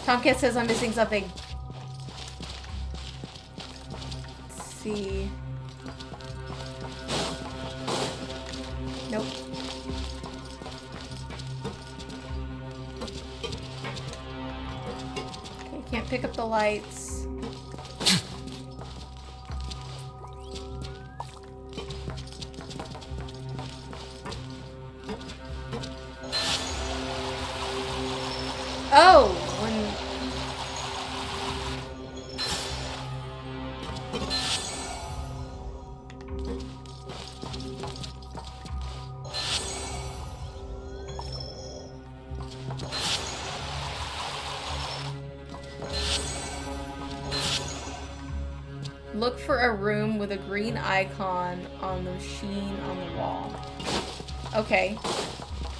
Tomcat says I'm missing something. Let's see. Nope. pick up the lights. Oh, look for a room with a green icon on the machine on the wall. Okay.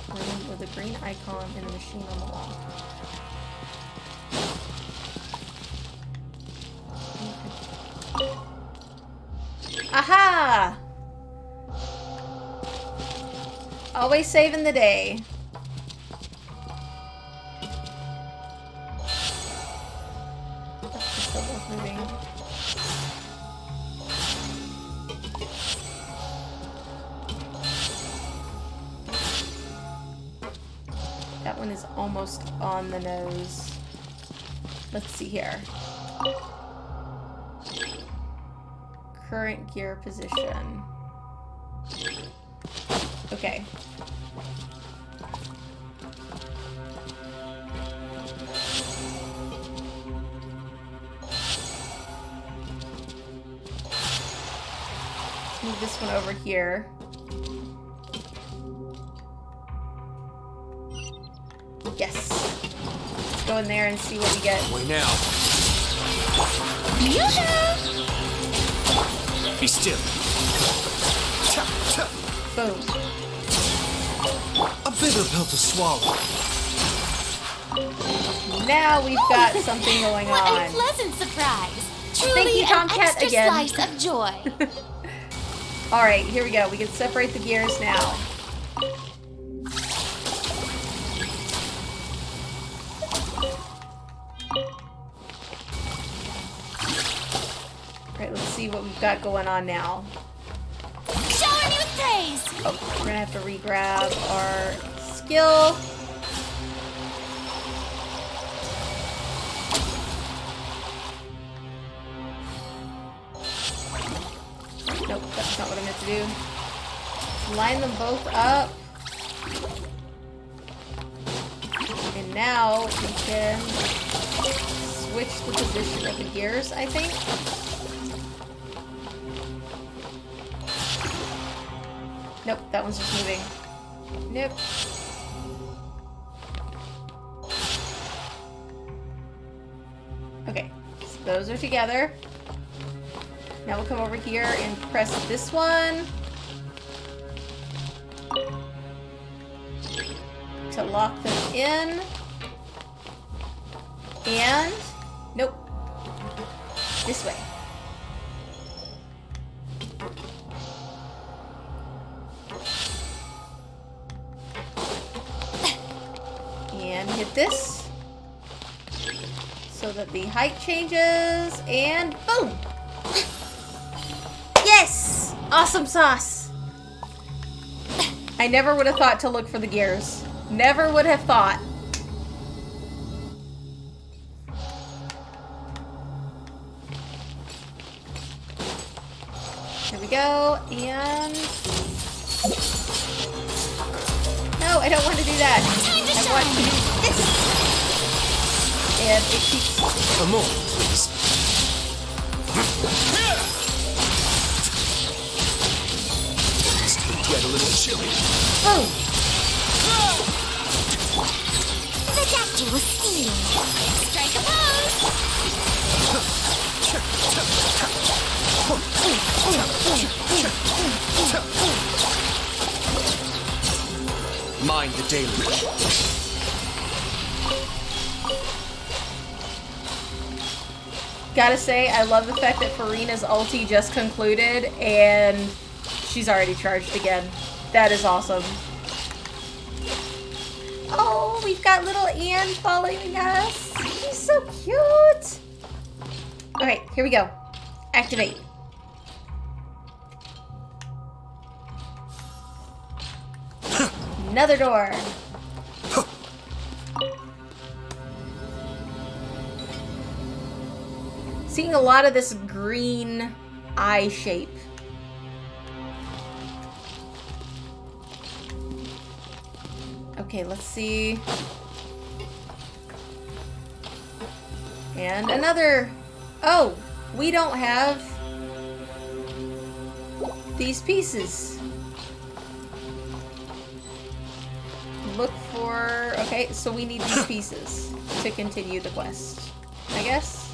Room with a green icon and a machine on the wall. Aha! Always saving the day. That's just moving. That one is almost on the nose. Let's see here. Current gear position. Okay. Let's move this one over here. Yes. Let's go in there and see what we get. Wait now. Be still. Boom. A bitter pill to swallow. Now we've got something going What a on. pleasant surprise. Thank Truly you, an Tomcat, extra again. slice of joy. Alright, here we go. We can separate the gears now. Alright, let's see what we've got going on now. Shower me with praise. Oh, we're gonna have to re-grab our skill. Nope, that's not what I meant to do. Line them both up. And now we can switch the position of the gears, I think. Nope, that one's just moving. Nope. Okay, so those are together. Now we'll come over here and press this one to lock them in. And nope. This way. And hit this so that the height changes, and boom! Yes! Awesome sauce! I never would have thought to look for the gears. Never would have thought. Here we go, and... No, I don't want to do that. I want to do this! And it keeps... A moment, please. Get a little chilly. Boom! The doctor was stealing. Strike a pose. Mind the deluge. Gotta say, I love the fact that Farina's ulti just concluded and she's already charged again. That is awesome. Oh, we've got little Anne following us. She's so cute. Okay, here we go. Activate. Another door. seeing a lot of this green eye shape. Okay, let's see. And another... Oh! We don't have these pieces. Look for... Okay, so we need these pieces to continue the quest, I guess.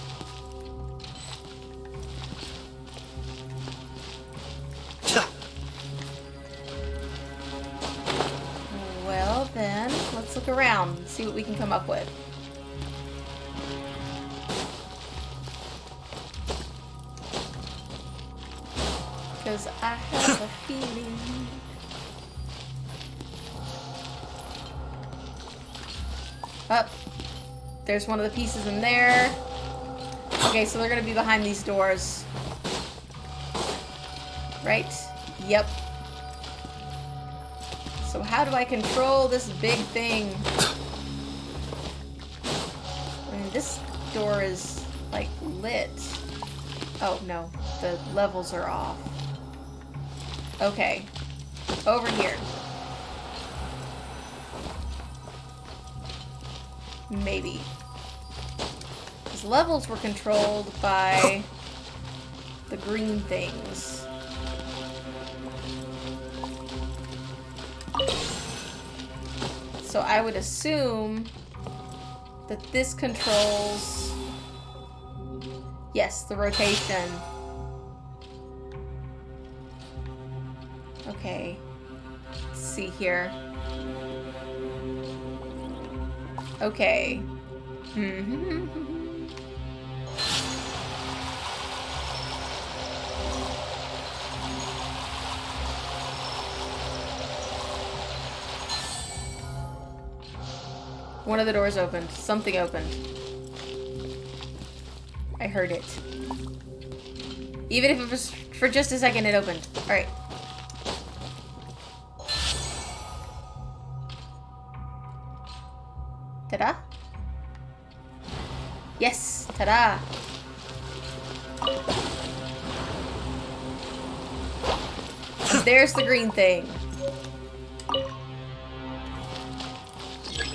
Well then, let's look around and see what we can come up with. Because I have a feeling. Up. There's one of the pieces in there. Okay, so they're gonna be behind these doors. Right? Yep. So how do I control this big thing? I mean, this door is, like, lit. Oh, no. The levels are off. Okay. Over here. Maybe. These levels were controlled by the green things. So I would assume that this controls... Yes, the rotation. Okay. Let's see here. Okay. One of the doors opened. Something opened. I heard it. Even if it was for just a second, it opened. Alright. Ta-da! Yes! Ta-da! There's the green thing.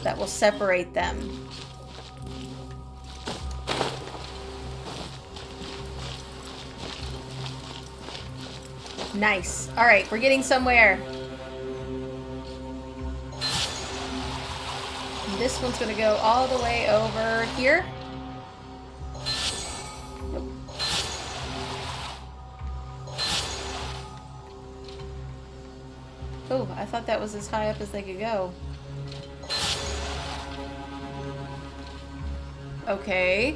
That will separate them. Nice. Alright, we're getting somewhere. And this one's gonna go all the way over here. Nope. Oh, I thought that was as high up as they could go. Okay.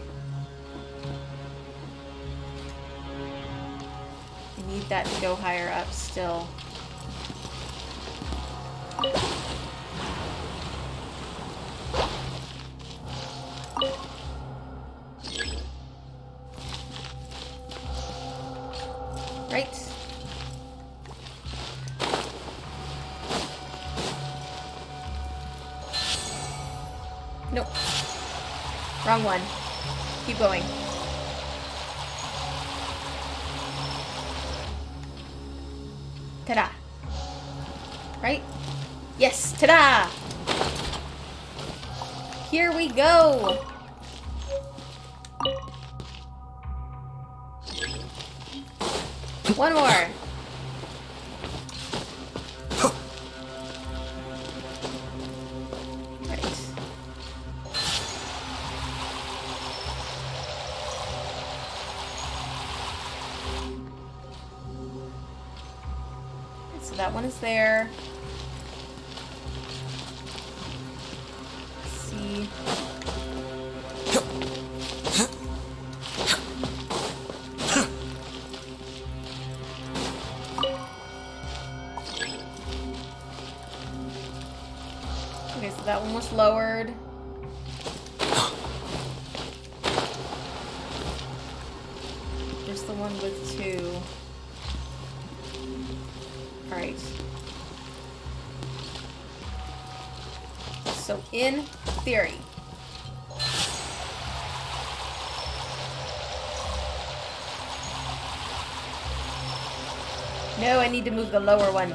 I need that to go higher up still. Right. Nope. Wrong one. Keep going. Ta-da. Right? Yes, ta-da! Here we go! One more. Right. So that one is there. Let's see. Okay, so that one was lowered. There's the one with 2. Alright. So, in theory, No, I need to move the lower one.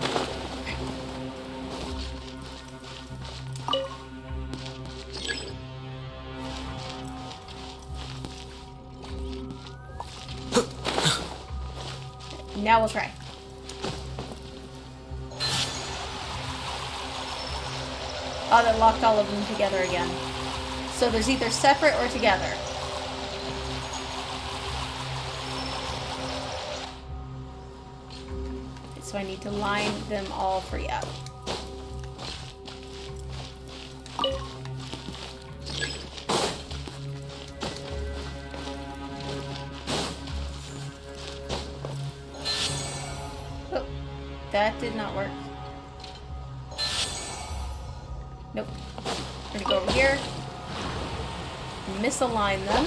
Now we'll try. Oh, that locked all of them together again. So there's either separate or together. So I need to line them all three up. Oh, that did not work. Nope. We're gonna go over here. Misalign them.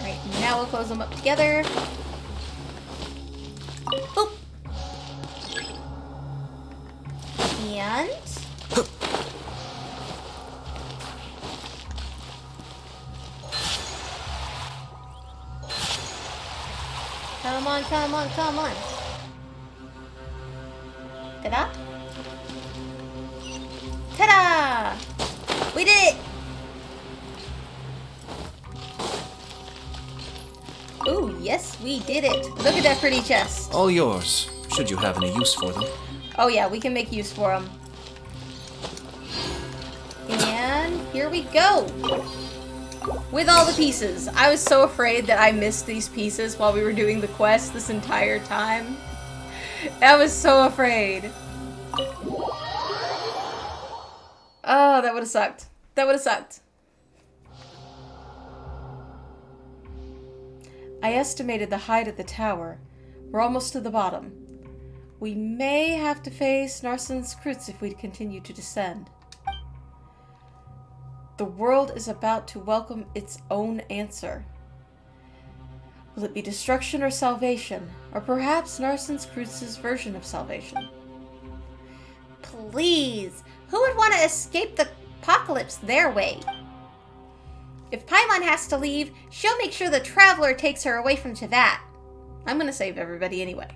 Right, now we'll close them up together. Boop. And come on, come on, come on. Ta-da! Ta-da! We did it! Ooh, yes, we did it. Look at that pretty chest. All yours, should you have any use for them. Oh yeah, we can make use for them. And here we go. With all the pieces. I was so afraid that I missed these pieces while we were doing the quest this entire time. I was so afraid. Oh, that would have sucked. That would have sucked. I estimated the height of the tower. We're almost to the bottom. We may have to face Narcissus if we continue to descend. The world is about to welcome its own answer. Will it be destruction or salvation? Or perhaps Narcissus' version of salvation? Please, who would want to escape the apocalypse their way? If Paimon has to leave, she'll make sure the Traveler takes her away from Tevat. I'm gonna save everybody anyway.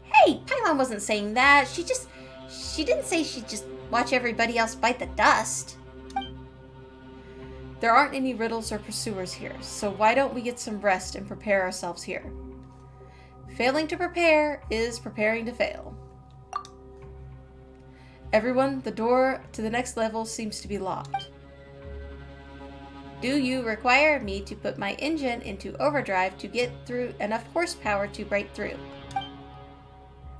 Hey, Paimon wasn't saying that. She didn't say she'd just watch everybody else bite the dust. There aren't any riddles or pursuers here, so why don't we get some rest and prepare ourselves here? Failing to prepare is preparing to fail. Everyone, the door to the next level seems to be locked. Do you require me to put my engine into overdrive to get through enough horsepower to break through?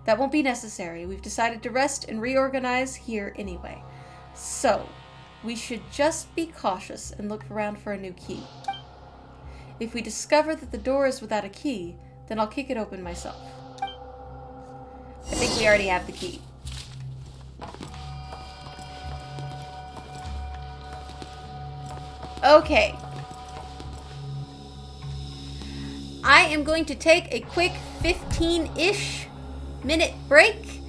That won't be necessary. We've decided to rest and reorganize here anyway. So, we should just be cautious and look around for a new key. If we discover that the door is without a key, then I'll kick it open myself. I think we already have the key. Okay. I am going to take a quick 15-ish minute break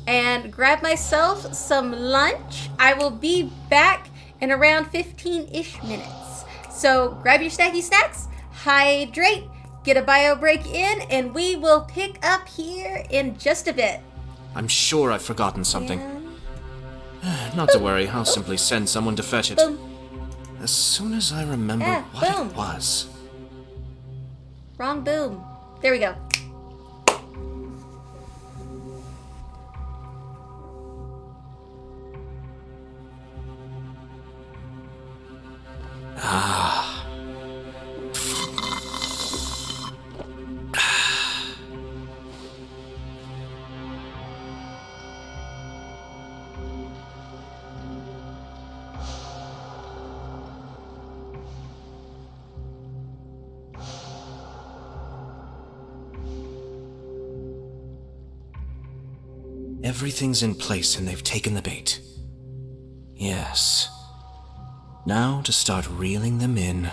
and grab myself some lunch. I will be back in around 15-ish minutes. So grab your snacky snacks, hydrate, get a bio break in, and we will pick up here in just a bit. I'm sure I've forgotten something. And Not to worry, I'll simply send someone to fetch it. boom. As soon as I remember what boom. it was. Wrong boom. There we go. Ah. Everything's in place and they've taken the bait. Yes. Now to start reeling them in.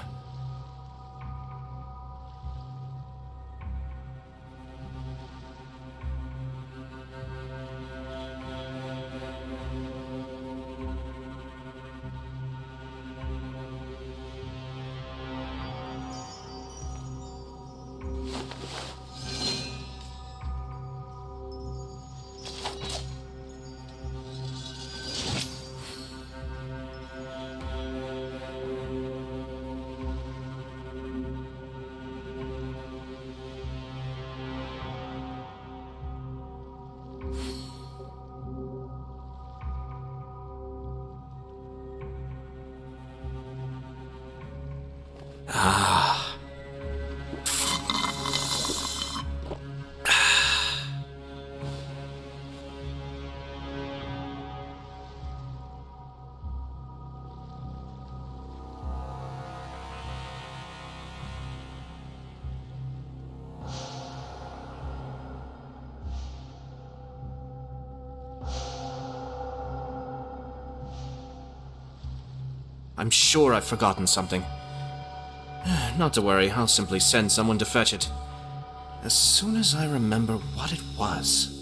I'm sure I've forgotten something. Not to worry, I'll simply send someone to fetch it. As soon as I remember what it was.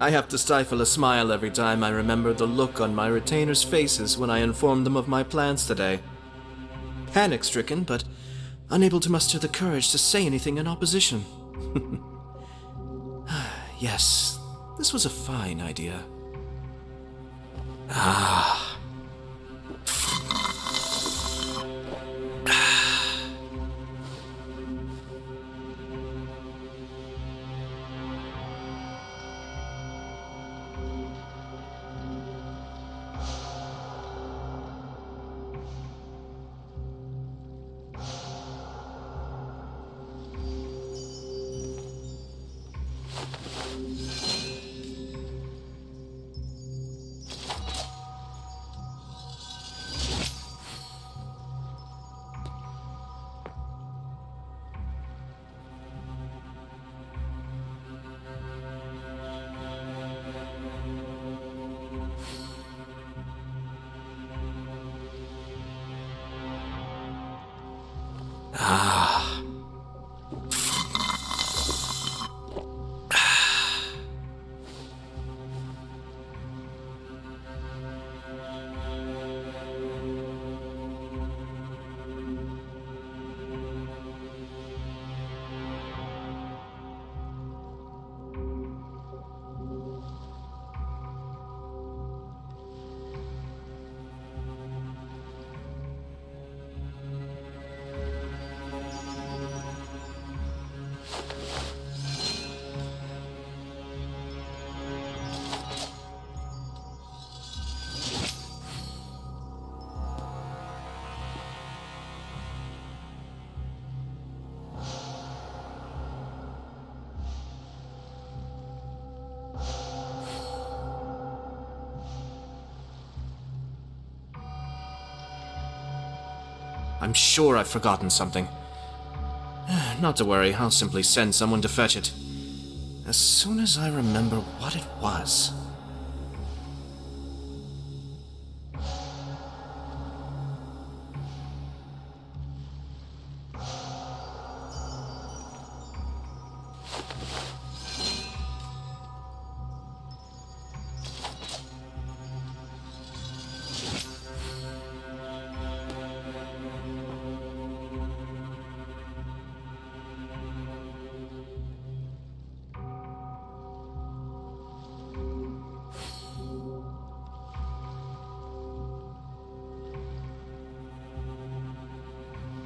I have to stifle a smile every time I remember the look on my retainers' faces when I informed them of my plans today. Panic-stricken, but unable to muster the courage to say anything in opposition. Yes, this was a fine idea. I'm sure I've forgotten something. Not to worry, I'll simply send someone to fetch it. As soon as I remember what it was.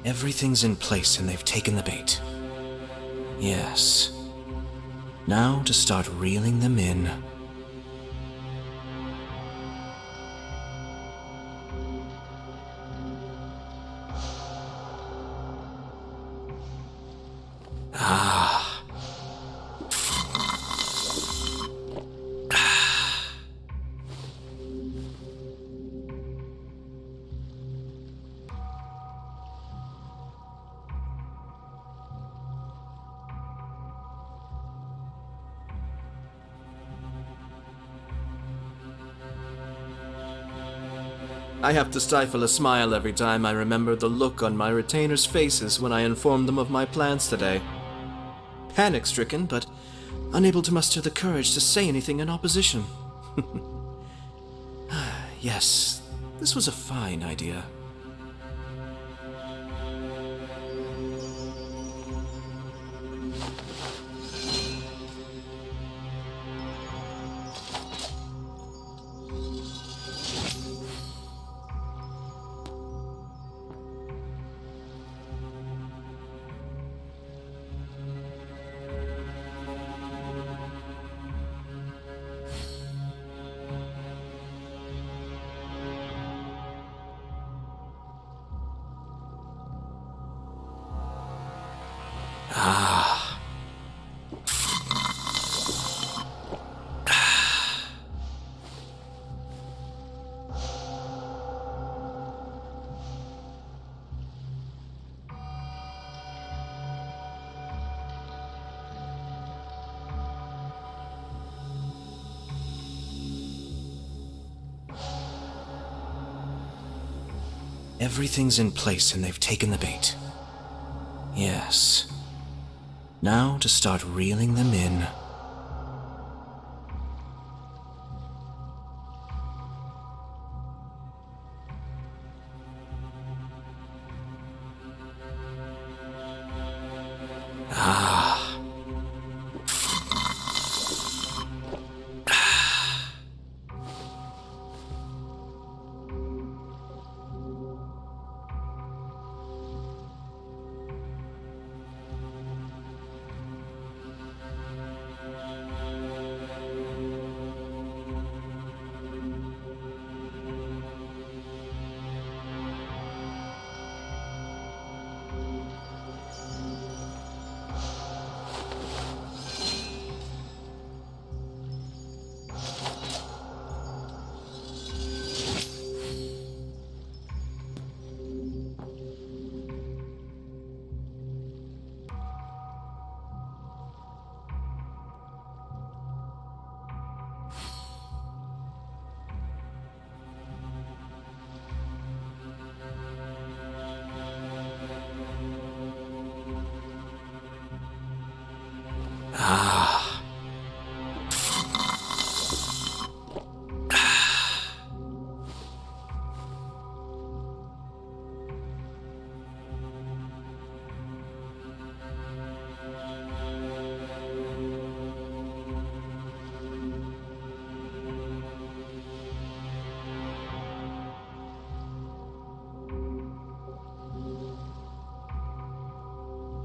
Everything's in place and they've taken the bait. Yes. Now to start reeling them in. I have to stifle a smile every time I remember the look on my retainers' faces when I informed them of my plans today. Panic-stricken, but unable to muster the courage to say anything in opposition. Yes, this was a fine idea. Everything's in place and they've taken the bait. Yes. Now to start reeling them in.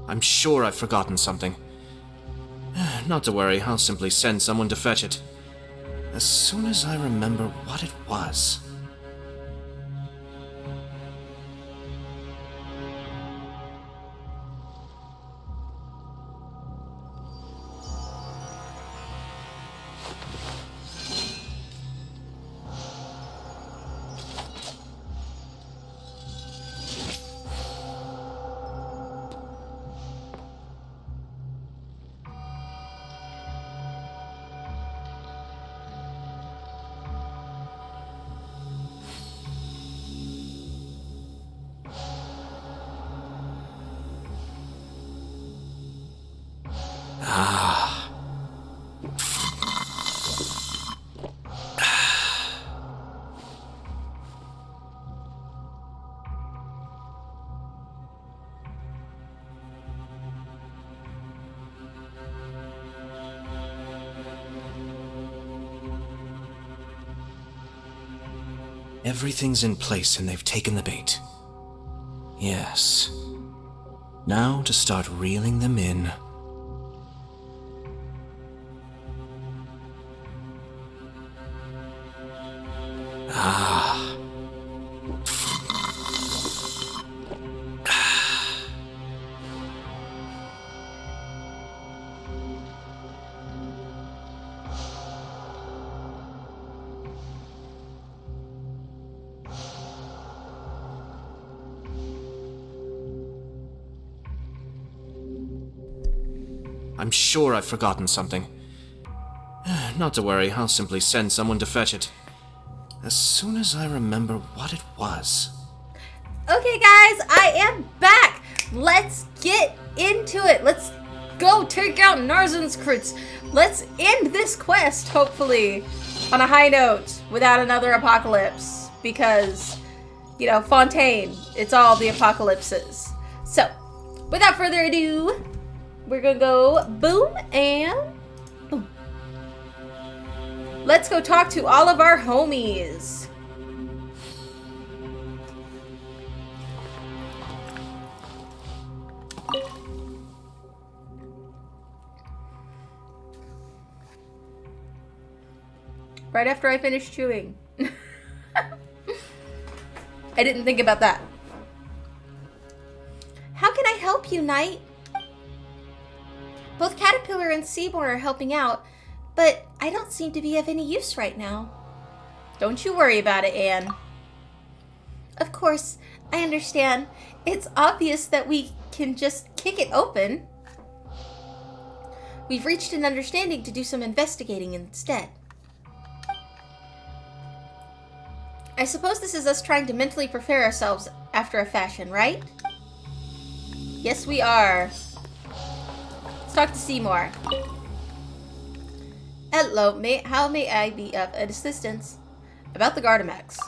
I'm sure I've forgotten something. Not to worry, I'll simply send someone to fetch it. As soon as I remember what it was. Everything's in place and they've taken the bait. Yes. Now to start reeling them in. Ah. I'm sure I've forgotten something. Not to worry, I'll simply send someone to fetch it. As soon as I remember what it was. Okay, guys, I am back. Let's get into it. Let's go take out Narcissus. Let's end this quest, hopefully, on a high note without another apocalypse. Because, you know, Fontaine, it's all the apocalypses. So, without further ado, we're gonna go boom and boom. Let's go talk to all of our homies. Right after I finish chewing. I didn't think about that. How can I help you, Knight? Both Caterpillar and Seymour are helping out, but I don't seem to be of any use right now. Don't you worry about it, Anne. Of course, I understand. It's obvious that we can just kick it open. We've reached an understanding to do some investigating instead. I suppose this is us trying to mentally prepare ourselves after a fashion, right? Yes, we are. Let's talk to Seymour. Hello, mate. How may I be of assistance? About the Gardamex.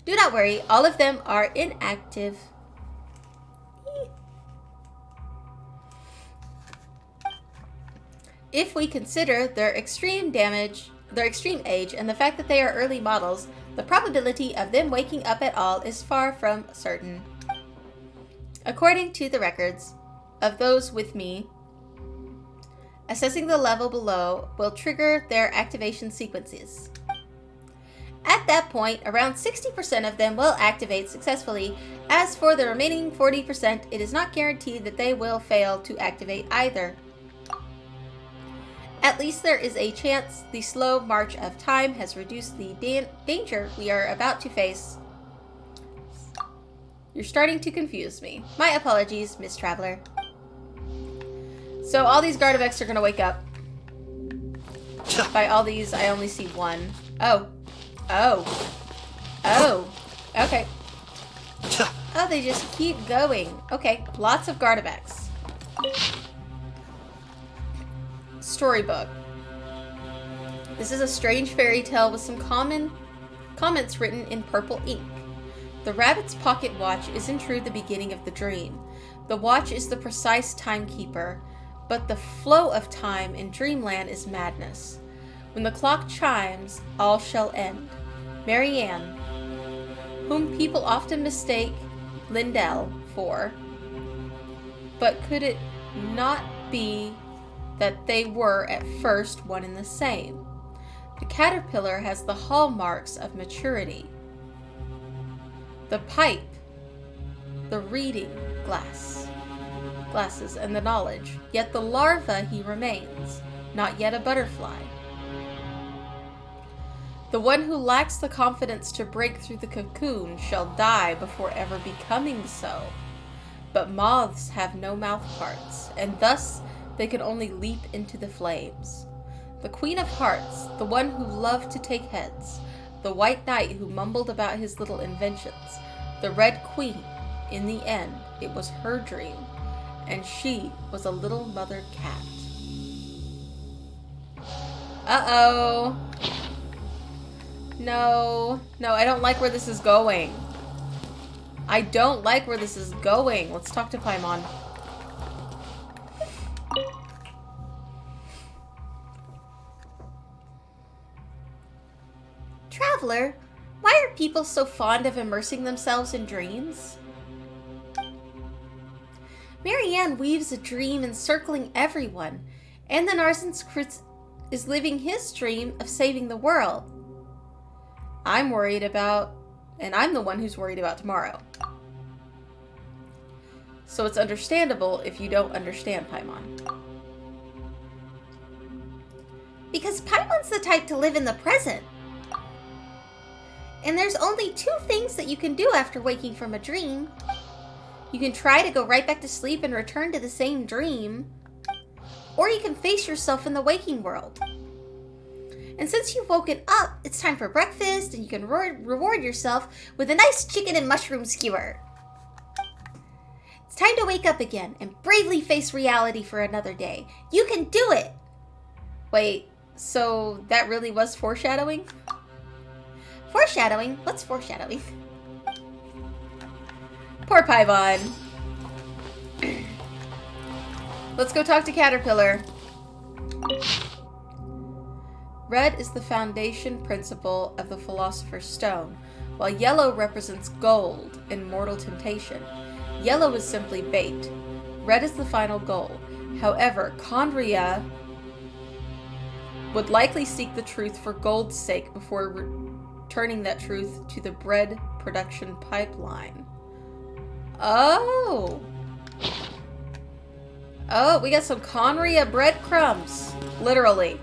Do not worry, all of them are inactive. If we consider their extreme age, and the fact that they are early models, the probability of them waking up at all is far from certain. According to the records of those with me, assessing the level below will trigger their activation sequences. At that point, around 60% of them will activate successfully. As for the remaining 40%, it is not guaranteed that they will fail to activate either. At least there is a chance the slow march of time has reduced the danger we are about to face. You're starting to confuse me. My apologies, Miss Traveler. So all these Gardamex are going to wake up. By all these, I only see one. Oh. Oh. Oh. Okay. Oh, they just keep going. Okay, lots of Gardamex. Storybook. This is a strange fairy tale with some comments written in purple ink. The rabbit's pocket watch is in truth the beginning of the dream. The watch is the precise timekeeper, but the flow of time in dreamland is madness. When the clock chimes, all shall end. Marianne, whom people often mistake Lindell for, but could it not be that they were at first one and the same? The caterpillar has the hallmarks of maturity. The pipe, the reading glasses, and the knowledge. Yet the larva he remains, not yet a butterfly. The one who lacks the confidence to break through the cocoon shall die before ever becoming so. But moths have no mouth parts, and thus they can only leap into the flames. The Queen of Hearts, the one who loved to take heads, the White Knight who mumbled about his little inventions, the Red Queen, in the end, it was her dream, and she was a little mother cat. Uh-oh. No, I don't like where this is going. I don't like where this is going. Let's talk to Paimon. Traveler, Why are people so fond of immersing themselves in dreams? Marianne weaves a dream encircling everyone, and the Narcissus is living his dream of saving the world. I'm worried about, and I'm the one who's worried about tomorrow. So it's understandable if you don't understand Paimon. Because Paimon's the type to live in the present. And there's only two things that you can do after waking from a dream. You can try to go right back to sleep and return to the same dream, or you can face yourself in the waking world. And since you've woken up, it's time for breakfast, and you can reward yourself with a nice chicken and mushroom skewer. It's time to wake up again and bravely face reality for another day. You can do it! Wait, so that really was foreshadowing? Foreshadowing? What's foreshadowing? Poor Paimon. Let's go talk to Caterpillar. Red is the foundation principle of the Philosopher's Stone, while yellow represents gold in mortal temptation. Yellow is simply bait. Red is the final goal. However, Kandria would likely seek the truth for gold's sake before returning that truth to the bread production pipeline. Oh! Oh, we got some Kandria breadcrumbs. Literally.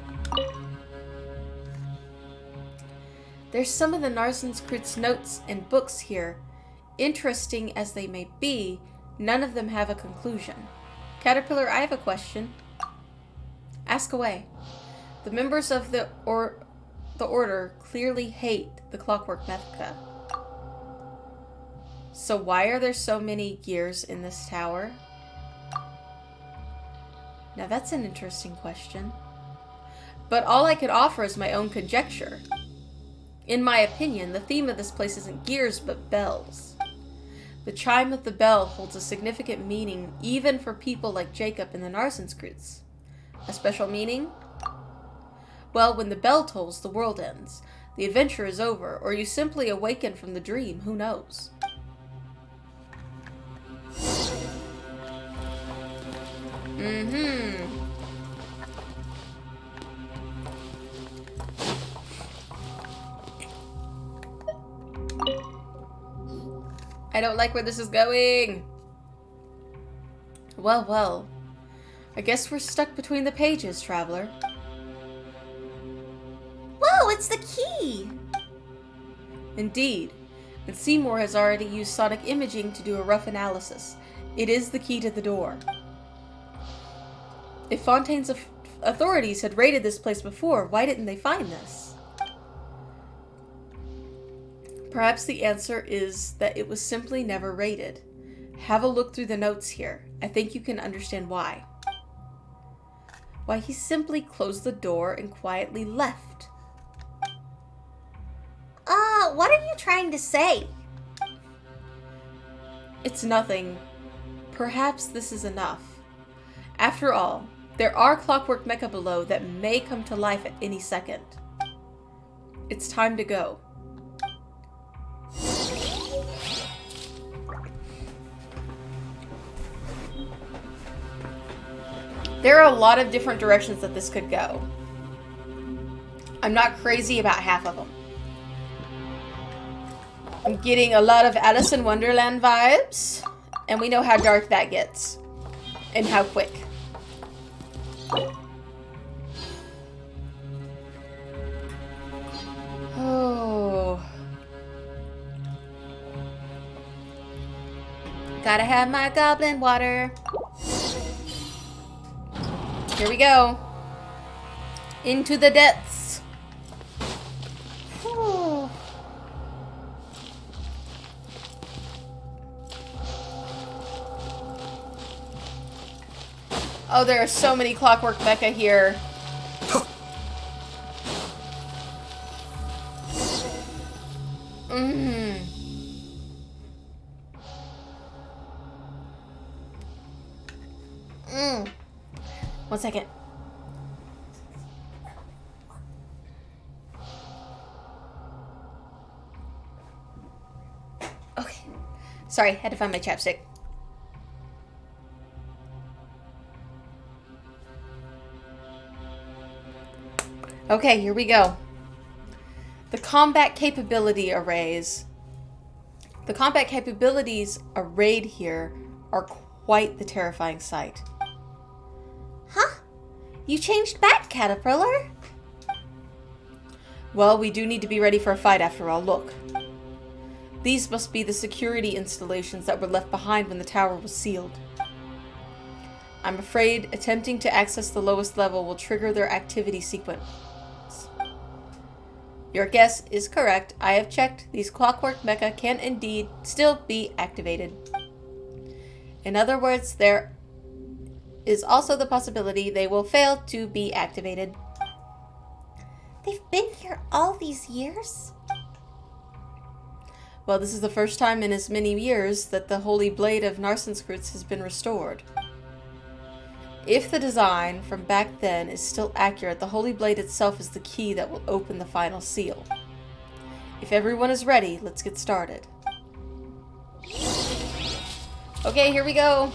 There's some of the Narcissus' notes and books here. Interesting as they may be, none of them have a conclusion. Caterpillar, I have a question. Ask away. The members of the Order clearly hate the Clockwork Mecha. So why are there so many gears in this tower? Now that's an interesting question. But all I could offer is my own conjecture. In my opinion, the theme of this place isn't gears, but bells. The chime of the bell holds a significant meaning even for people like Jacob and the Narcissus. A special meaning? Well, when the bell tolls, the world ends. The adventure is over, or you simply awaken from the dream, who knows? I don't like where this is going. Well, well. I guess we're stuck between the pages, traveler. Whoa, it's the key! Indeed. And Seymour has already used sonic imaging to do a rough analysis. It is the key to the door. If Fontaine's authorities had raided this place before, why didn't they find this? Perhaps the answer is that it was simply never raided. Have a look through the notes here. I think you can understand why. Why he simply closed the door and quietly left. What are you trying to say? It's nothing. Perhaps this is enough. After all, there are Clockwork Mecha below that may come to life at any second. It's time to go. There are a lot of different directions that this could go. I'm not crazy about half of them. I'm getting a lot of Alice in Wonderland vibes, and we know how dark that gets, and how quick. Oh. Gotta have my goblin water. Here we go. Into the depths. Whew. Oh, there are so many Clockwork Mecha here. One second. Sorry, had to find my chapstick. Okay, here we go. The combat capability arrays. The combat capabilities arrayed here are quite the terrifying sight. Huh? You changed back, Caterpillar? Well, we do need to be ready for a fight after all. Look. These must be the security installations that were left behind when the tower was sealed. I'm afraid attempting to access the lowest level will trigger their activity sequence. Your guess is correct. I have checked. These clockwork mecha can indeed still be activated. In other words, there is also the possibility they will fail to be activated. They've been here all these years? Well, this is the first time in as many years that the Holy Blade of Narcissus has been restored. If the design from back then is still accurate, the Holy Blade itself is the key that will open the final seal. If everyone is ready, let's get started. Okay, here we go.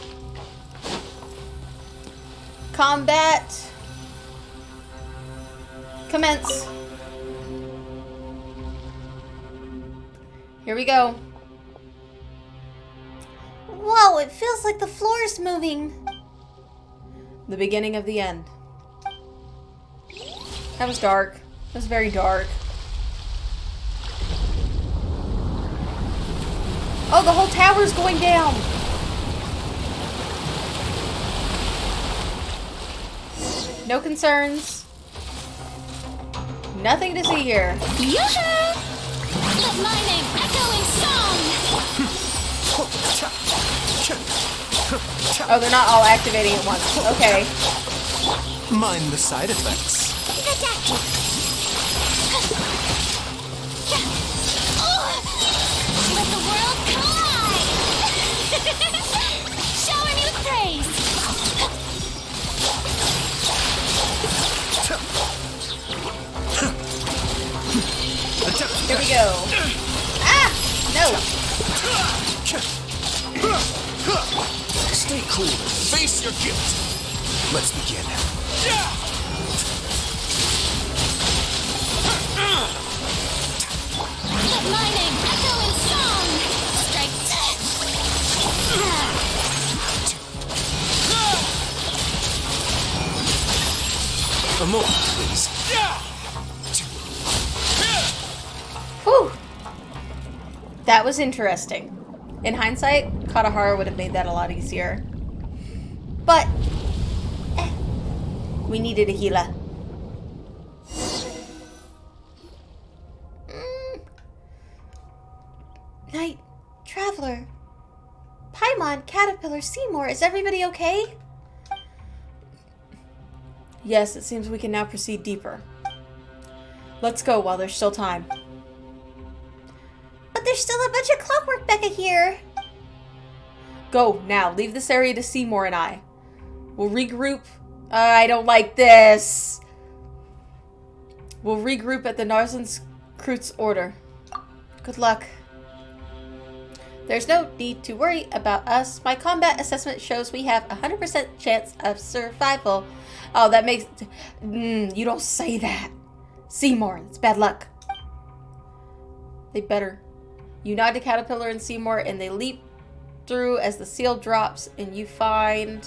Combat. Commence. Here we go. Whoa, it feels like the floor is moving. The beginning of the end. That was dark. It was very dark. Oh, the whole tower's going down. No concerns. Nothing to see here. Yoo-hoo! Let my name echo in song! Oh, they're not all activating at once. Okay. Mind the side effects. Let the world collide! Shower me with praise! Here we go. Ah! No! Stay cool. Face your guilt. Let's begin. Let my name echo in song! Strike A moment, please. Whew. That was interesting. In hindsight, Katahara would have made that a lot easier. But, we needed a healer. Night Traveler. Paimon, Caterpillar, Seymour, is everybody okay? Yes, it seems we can now proceed deeper. Let's go while there's still time. But there's still a bunch of clockwork Becca here. Go, now. Leave this area to Seymour and I. We'll regroup. I don't like this. We'll regroup at the Narcissus order. Good luck. There's no need to worry about us. My combat assessment shows we have a 100% chance of survival. Oh, that makes... you don't say that. Seymour, it's bad luck. They better. Unite the Caterpillar and Seymour, and they leap through as the seal drops, and you find...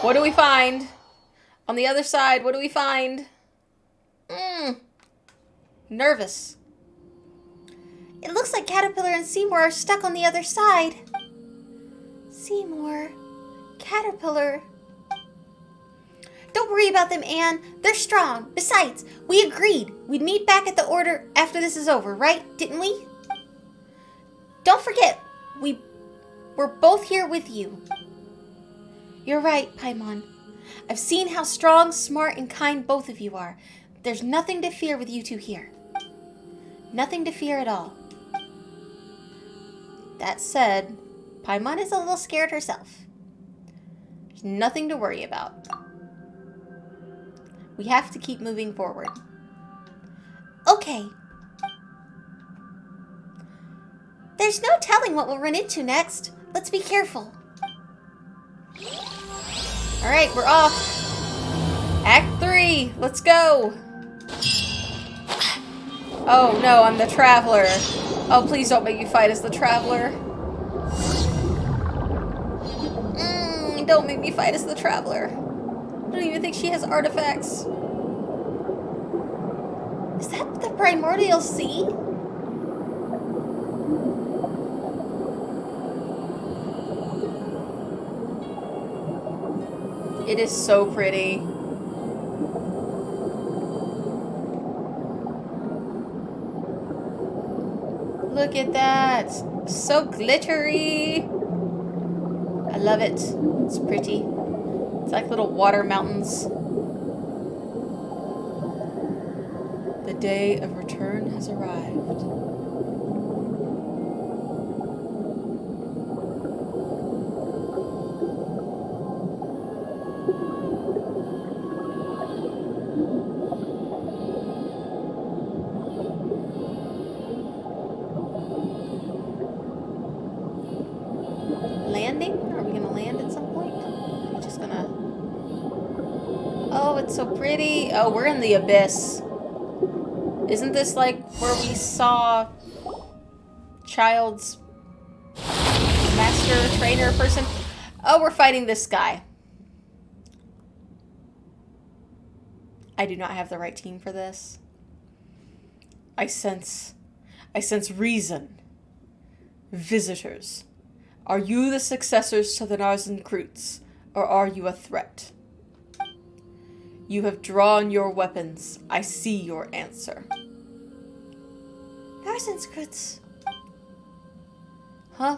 What do we find? On the other side, what do we find? Nervous. It looks like Caterpillar and Seymour are stuck on the other side. Seymour, Caterpillar. Don't worry about them, Anne. They're strong. Besides, we agreed we'd meet back at the order after this is over, right? Didn't we? Don't forget, we're both here with you. You're right, Paimon. I've seen how strong, smart, and kind both of you are. There's nothing to fear with you two here. Nothing to fear at all. That said, Paimon is a little scared herself. There's nothing to worry about. We have to keep moving forward. Okay. There's no telling what we'll run into next. Let's be careful. Alright, we're off. Act 3. Let's go. Oh no, I'm the Traveler. Oh, please don't make me fight as the Traveler. Don't make me fight as the Traveler. I don't even think she has artifacts. Is that the Primordial Sea? It is so pretty. Look at that. So glittery. I love it. It's pretty. It's like little water mountains. The day of return has arrived. Landing? Are we gonna land at some point? Are we just gonna... Oh, it's so pretty. Oh, we're in the abyss. Isn't this like where we saw Child's master trainer person? Oh, we're fighting this guy. I do not have the right team for this. I sense reason. Visitors. Are you the successors to the Narcissus, or are you a threat? You have drawn your weapons. I see your answer. Narcissus. Huh?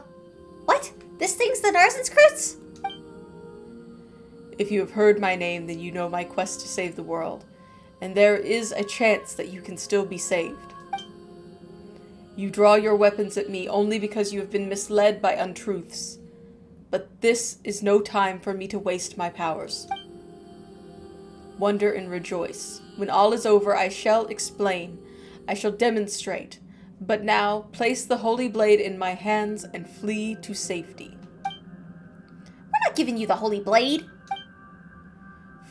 What? This thing's the Narcissus? If you have heard my name, then you know my quest to save the world, and there is a chance that you can still be saved. You draw your weapons at me only because you have been misled by untruths, but this is no time for me to waste my powers. Wonder and rejoice. When all is over, I shall explain. I shall demonstrate. But now, place the holy blade in my hands and flee to safety. We're not giving you the Holy Blade.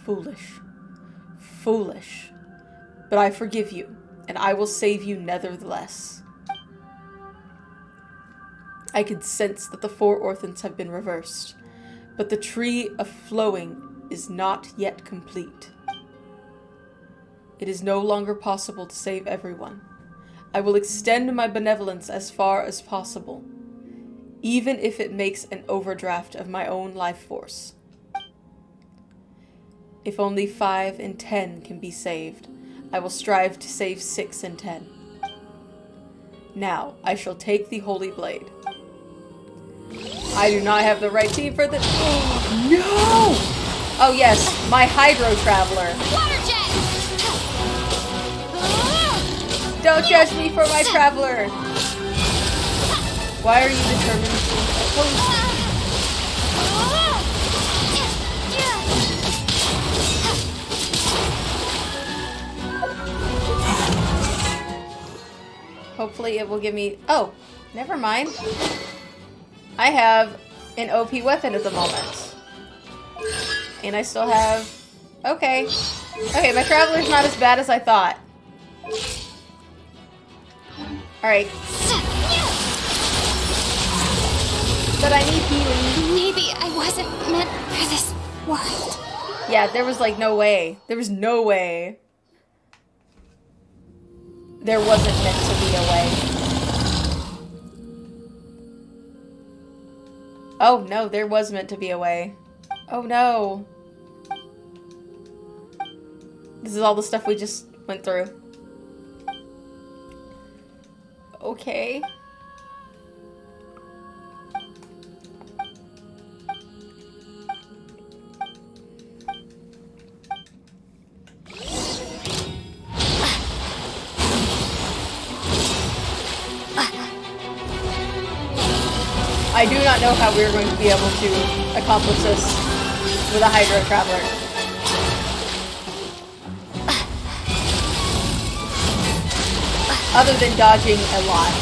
Foolish. Foolish. But I forgive you, and I will save you nevertheless. I can sense that the 4 orphans have been reversed, but the tree of flowing is not yet complete. It is no longer possible to save everyone. I will extend my benevolence as far as possible, even if it makes an overdraft of my own life force. If only 5 and 10 can be saved, I will strive to save 6 and 10. Now, I shall take the Holy Blade. I do not have the right team for this. Oh, no! Oh yes, my Hydro Traveler. Water jet! Don't judge me for my Traveler. Why are you determined to oppose? Hopefully it will give me... Oh, never mind. I have an OP weapon at the moment. And I still have... Okay. Okay, my Traveler's not as bad as I thought. Alright. But I need healing. Maybe I wasn't meant for this world. Yeah, there was like no way. There was no way. There wasn't meant to be a way. Oh no, there was meant to be a way. Oh no. This is all the stuff we just went through. Okay. I do not know how we're going to be able to accomplish this with a Hydro Traveler. Other than dodging a lot.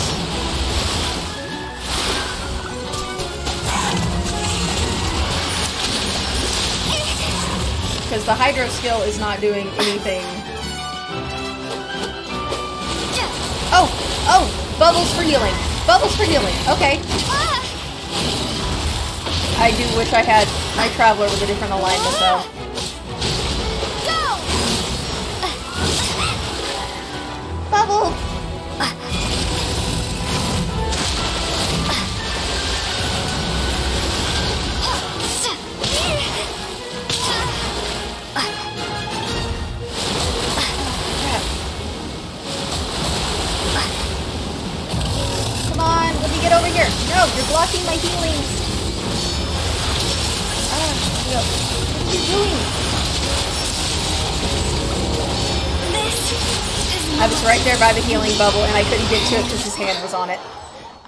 because the hydro skill is not doing anything. Oh! Oh! Bubbles for healing. Bubbles for healing. Okay. I do wish I had my Traveler with a different alignment, though. Bubble! Come on, let me get over here. No, you're blocking my healing. No. What are you doing? I was right there by the healing bubble, and I couldn't get to it because his hand was on it.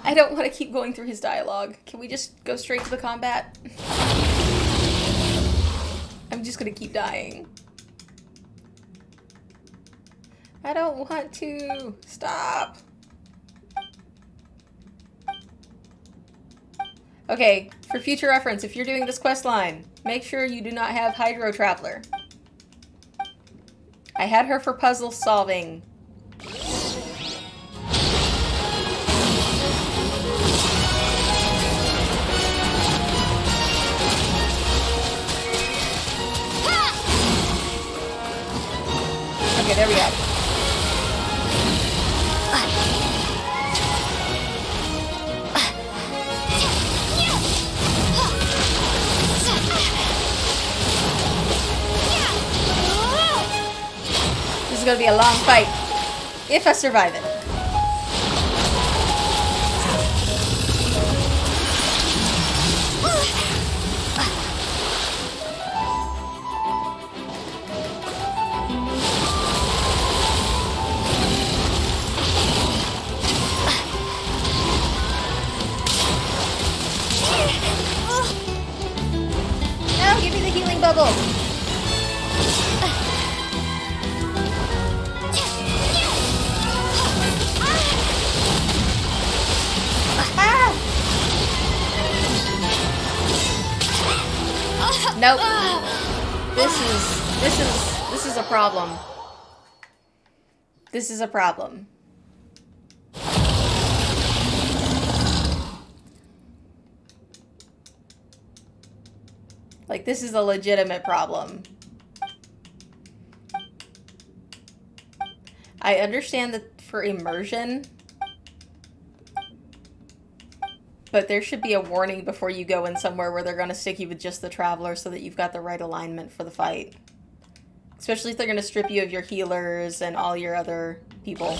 I don't want to keep going through his dialogue. Can we just go straight to the combat? I'm just gonna keep dying. I don't want to. Stop. Okay, for future reference, if you're doing this quest line, make sure you do not have Hydro Traveler. I had her for puzzle solving. Okay, there we go. This is gonna be a long fight, if I survive it. No, give me the healing bubble. Nope. This is a problem. This is a problem. Like, this is a legitimate problem. I understand that for immersion, but there should be a warning before you go in somewhere where they're going to stick you with just the Traveler so that you've got the right alignment for the fight. Especially if they're going to strip you of your healers and all your other people.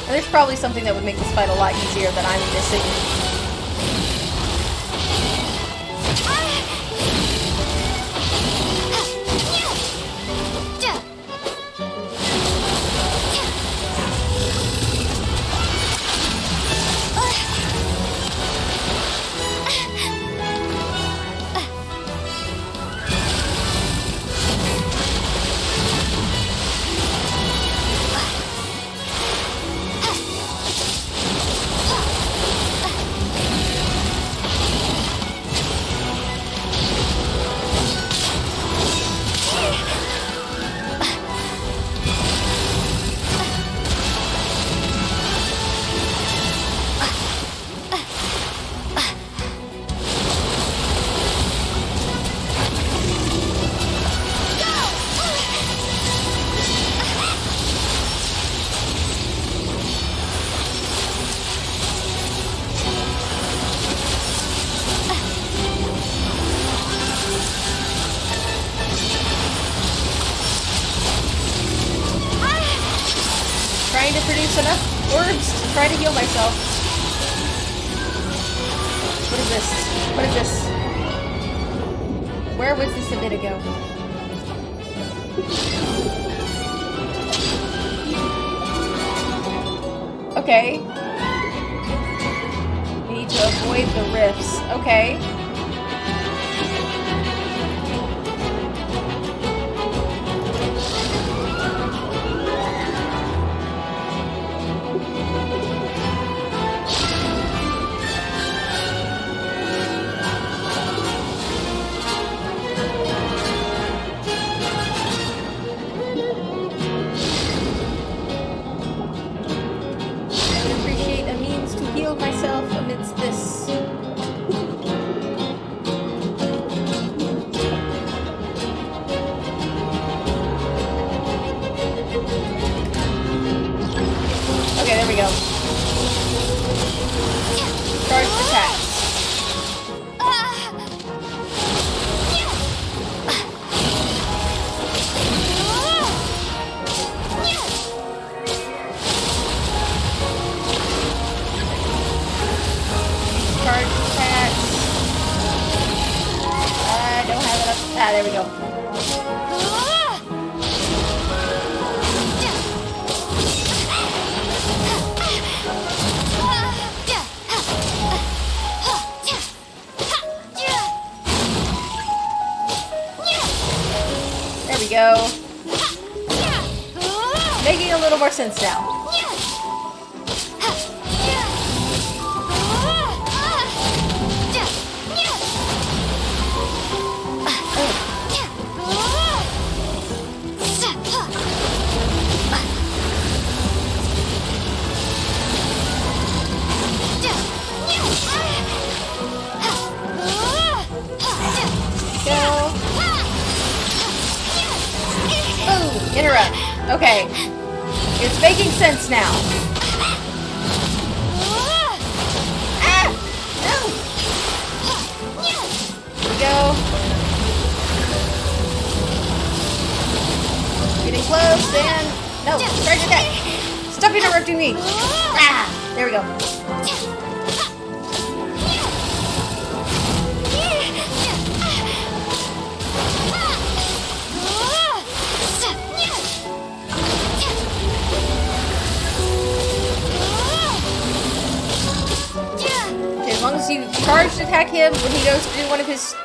There's probably something that would make this fight a lot easier that I'm missing. Trying to produce enough orbs to try to heal myself. What is this? What is this? Where was this a bit ago? Okay. We need to avoid the rifts. Okay. of myself amidst this. Okay, there we go. Charged attacks. Charged attacks. I don't have enough. Ah, there we go. There we go. Making a little more sense now. Go. Boom. Interrupt. Okay. It's making sense now. Ah! No! Here we go. Getting close and... No! Charge attack! Stop interrupting me! Ah! There we go. Okay, as long as you charge attack him when he goes to do one of his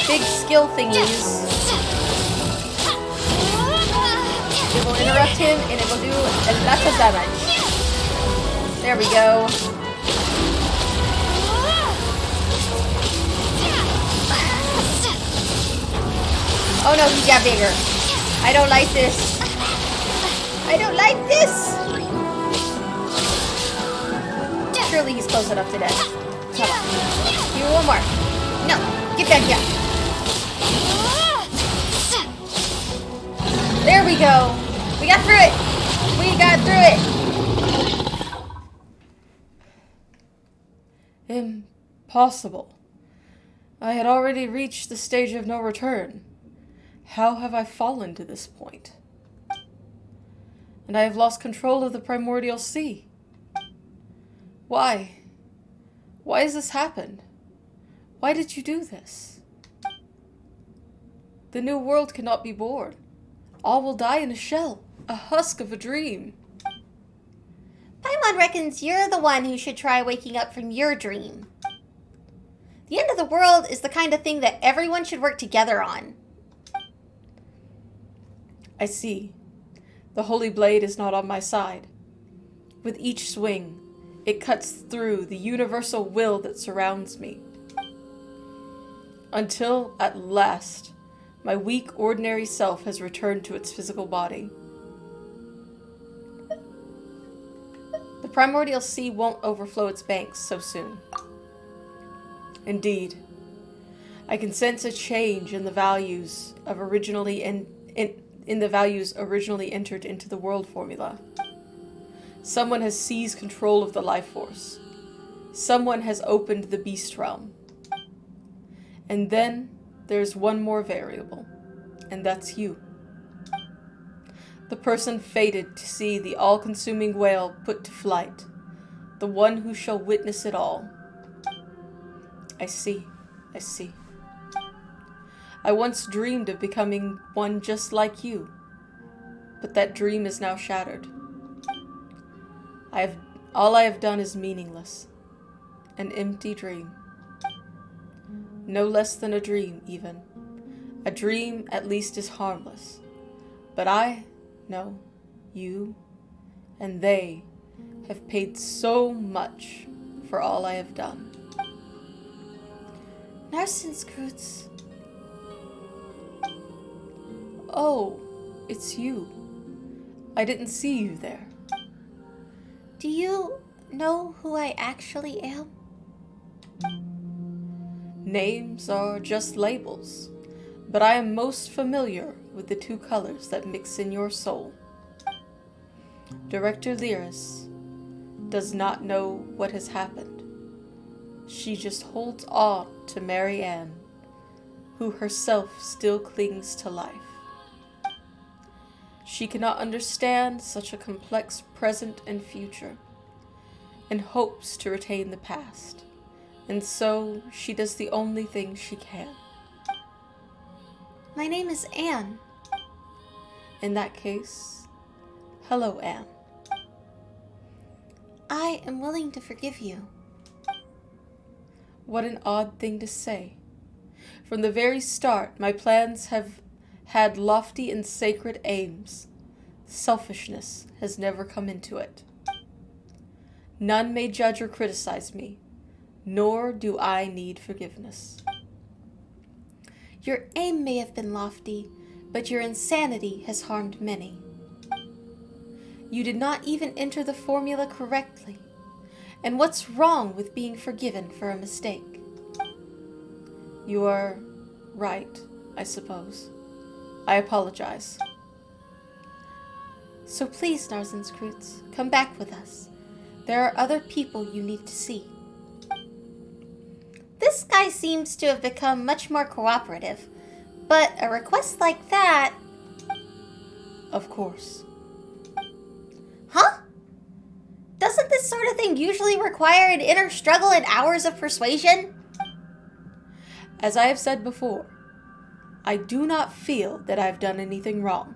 big skill thingies, it will interrupt him and it will do a lot of damage. There we go. Oh no, he got bigger. I don't like this. I don't like this. Surely he's close enough to death. Come on. Give me one more. No, get back here. There we go. We got through it. We got through it. Impossible. I had already reached the stage of no return. How have I fallen to this point? And I have lost control of the primordial sea. Why? Why has this happened? Why did you do this? The new world cannot be born. All will die in a shell, a husk of a dream. Paimon reckons you're the one who should try waking up from your dream. The end of the world is the kind of thing that everyone should work together on. I see. The holy blade is not on my side. With each swing, it cuts through the universal will that surrounds me. Until, at last, my weak, ordinary self has returned to its physical body. The primordial sea won't overflow its banks so soon. Indeed, I can sense a change in the values of originally in the values originally entered into the world formula. Someone has seized control of the life force. Someone has opened the beast realm. And then there's one more variable, and that's you. The person fated to see the all-consuming whale put to flight, the one who shall witness it all. I see. I once dreamed of becoming one just like you, but that dream is now shattered. All I have done is meaningless, an empty dream. No less than a dream, even. A dream, at least, is harmless. But no, you, and they have paid so much for all I have done. Narcissus. Oh, it's you. I didn't see you there. Do you know who I actually am? Names are just labels, but I am most familiar with the two colors that mix in your soul. Director Lyris does not know what has happened. She just holds on to Mary Ann, who herself still clings to life. She cannot understand such a complex present and future, and hopes to retain the past, and so she does the only thing she can. My name is Anne. In that case, hello, Anne. I am willing to forgive you. What an odd thing to say. From the very start, my plans have had lofty and sacred aims. Selfishness has never come into it. None may judge or criticize me, nor do I need forgiveness. Your aim may have been lofty, but your insanity has harmed many. You did not even enter the formula correctly. And what's wrong with being forgiven for a mistake? You are right, I suppose. I apologize. So please, Narcissus, come back with us. There are other people you need to see. This guy seems to have become much more cooperative, but a request like that... Of course. Huh? Doesn't this sort of thing usually require an inner struggle and hours of persuasion? As I have said before, I do not feel that I have done anything wrong.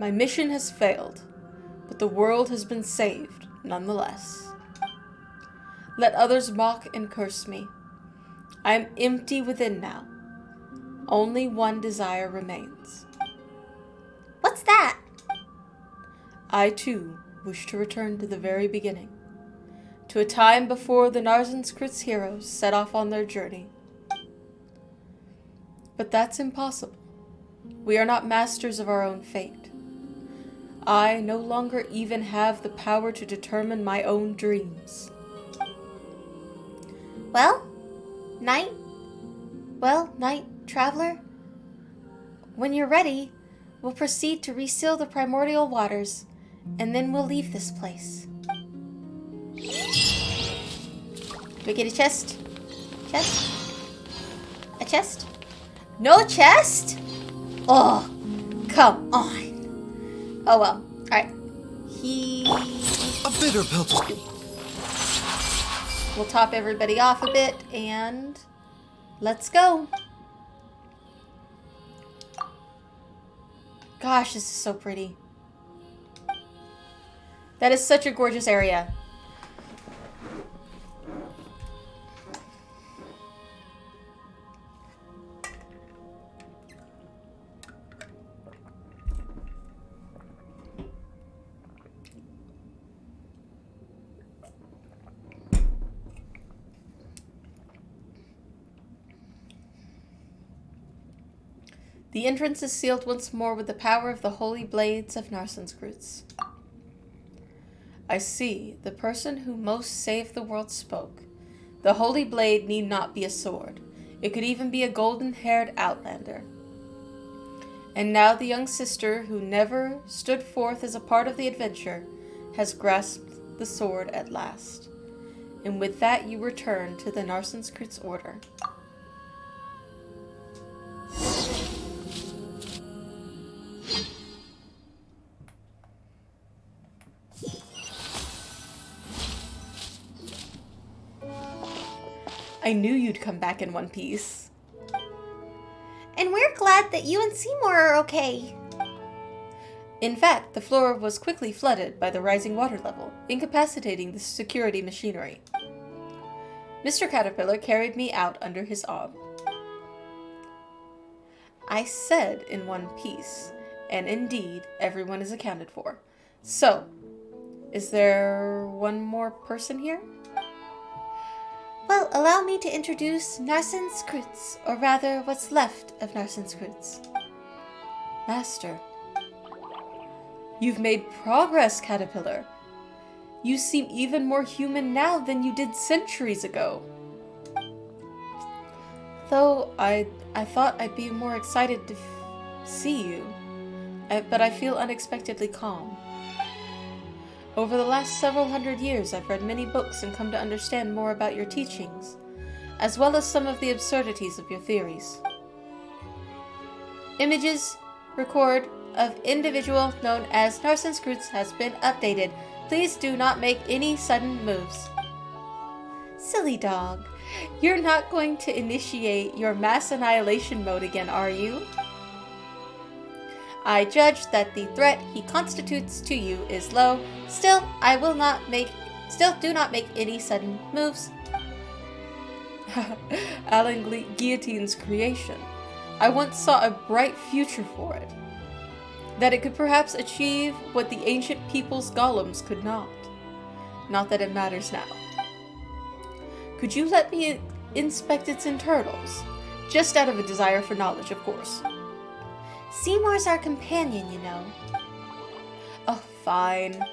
My mission has failed, but the world has been saved nonetheless. Let others mock and curse me. I am empty within now. Only one desire remains. What's that? I, too, wish to return to the very beginning, to a time before the Narcissus heroes set off on their journey. But that's impossible. We are not masters of our own fate. I no longer even have the power to determine my own dreams. Well, night traveler. When you're ready, we'll proceed to reseal the primordial waters, and then we'll leave this place. Do we get a chest? Chest? A chest? No chest? Oh, come on. Oh well. Alright. A bitter pill. We'll top everybody off a bit, and let's go. Gosh, this is so pretty. That is such a gorgeous area. The entrance is sealed once more with the power of the holy blades of Narcissus. I see, the person who most saved the world spoke. The holy blade need not be a sword. It could even be a golden-haired outlander. And now the young sister, who never stood forth as a part of the adventure, has grasped the sword at last. And with that you return to the Narcissus order. I knew you'd come back in one piece. And we're glad that you and Seymour are okay. In fact, the floor was quickly flooded by the rising water level, incapacitating the security machinery. Mr. Caterpillar carried me out under his arm. I said in one piece, and indeed, everyone is accounted for. So, is there one more person here? Well, allow me to introduce Narcissus, or rather, what's left of Narcissus. Master, you've made progress, Caterpillar. You seem even more human now than you did centuries ago. Though I thought I'd be more excited to see you, but I feel unexpectedly calm. Over the last several hundred years, I've read many books and come to understand more about your teachings, as well as some of the absurdities of your theories. Images record of individual known as Narcissus has been updated. Please do not make any sudden moves. Silly dog. You're not going to initiate your mass annihilation mode again, are you? I judge that the threat he constitutes to you is low. Still, do not make any sudden moves. Alan Guillotine's creation. I once saw a bright future for it. That it could perhaps achieve what the ancient people's golems could not. Not that it matters now. Could you let me inspect its internals? Just out of a desire for knowledge, of course. Seymour's our companion, you know. Oh, fine.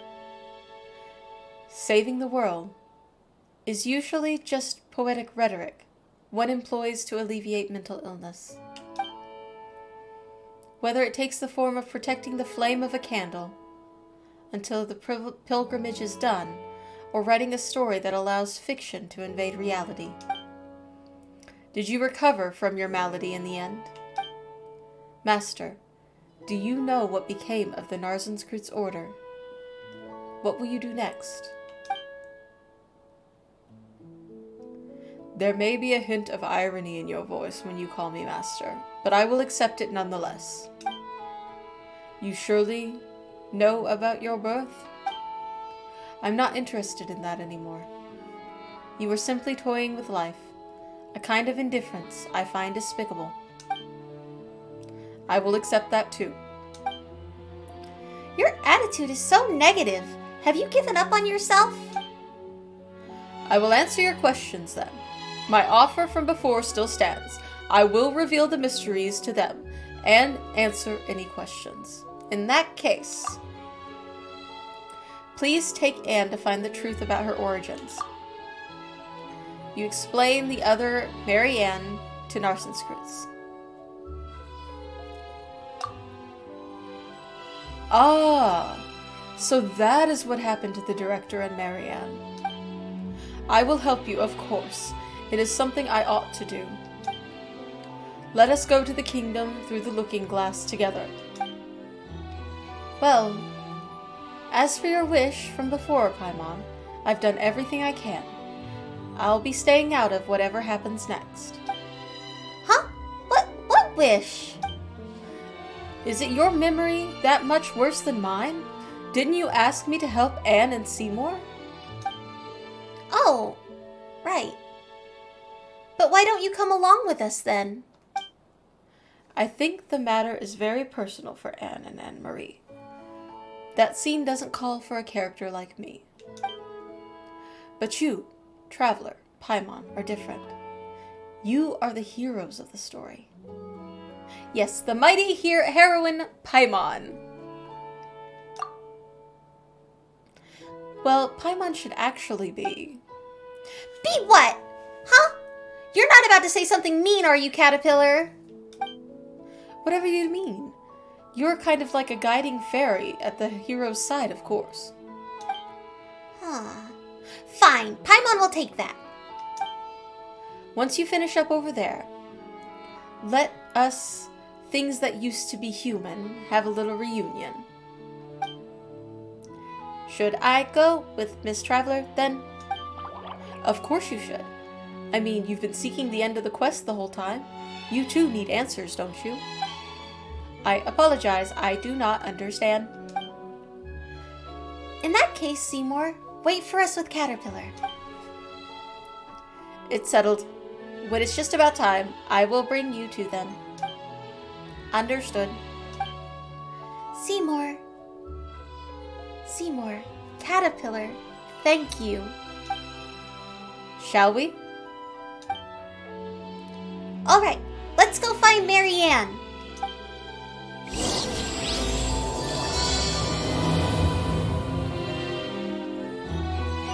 Saving the world is usually just poetic rhetoric one employs to alleviate mental illness. Whether it takes the form of protecting the flame of a candle until the pilgrimage is done, or writing a story that allows fiction to invade reality. Did you recover from your malady in the end? Master, do you know what became of the Narcissus order? What will you do next? There may be a hint of irony in your voice when you call me Master, but I will accept it nonetheless. You surely know about your birth? I'm not interested in that anymore. You were simply toying with life, a kind of indifference I find despicable. I will accept that too. Your attitude is so negative. Have you given up on yourself? I will answer your questions then. My offer from before still stands. I will reveal the mysteries to them and answer any questions. In that case, please take Anne to find the truth about her origins. You explain the other Mary Ann to Narcissus. Ah, so that is what happened to the director and Mary Ann. I will help you, of course. It is something I ought to do. Let us go to the kingdom through the looking glass together. Well, as for your wish from before, Paimon, I've done everything I can. I'll be staying out of whatever happens next. Huh? What wish? Is it your memory that much worse than mine? Didn't you ask me to help Anne and Seymour? Oh, right. But why don't you come along with us then? I think the matter is very personal for Anne and Anne-Marie. That scene doesn't call for a character like me. But you, Traveler, Paimon, are different. You are the heroes of the story. Yes, the mighty heroine Paimon. Well, Paimon should actually be... Be what? Huh? You're not about to say something mean, are you, Caterpillar? Whatever you mean. You're kind of like a guiding fairy at the hero's side, of course. Huh. Fine, Paimon will take that. Once you finish up over there, let us, things that used to be human, have a little reunion. Should I go with Miss Traveler, then? Of course you should. I mean, you've been seeking the end of the quest the whole time. You too need answers, don't you? I apologize, I do not understand. In that case, Seymour, wait for us with Caterpillar. It's settled. When it's just about time, I will bring you to them. Understood. Seymour, Caterpillar, thank you. Shall we? All right, let's go find Mary Ann.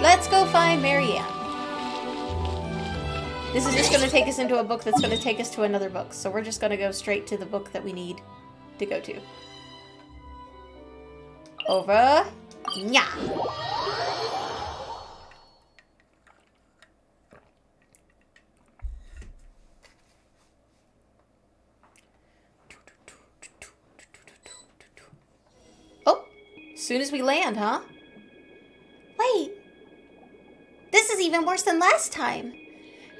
Let's go find Marianne. This is just going to take us into a book that's going to take us to another book. So we're just going to go straight to the book that we need to go to. Over. Yeah. Oh, as soon as we land, huh? Wait. This is even worse than last time.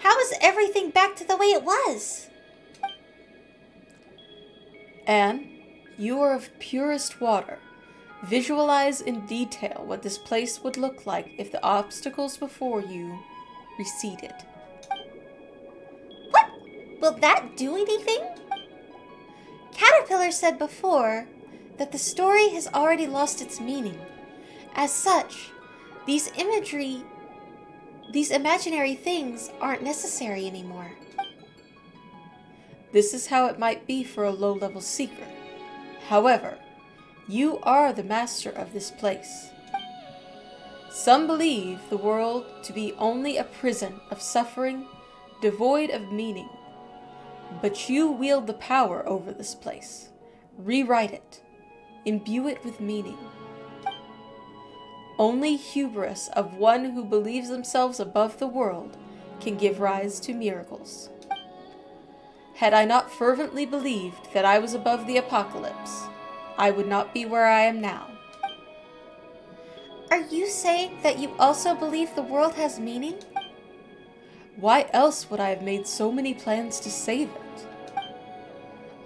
How is everything back to the way it was? Anne, you are of purest water. Visualize in detail what this place would look like if the obstacles before you receded. What? Will that do anything? Caterpillar said before that the story has already lost its meaning. As such, these imaginary things aren't necessary anymore. This is how it might be for a low-level seeker. However, you are the master of this place. Some believe the world to be only a prison of suffering, devoid of meaning. But you wield the power over this place. Rewrite it. Imbue it with meaning. Only hubris of one who believes themselves above the world can give rise to miracles. Had I not fervently believed that I was above the apocalypse, I would not be where I am now. Are you saying that you also believe the world has meaning? Why else would I have made so many plans to save it?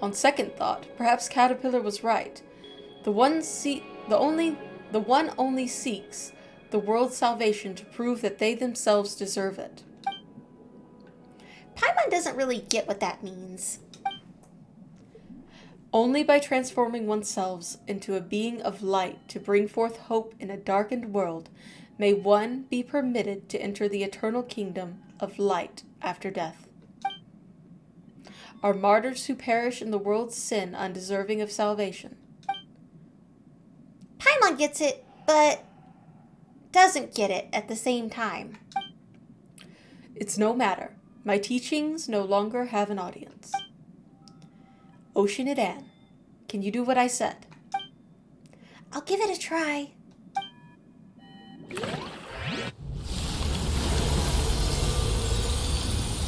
On second thought, perhaps Caterpillar was right. The one only seeks the world's salvation to prove that they themselves deserve it. Paimon doesn't really get what that means. Only by transforming oneself into a being of light to bring forth hope in a darkened world may one be permitted to enter the eternal kingdom of light after death. Are martyrs who perish in the world's sin undeserving of salvation? Paimon gets it, but doesn't get it at the same time. It's no matter. My teachings no longer have an audience. Oceanid Anne, can you do what I said? I'll give it a try.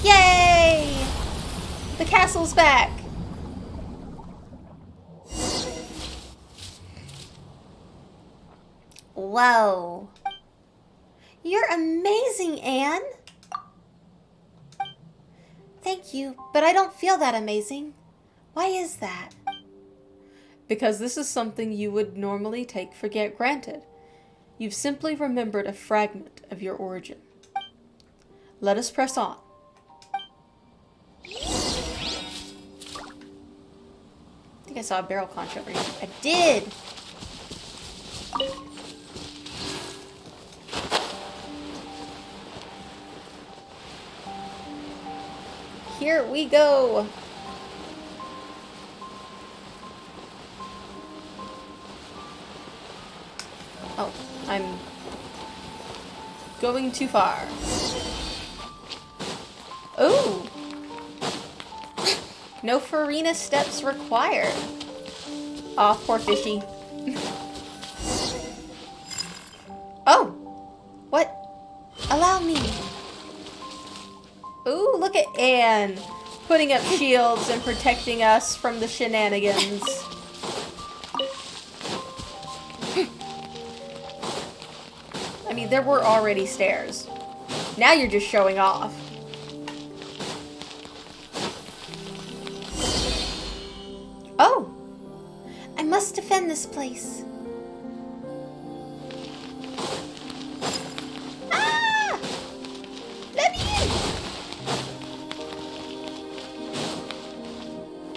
Yay! The castle's back! Whoa. You're amazing, Anne. Thank you, but I don't feel that amazing. Why is that? Because this is something you would normally take for granted. You've simply remembered a fragment of your origin. Let us press on. I think I saw a barrel conch over here. I did. Here we go. Oh, I'm going too far. Ooh. No Farina steps required. Aw, poor fishy. Oh. What? Allow me. Ooh, look at Anne putting up shields and protecting us from the shenanigans. I mean, there were already stairs. Now you're just showing off. Oh! I must defend this place. Ah! Let me in!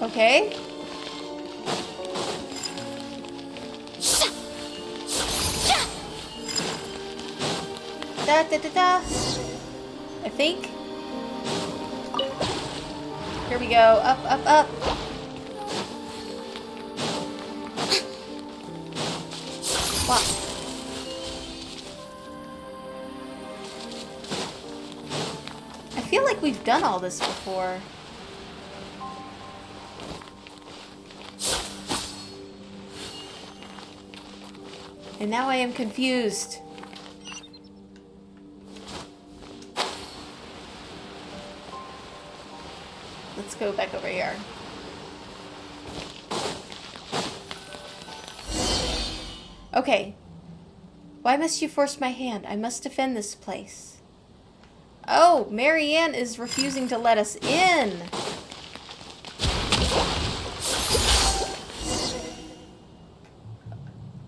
Okay. Da da da da. I think. Here we go. Up, up, up. Wow. feel like we've done all this before. And now I am confused. Let's go back over here. Okay. Why must you force my hand? I must defend this place. Oh, Marianne is refusing to let us in.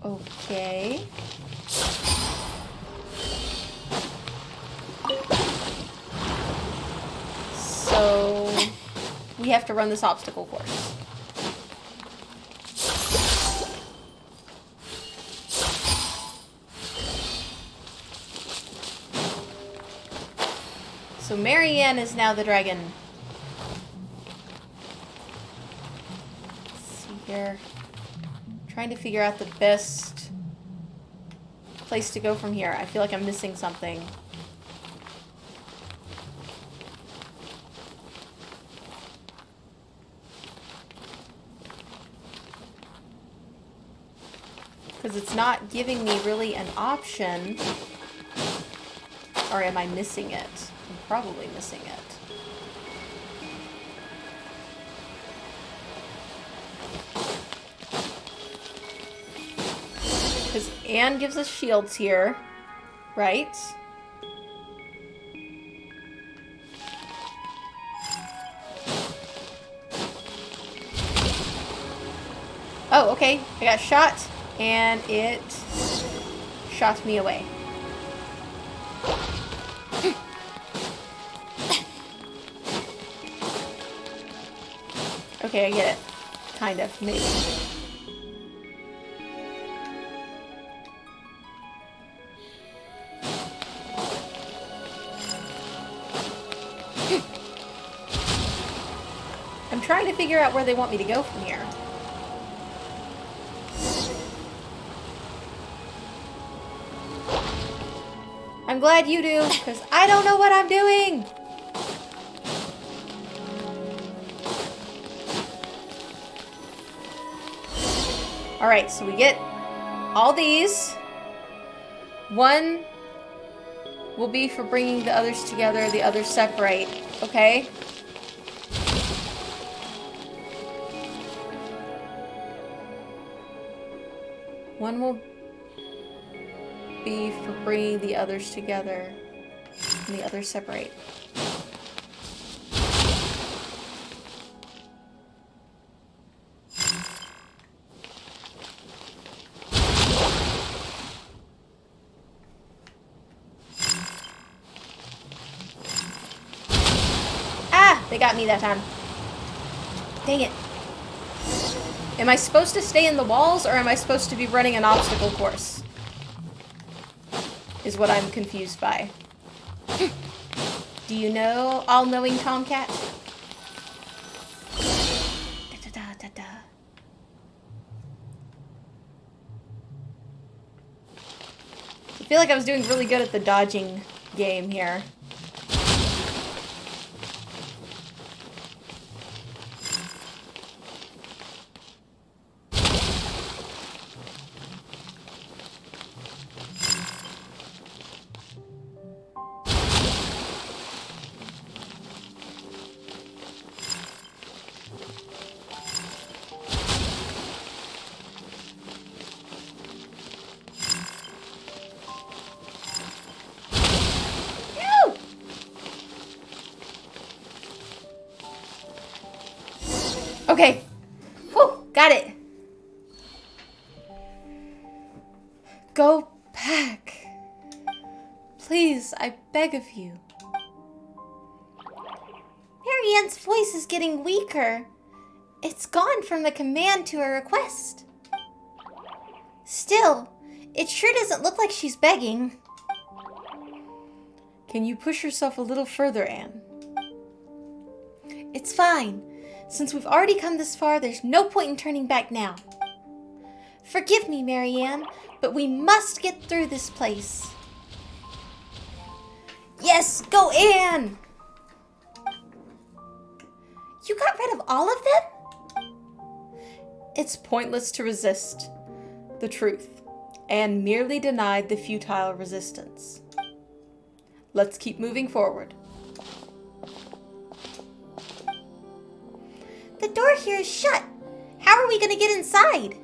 Okay. So, we have to run this obstacle course. So Marianne is now the dragon. Let's see here. Trying to figure out the best place to go from here. I feel like I'm missing something. Because it's not giving me really an option. Or am I missing it? I'm probably missing it. Because Anne gives us shields here, right? Oh, okay. I got shot, and it shot me away. Okay, I get it. Kind of, maybe. I'm trying to figure out where they want me to go from here. I'm glad you do, because I don't know what I'm doing! Alright, so we get all these. One will be for bringing the others together, the others separate. Okay? One will be for bringing the others together, and the others separate. They got me that time. Dang it. Am I supposed to stay in the walls, or am I supposed to be running an obstacle course? Is what I'm confused by. Do you know, all-knowing Tomcat? Da-da-da-da-da. I feel like I was doing really good at the dodging game here. Okay. Whew, got it. Go back. Please, I beg of you. Marianne's voice is getting weaker. It's gone from a command to a request. Still, it sure doesn't look like she's begging. Can you push yourself a little further, Anne? It's fine. Since we've already come this far, there's no point in turning back now. Forgive me, Marianne, but we must get through this place. Yes, go Anne! You got rid of all of them? It's pointless to resist the truth, and merely denied the futile resistance. Let's keep moving forward. The door here is shut. How are we gonna get inside?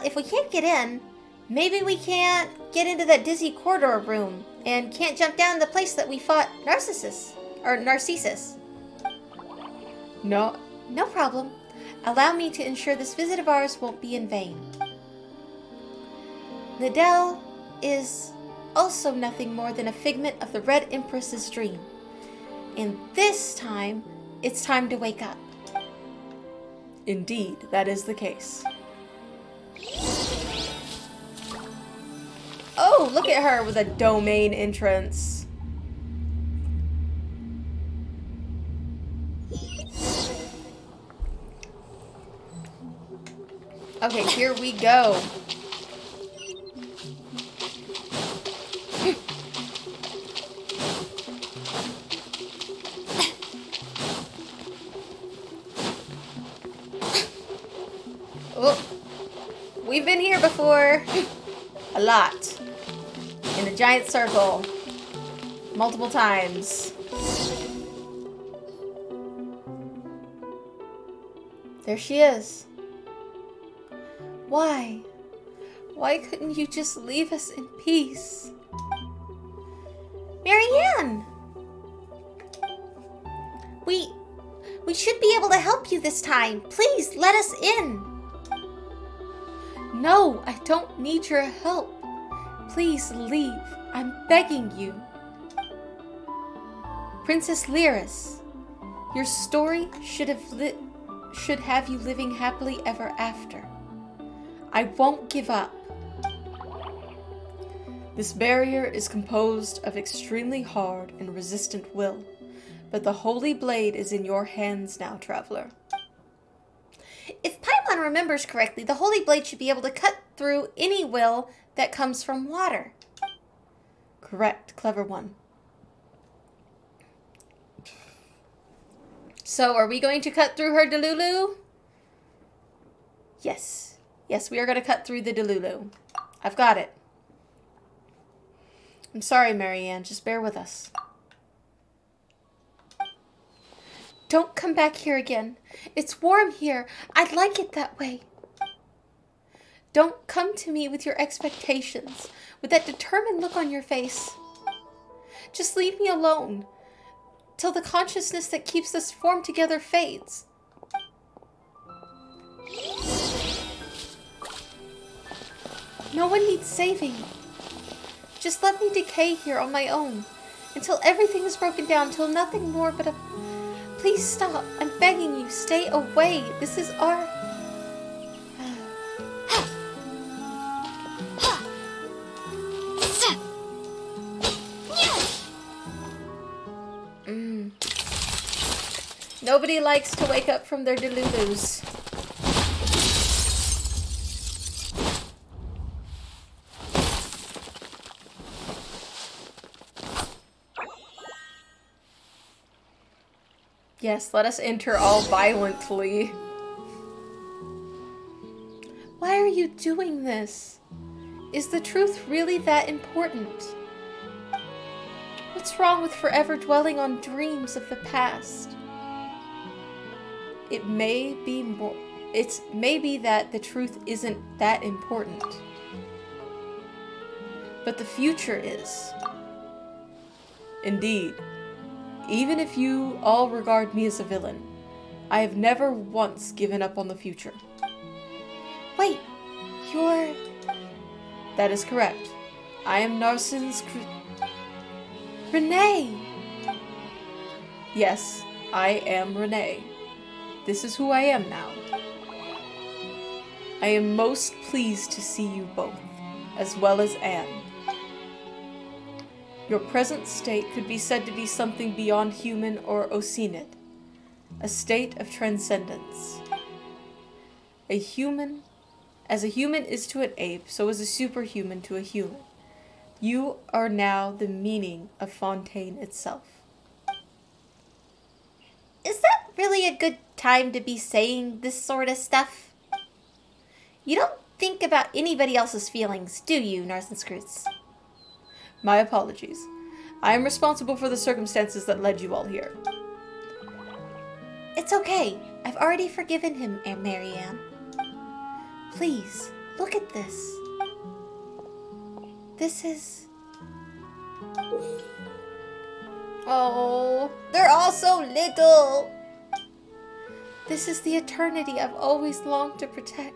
If we can't get in, maybe we can't get into that dizzy corridor room and can't jump down the place that we fought Narcissus. No, No problem. Allow me to ensure this visit of ours won't be in vain. Liddell is also nothing more than a figment of the Red Empress's dream. And this time, it's time to wake up. indeed, that is the case. Oh, look at her with a domain entrance. Okay, here we go. Oh, we've been here before. A lot. In a giant circle. Multiple times. There she is. Why? Why couldn't you just leave us in peace? Marianne! We should be able to help you this time. Please, let us in. No, I don't need your help. Please leave. I'm begging you. Princess Lyris, your story should have you living happily ever after. I won't give up. This barrier is composed of extremely hard and resistant will, but the holy blade is in your hands now, traveler. If Paimon remembers correctly, the Holy Blade should be able to cut through any will that comes from water. Correct, clever one. So, are we going to cut through her Delulu? Yes. Yes, we are going to cut through the Delulu. I've got it. I'm sorry, Marianne. Just bear with us. Don't come back here again. It's warm here. I'd like it that way. Don't come to me with your expectations, with that determined look on your face. Just leave me alone, till the consciousness that keeps us formed together fades. No one needs saving. Just let me decay here on my own, until everything is broken down, till nothing more but a... Please stop. I'm begging you. Stay away. This is our... Nobody likes to wake up from their delulus. Yes, let us enter all violently. Why are you doing this? Is the truth really that important? What's wrong with forever dwelling on dreams of the past? It may be that the truth isn't that important. But the future is. Indeed. Even if you all regard me as a villain, I have never once given up on the future. Wait, you're... That is correct. I am Narcissus Renee! Yes, I am Renee. This is who I am now. I am most pleased to see you both, as well as Anne. Your present state could be said to be something beyond human or oceanid, a state of transcendence. As a human is to an ape, so is a superhuman to a human. You are now the meaning of Fontaine itself. really a good time to be saying this sort of stuff. You don't think about anybody else's feelings, do you, Narcissus? My apologies. I am responsible for the circumstances that led you all here. It's okay. I've already forgiven him, Aunt Marianne. Please, look at this. This is... Oh, they're all so little. This is the eternity I've always longed to protect.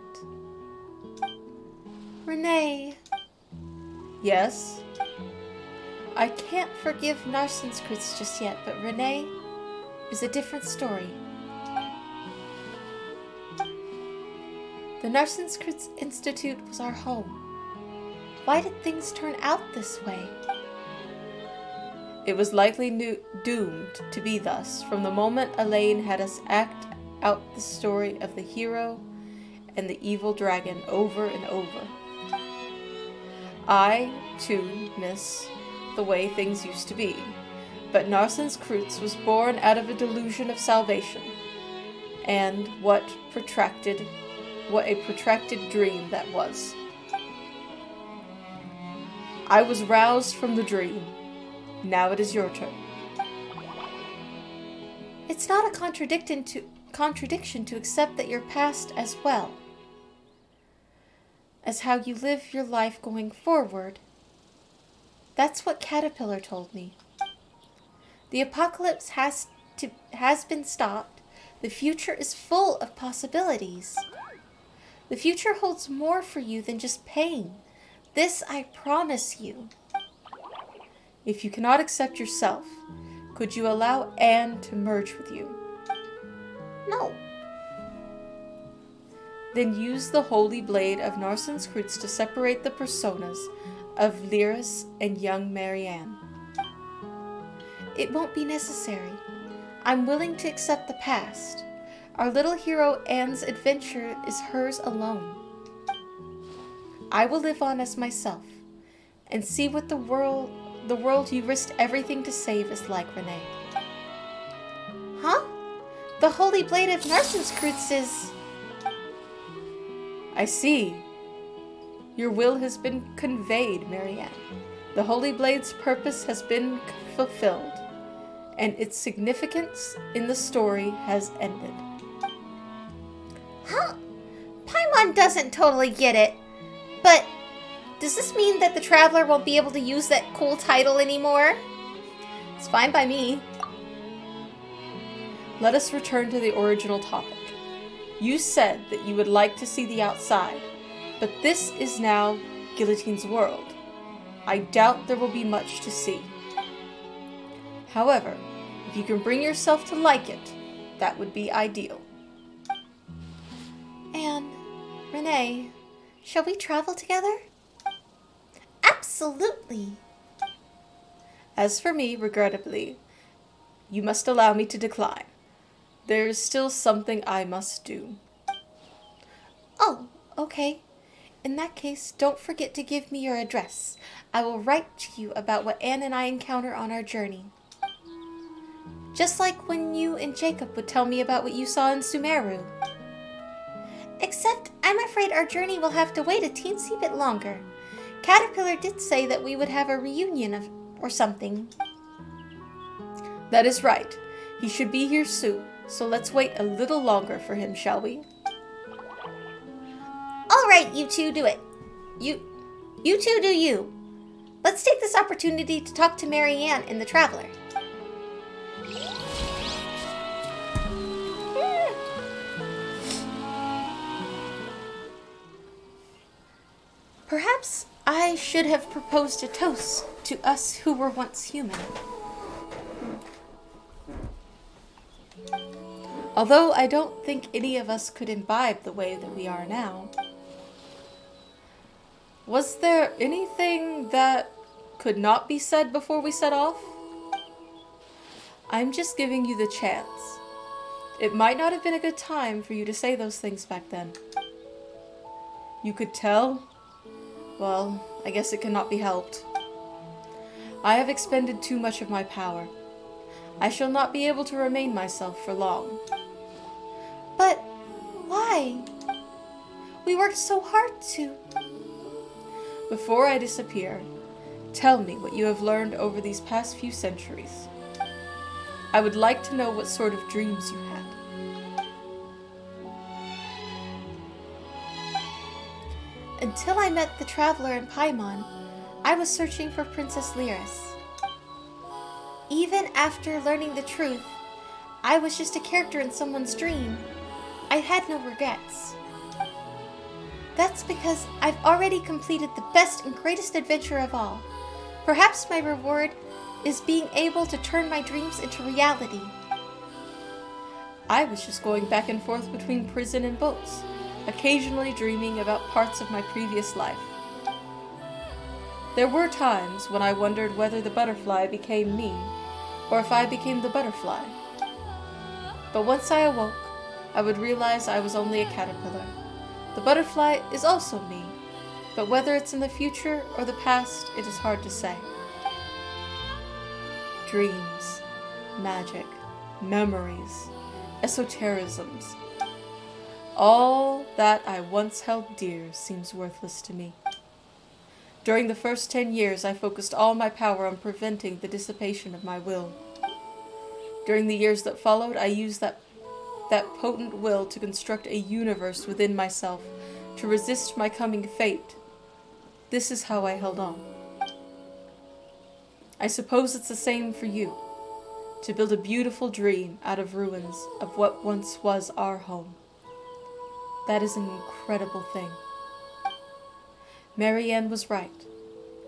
Renee. Yes? I can't forgive Narcissus just yet, but Renee is a different story. The Narcissus Institute was our home. Why did things turn out this way? It was likely doomed to be thus from the moment Elaine had us act out the story of the hero and the evil dragon over and over. I, too, miss the way things used to be, but Narcissus was born out of a delusion of salvation, and what a protracted dream that was. I was roused from the dream. Now it is your turn. It's not a contradiction to accept that your past as well as how you live your life going forward. That's what Caterpillar told me. The apocalypse has been stopped. The future is full of possibilities. The future holds more for you than just pain. This I promise you. If you cannot accept yourself, could you allow Anne to merge with you? No. Then use the holy blade of Narcissus to separate the personas of Lyris and young Marianne. It won't be necessary. I'm willing to accept the past. Our little hero Anne's adventure is hers alone. I will live on as myself and see what the world you risked everything to save is like, Renee. Huh? The holy blade of Narcissus is... I see. Your will has been conveyed, Marianne. The holy blade's purpose has been fulfilled, and its significance in the story has ended. Huh? Paimon doesn't totally get it, but does this mean that the Traveler won't be able to use that cool title anymore? It's fine by me. Let us return to the original topic. You said that you would like to see the outside, but this is now Guillotine's world. I doubt there will be much to see. However, if you can bring yourself to like it, that would be ideal. And, Renee, shall we travel together? Absolutely. As for me, regrettably, you must allow me to decline. There is still something I must do. Oh, okay. In that case, don't forget to give me your address. I will write to you about what Anne and I encounter on our journey. Just like when you and Jacob would tell me about what you saw in Sumeru. Except, I'm afraid our journey will have to wait a teensy bit longer. Caterpillar did say that we would have a reunion or something. That is right. He should be here soon, so let's wait a little longer for him, shall we? All right, you two do it. You two do you. Let's take this opportunity to talk to Marianne and the Traveler. Perhaps I should have proposed a toast to us who were once human. Although I don't think any of us could imbibe the way that we are now. Was there anything that could not be said before we set off? I'm just giving you the chance. It might not have been a good time for you to say those things back then. You could tell? Well, I guess it cannot be helped. I have expended too much of my power. I shall not be able to remain myself for long. But why? We worked so hard to... Before I disappear, tell me what you have learned over these past few centuries. I would like to know what sort of dreams you had. Until I met the Traveler in Paimon, I was searching for Princess Lyris. Even after learning the truth, I was just a character in someone's dream. I had no regrets. That's because I've already completed the best and greatest adventure of all. Perhaps my reward is being able to turn my dreams into reality. I was just going back and forth between prison and books, occasionally dreaming about parts of my previous life. There were times when I wondered whether the butterfly became me, or if I became the butterfly. But once I awoke, I would realize I was only a caterpillar. The butterfly is also me, but whether it's in the future or the past, it is hard to say. Dreams, magic, memories, esotericisms. All that I once held dear seems worthless to me. During the first 10 years, I focused all my power on preventing the dissipation of my will. During the years that followed, I used that potent will to construct a universe within myself, to resist my coming fate. This is how I held on. I suppose it's the same for you, to build a beautiful dream out of ruins of what once was our home. That is an incredible thing. Marianne was right.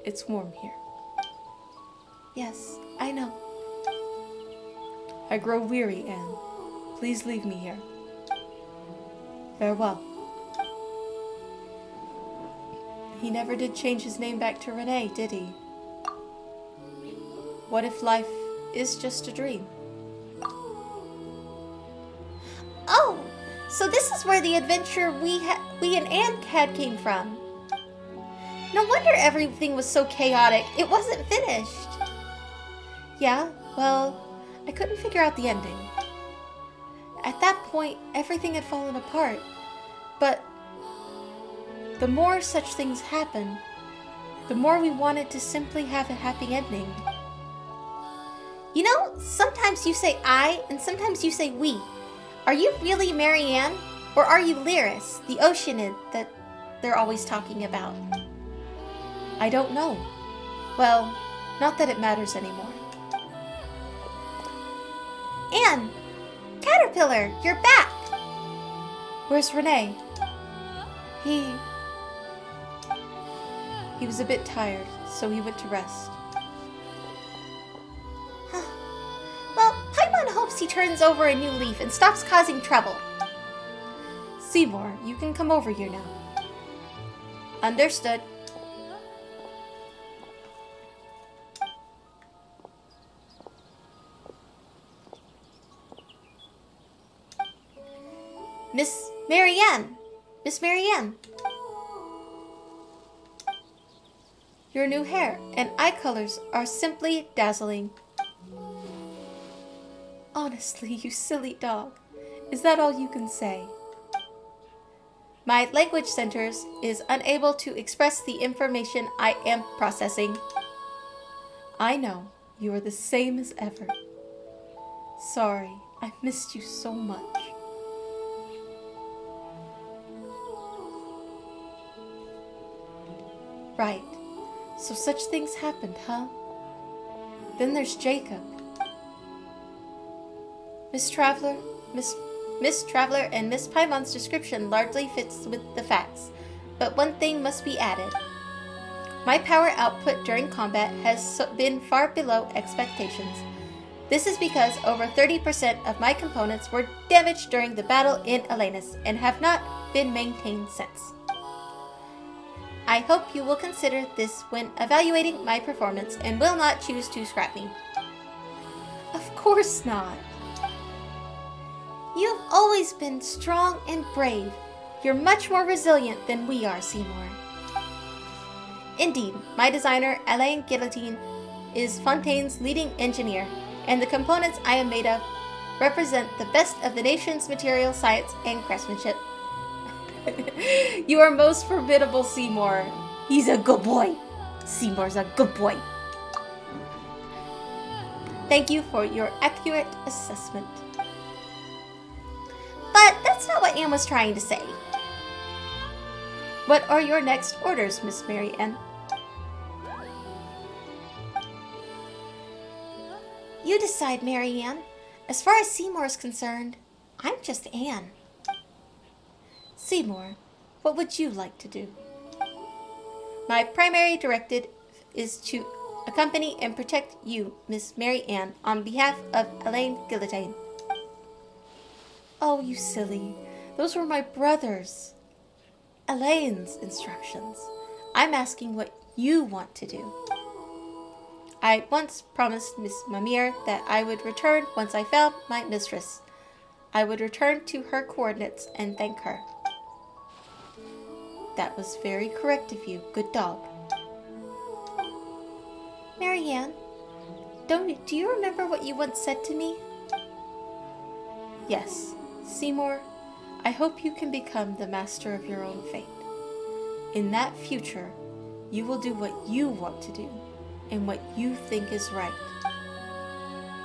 It's warm here. Yes, I know. I grow weary, Anne. Please leave me here. Farewell. He never did change his name back to Renee, did he? What if life is just a dream? Oh, so this is where the adventure we and Anne had came from. No wonder everything was so chaotic. It wasn't finished. Yeah, well, I couldn't figure out the ending. At that point, everything had fallen apart. But the more such things happen, the more we wanted to simply have a happy ending. You know, sometimes you say I, and sometimes you say we. Are you really Marianne? Or are you Lyris, the Oceanid that they're always talking about? I don't know. Well, not that it matters anymore. Anne! Caterpillar, you're back! Where's Renee? He was a bit tired, so he went to rest. Well, Paimon hopes he turns over a new leaf and stops causing trouble. Seymour, you can come over here now. Understood. Miss Marianne! Miss Marianne! Your new hair and eye colors are simply dazzling. Honestly, you silly dog. Is that all you can say? My language centers is unable to express the information I am processing. I know. You are the same as ever. Sorry, I missed you so much. Right. So such things happened, huh? Then there's Jacob. Miss Traveler and Miss Paimon's description largely fits with the facts, but one thing must be added. My power output during combat has been far below expectations. This is because over 30% of my components were damaged during the battle in Elenus and have not been maintained since. I hope you will consider this when evaluating my performance and will not choose to scrap me. Of course not. You've always been strong and brave. You're much more resilient than we are, Seymour. Indeed, my designer, Alain Guillotine, is Fontaine's leading engineer. and the components I am made of represent the best of the nation's material science and craftsmanship. You are most formidable, Seymour. He's a good boy. Seymour's a good boy. Thank you for your accurate assessment. But that's not what Anne was trying to say. What are your next orders, Miss Mary Ann? You decide, Mary Ann. As far as Seymour is concerned, I'm just Anne. Seymour, what would you like to do? My primary directive is to accompany and protect you, Miss Mary Ann, on behalf of Elaine Guillotine. Oh, you silly. Those were my brother's. Elaine's instructions. I'm asking what you want to do. I once promised Miss Mimir that I would return once I found my mistress. I would return to her coordinates and thank her. That was very correct of you. Good dog. Mary Ann, do you remember what you once said to me? Yes, Seymour, I hope you can become the master of your own fate. In that future, you will do what you want to do and what you think is right.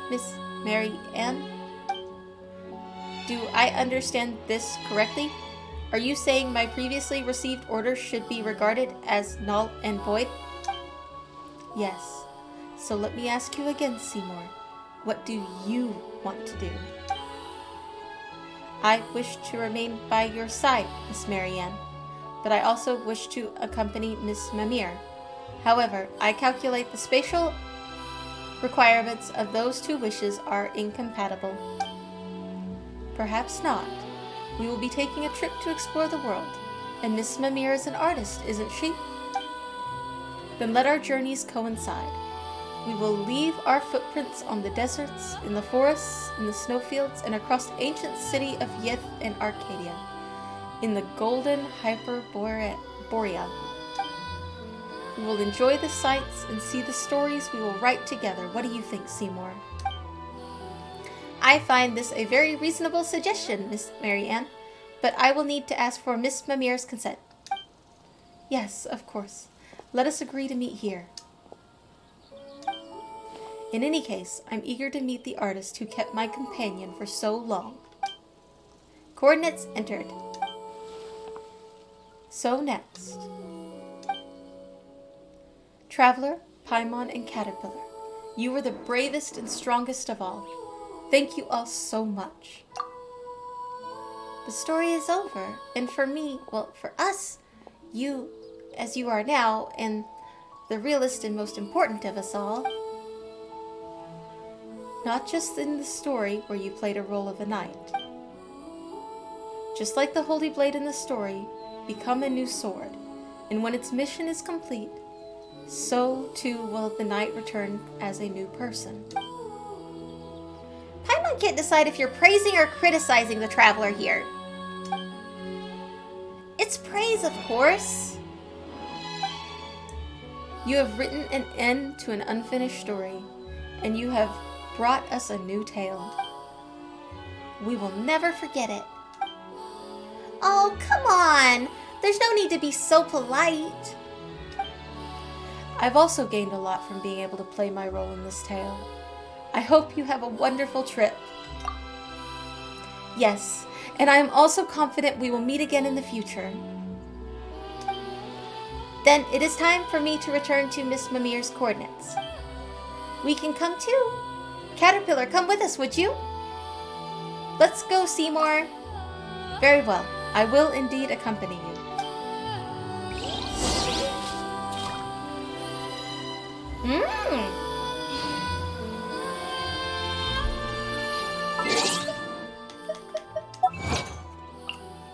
Miss Mary Ann, do I understand this correctly? Are you saying my previously received orders should be regarded as null and void? Yes. So let me ask you again, Seymour. What do you want to do? I wish to remain by your side, Miss Mary Ann, but I also wish to accompany Miss Mimir. However, I calculate the spatial requirements of those two wishes are incompatible. Perhaps not. We will be taking a trip to explore the world, and Miss Mimir is an artist, isn't she? Then let our journeys coincide. We will leave our footprints on the deserts, in the forests, in the snowfields, and across the ancient city of Yith and Arcadia, in the golden Hyperborea. We will enjoy the sights and see the stories we will write together. What do you think, Seymour? I find this a very reasonable suggestion, Miss Mary Ann, but I will need to ask for Miss Mimir's consent. Yes, of course. Let us agree to meet here. In any case, I'm eager to meet the artist who kept my companion for so long. Coordinates entered. So next. Traveler, Paimon, and Caterpillar, you were the bravest and strongest of all. Thank you all so much. The story is over, and for me, well, for us, you, as you are now, and the realest and most important of us all, not just in the story where you played a role of a knight. Just like the Holy Blade in the story, become a new sword, and when its mission is complete, so too will the knight return as a new person. Paimon can't decide if you're praising or criticizing the traveler here. It's praise, of course. You have written an end to an unfinished story, and you have brought us a new tale. We will never forget it. Oh, come on! There's no need to be so polite. I've also gained a lot from being able to play my role in this tale. I hope you have a wonderful trip. Yes, and I am also confident we will meet again in the future. Then it is time for me to return to Miss Mimir's coordinates. We can come too. Caterpillar, come with us, would you? Let's go, Seymour. Very well. I will indeed accompany you.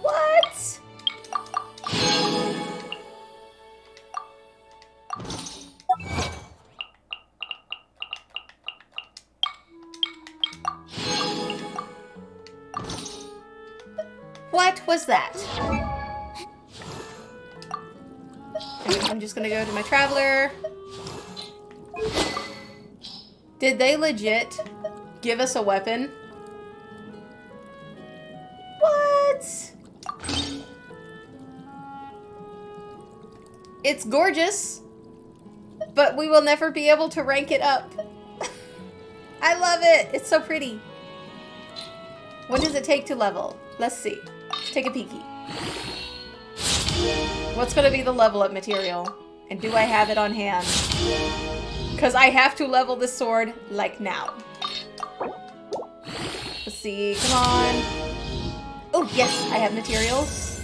What? What was that? I'm just gonna go to my traveler. Did they legit give us a weapon? What? It's gorgeous, but we will never be able to rank it up. I love it. It's so pretty. What does it take to level? Let's see. Let's take a peeky. What's going to be the level up material? And do I have it on hand? Because I have to level this sword, like, now. Let's see. Come on. Oh, yes. I have materials.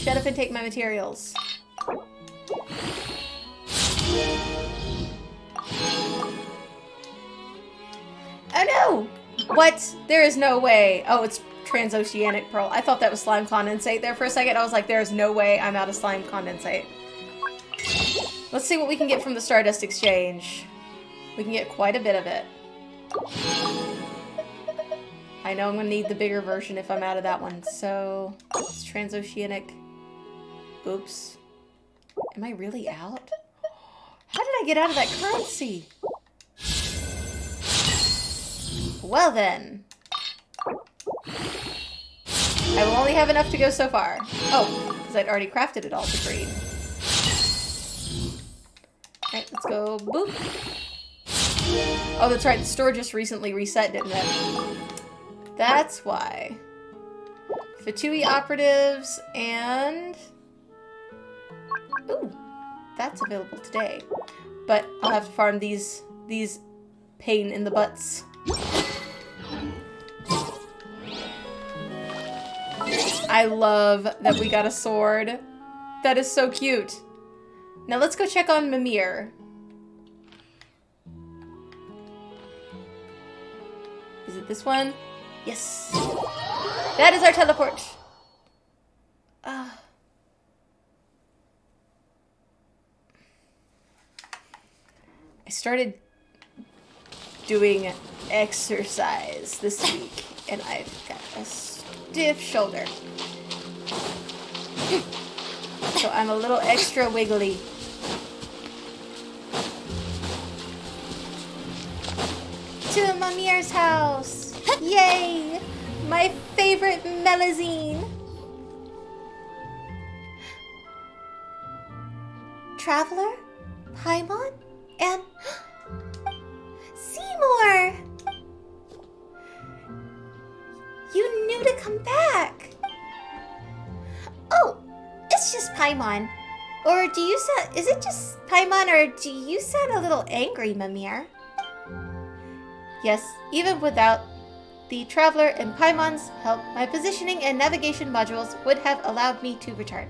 Shut up and take my materials. Oh, no! What? There is no way. Oh, it's transoceanic pearl. I thought that was slime condensate there for a second. I was like, there's no way I'm out of slime condensate. Let's see what we can get from the Stardust Exchange. We can get quite a bit of it. I know I'm going to need the bigger version if I'm out of that one. So, it's transoceanic. Oops. Am I really out? How did I get out of that currency? Well then. I will only have enough to go so far. Oh, because I'd already crafted it all to breed. Alright, let's go. Boop. Oh, that's right. The store just recently reset, didn't it? That's why. Fatui operatives and... Ooh, that's available today. But I'll have to farm these pain in the butts. I love that we got a sword. That is so cute. Now let's go check on Mimir. Is it this one? Yes. That is our teleport. I started doing exercise this week, and I've got a stiff shoulder. So I'm a little extra wiggly. To Mimir's house! Yay! My favorite melazine! Traveler, Paimon, and Seymour! You knew to come back! Oh, it's just Paimon. Or do you sound... Is it just Paimon, or do you sound a little angry, Mimir? Yes, even without the Traveler and Paimon's help, my positioning and navigation modules would have allowed me to return.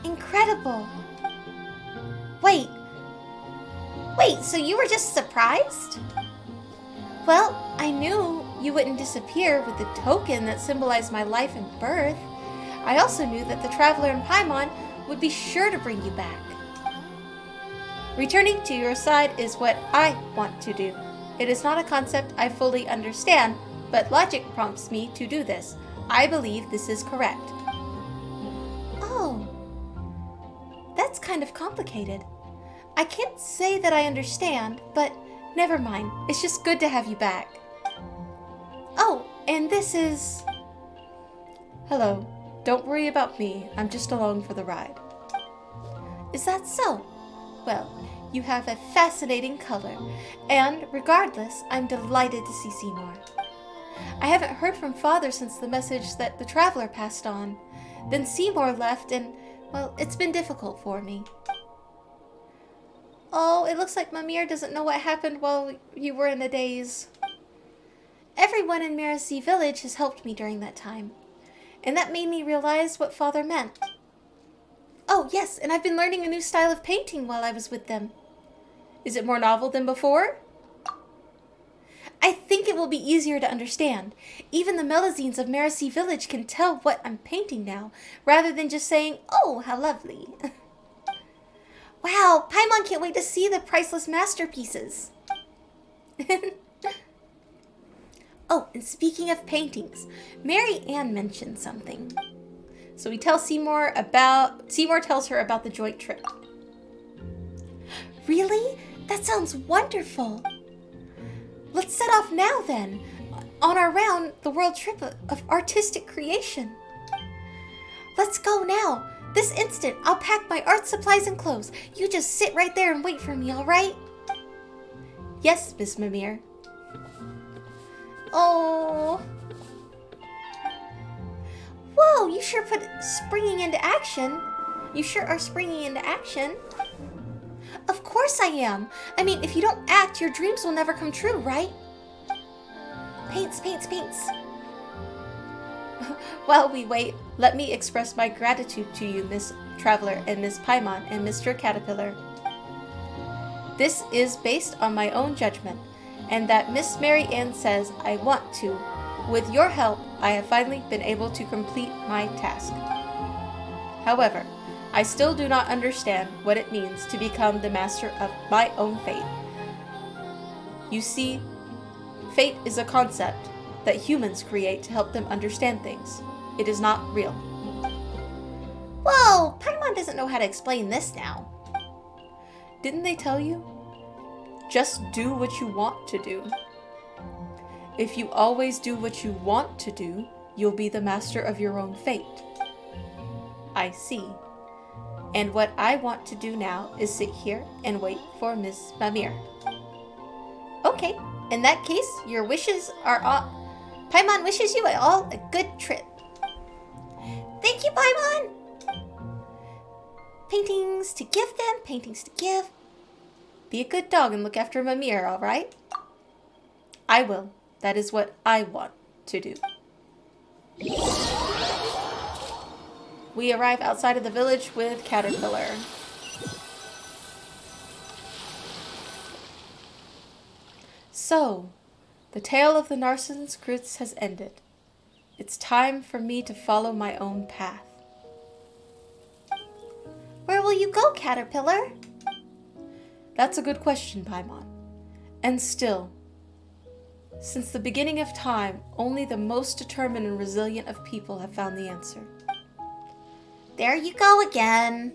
Incredible. Wait, so you were just surprised? Well, I knew you wouldn't disappear with the token that symbolized my life and birth. I also knew that the Traveler and Paimon would be sure to bring you back. Returning to your side is what I want to do. It is not a concept I fully understand, but logic prompts me to do this. I believe this is correct. Oh, That's kind of complicated. I can't say that I understand, but never mind. It's just good to have you back. Oh, and this is... Hello. Don't worry about me. I'm just along for the ride. Is that so? Well, you have a fascinating color, and regardless, I'm delighted to see Seymour. I haven't heard from Father since the message that the Traveler passed on. Then Seymour left, and, well, it's been difficult for me. Oh, it looks like Mimir doesn't know what happened while you were in a daze. Everyone in Mirasee Village has helped me during that time, and that made me realize what Father meant. Oh, yes, and I've been learning a new style of painting while I was with them. Is it more novel than before? I think it will be easier to understand. Even the melazines of Mirasee Village can tell what I'm painting now, rather than just saying, "Oh, how lovely." Wow, Paimon can't wait to see the priceless masterpieces. Oh, and speaking of paintings, Mary Ann mentioned something. So we tell Seymour tells her about the joint trip. Really? That sounds wonderful. Let's set off now then, on our round the world trip of artistic creation. Let's go now. This instant, I'll pack my art supplies and clothes. You just sit right there and wait for me, all right? Yes, Miss Mimir. Oh. Whoa, you sure put springing into action. You sure are springing into action. Of course I am. I mean, if you don't act, your dreams will never come true, right? Paints, paints, paints. While we wait, let me express my gratitude to you, Miss Traveler and Miss Paimon and Mr. Caterpillar. This is based on my own judgment, and that Miss Mary Ann says I want to. With your help, I have finally been able to complete my task. However, I still do not understand what it means to become the master of my own fate. You see, fate is a concept that humans create to help them understand things. It is not real. Whoa, Paimon doesn't know how to explain this now. Didn't they tell you? Just do what you want to do. If you always do what you want to do, you'll be the master of your own fate. I see. And what I want to do now is sit here and wait for Miss Mimir. Okay, in that case, your wishes are on. Paimon wishes you all a good trip. Thank you, Paimon! Paintings to give them, paintings to give. Be a good dog and look after Mimir, all right? I will. That is what I want to do. We arrive outside of the village with Caterpillar. So, the tale of the Narcissus has ended. It's time for me to follow my own path. Where will you go, Caterpillar? That's a good question, Paimon. And still, since the beginning of time, only the most determined and resilient of people have found the answer. There you go again.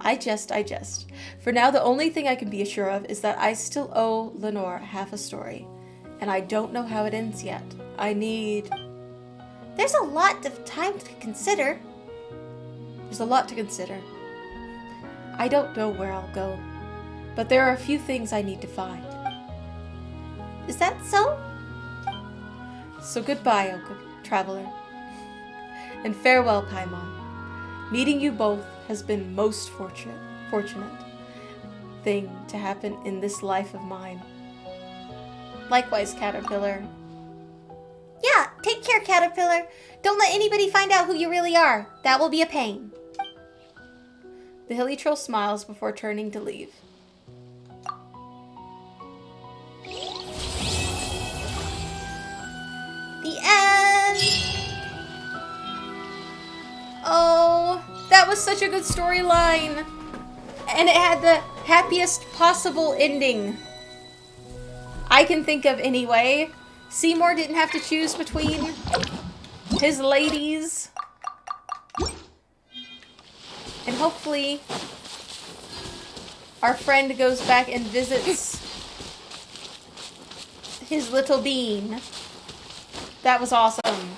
I jest. For now, the only thing I can be sure of is that I still owe Lenore half a story, and I don't know how it ends yet. There's a lot of time to consider. There's a lot to consider. I don't know where I'll go, but there are a few things I need to find. Is that so? So goodbye, O good traveler. And farewell, Paimon. Meeting you both has been most fortunate thing to happen in this life of mine. Likewise, Caterpillar. Yeah, take care, Caterpillar. Don't let anybody find out who you really are. That will be a pain. The hilly troll smiles before turning to leave. The end. Oh, that was such a good storyline. And it had the happiest possible ending I can think of anyway. Seymour didn't have to choose between his ladies. And hopefully our friend goes back and visits his little bean. That was awesome.